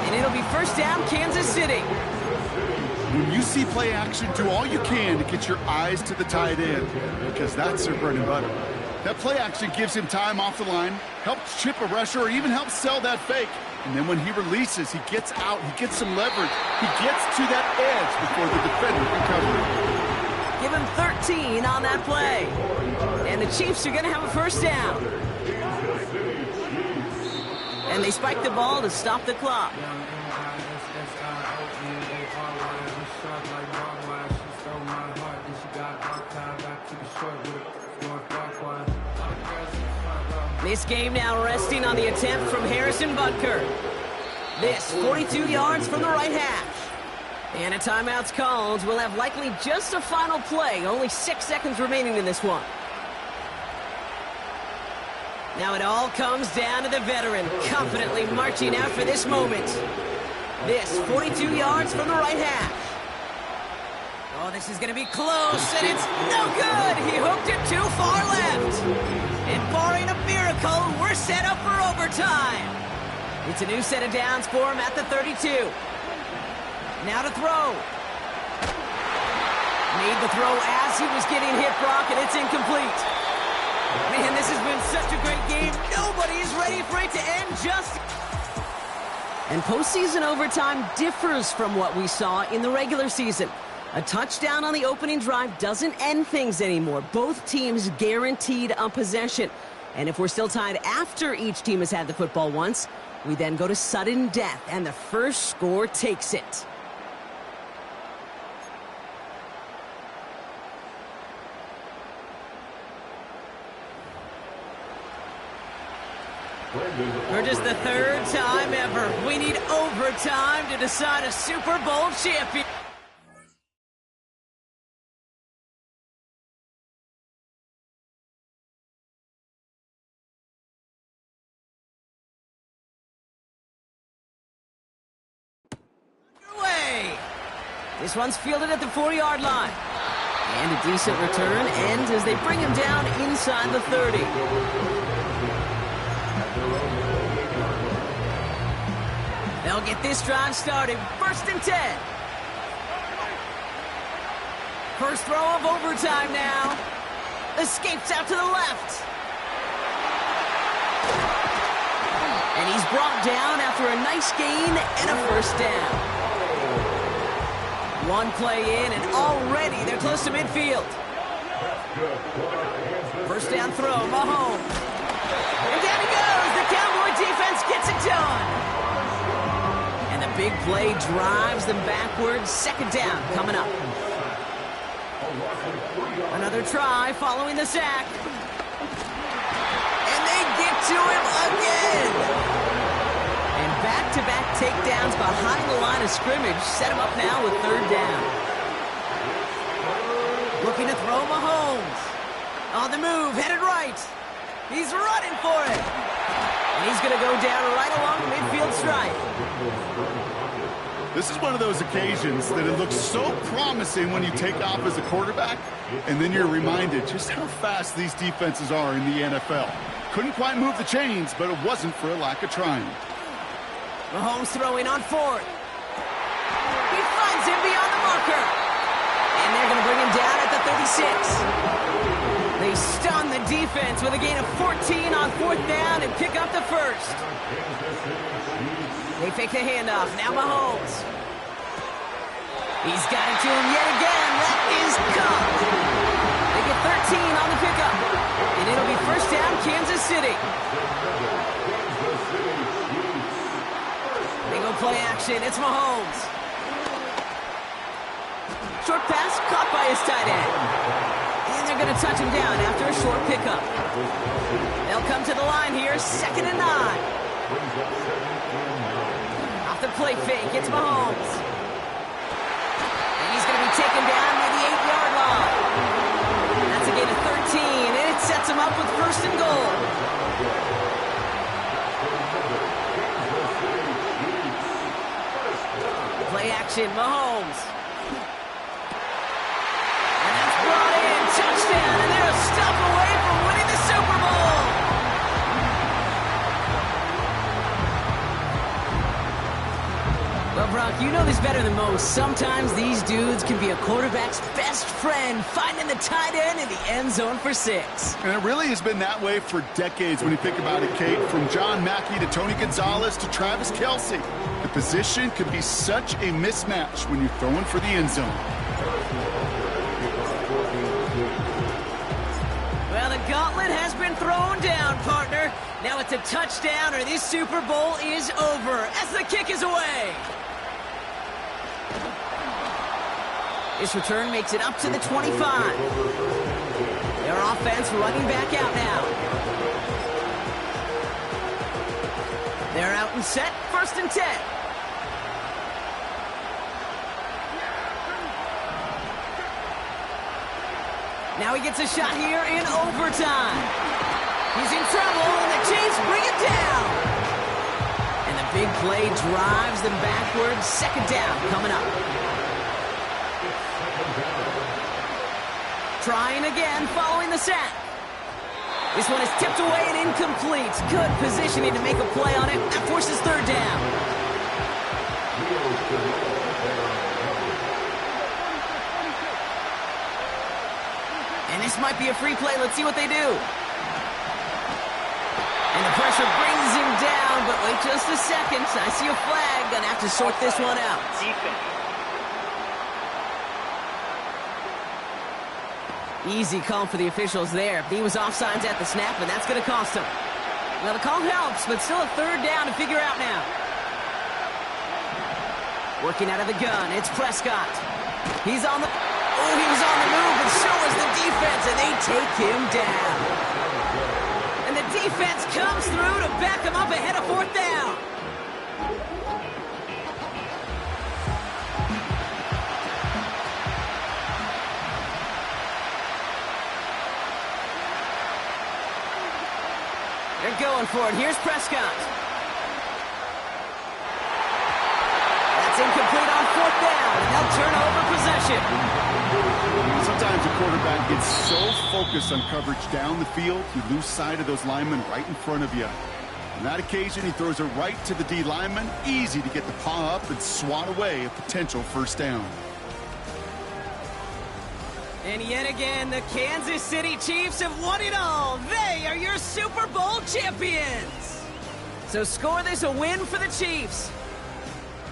And it'll be 1st down, Kansas City. When you see play action, do all you can to get your eyes to the tight end, because that's their bread and butter. That play action gives him time off the line, helps chip a rusher, or even helps sell that fake. And then when he releases, he gets out, he gets some leverage. He gets to that edge before the defender can cover it. Give him 13 on that play. And the Chiefs are going to have a 1st down. And they spike the ball to stop the clock. This game now resting on the attempt from Harrison Butker. This 42 yards from the right hash. And a timeout's called. We'll have likely just a final play. Only 6 seconds remaining in this one. Now it all comes down to the veteran, confidently marching out for this moment. This 42 yards from the right hash. Oh, this is going to be close, and it's no good. He hooked it too far left. And barring a miracle, we're set up for overtime. It's a new set of downs for him at the 32. Now to throw. Made the throw as he was getting hit, Brock, and it's incomplete. Man, this has been such a great game. Nobody is ready for it to end just... And postseason overtime differs from what we saw in the regular season. A touchdown on the opening drive doesn't end things anymore. Both teams guaranteed a possession. And if we're still tied after each team has had the football once, we then go to sudden death, and the first score takes it. For just the third time ever, we need overtime to decide a Super Bowl champion. This one's fielded at the 4-yard line. And a decent return ends as they bring him down inside the 30. They'll get this drive started. 1st and 10. First throw of overtime now. Escapes out to the left. And he's brought down after a nice gain and a first down. One play in, and already they're close to midfield. First down throw, Mahomes. And down he goes. The Cowboy defense gets it done. And the big play drives them backwards. 2nd down coming up. Another try following the sack. And they get to him again. Back-to-back takedowns behind the line of scrimmage set him up now with 3rd down. Looking to throw Mahomes. On the move, headed right. He's running for it. And he's going to go down right along the midfield stripe. This is one of those occasions that it looks so promising when you take off as a quarterback, and then you're reminded just how fast these defenses are in the NFL. Couldn't quite move the chains, but it wasn't for a lack of trying. Mahomes throwing on 4th. He finds him beyond the marker. And they're going to bring him down at the 36. They stun the defense with a gain of 14 on 4th down and pick up the first. They fake the handoff. Now Mahomes. He's got it to him yet again. That is caught. They get 13 on the pickup. And it'll be 1st down, Kansas City. Play action, it's Mahomes. Short pass caught by his tight end. And they're going to touch him down after a short pickup. They'll come to the line here, 2nd and 9. Off the play fake, it's Mahomes. And he's going to be taken down near the 8-yard line. That's a gain of 13, and it sets him up with 1st and goal. Play action, Mahomes. And that's brought in. Touchdown, and they're a step away from winning the Super Bowl. Well, Brock, you know this better than most. Sometimes these dudes can be a quarterback's best friend, finding the tight end in the end zone for 6. And it really has been that way for decades when you think about it, Kate. From John Mackey to Tony Gonzalez to Travis Kelce. The position could be such a mismatch when you're throwing for the end zone. Well, the gauntlet has been thrown down, partner. Now it's a touchdown or this Super Bowl is over as the kick is away. This return makes it up to the 25. Their offense running back out now. They're out and set, 1st and 10. Now he gets a shot here in overtime. He's in trouble, and the Chiefs bring it down. And the big play drives them backwards. 2nd down coming up. trying again following the sack. This one is tipped away and incomplete. Good positioning to make a play on it. That forces third down. And this might be a free play. Let's see what they do. And the pressure brings him down, but wait just a second. I see a flag. Gonna have to sort this one out. Defense. Easy call for the officials there. He was offsides at the snap, and that's going to cost him. Well, the call helps, but still a third down to figure out now. Working out of the gun, it's Prescott. He's on the... Oh, he was on the move, and so was the defense, and they take him down. And the defense comes through to back him up ahead of fourth down. They're going for it. Here's Prescott. That's incomplete on fourth down, and they'll turn over possession. Sometimes a quarterback gets so focused on coverage down the field, you lose sight of those linemen right in front of you. On that occasion, he throws it right to the D lineman. Easy to get the paw up and swat away a potential first down. And yet again, the Kansas City Chiefs have won it all. They are your Super Bowl champions. So score this a win for the Chiefs.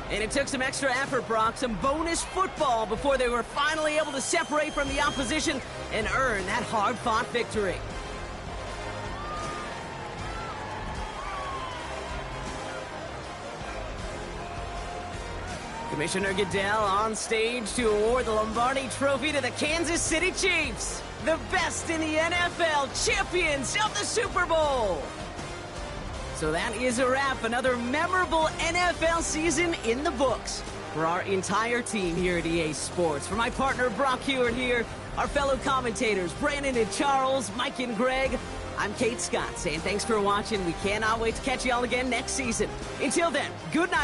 And it took some extra effort, Brock, some bonus football before they were finally able to separate from the opposition and earn that hard-fought victory. Commissioner Goodell on stage to award the Lombardi Trophy to the Kansas City Chiefs, the best in the NFL, champions of the Super Bowl. So that is a wrap. Another memorable NFL season in the books for our entire team here at EA Sports. For my partner, Brock Huard here, our fellow commentators, Brandon and Charles, Mike and Greg, I'm Kate Scott saying thanks for watching. We cannot wait to catch you all again next season. Until then, good night.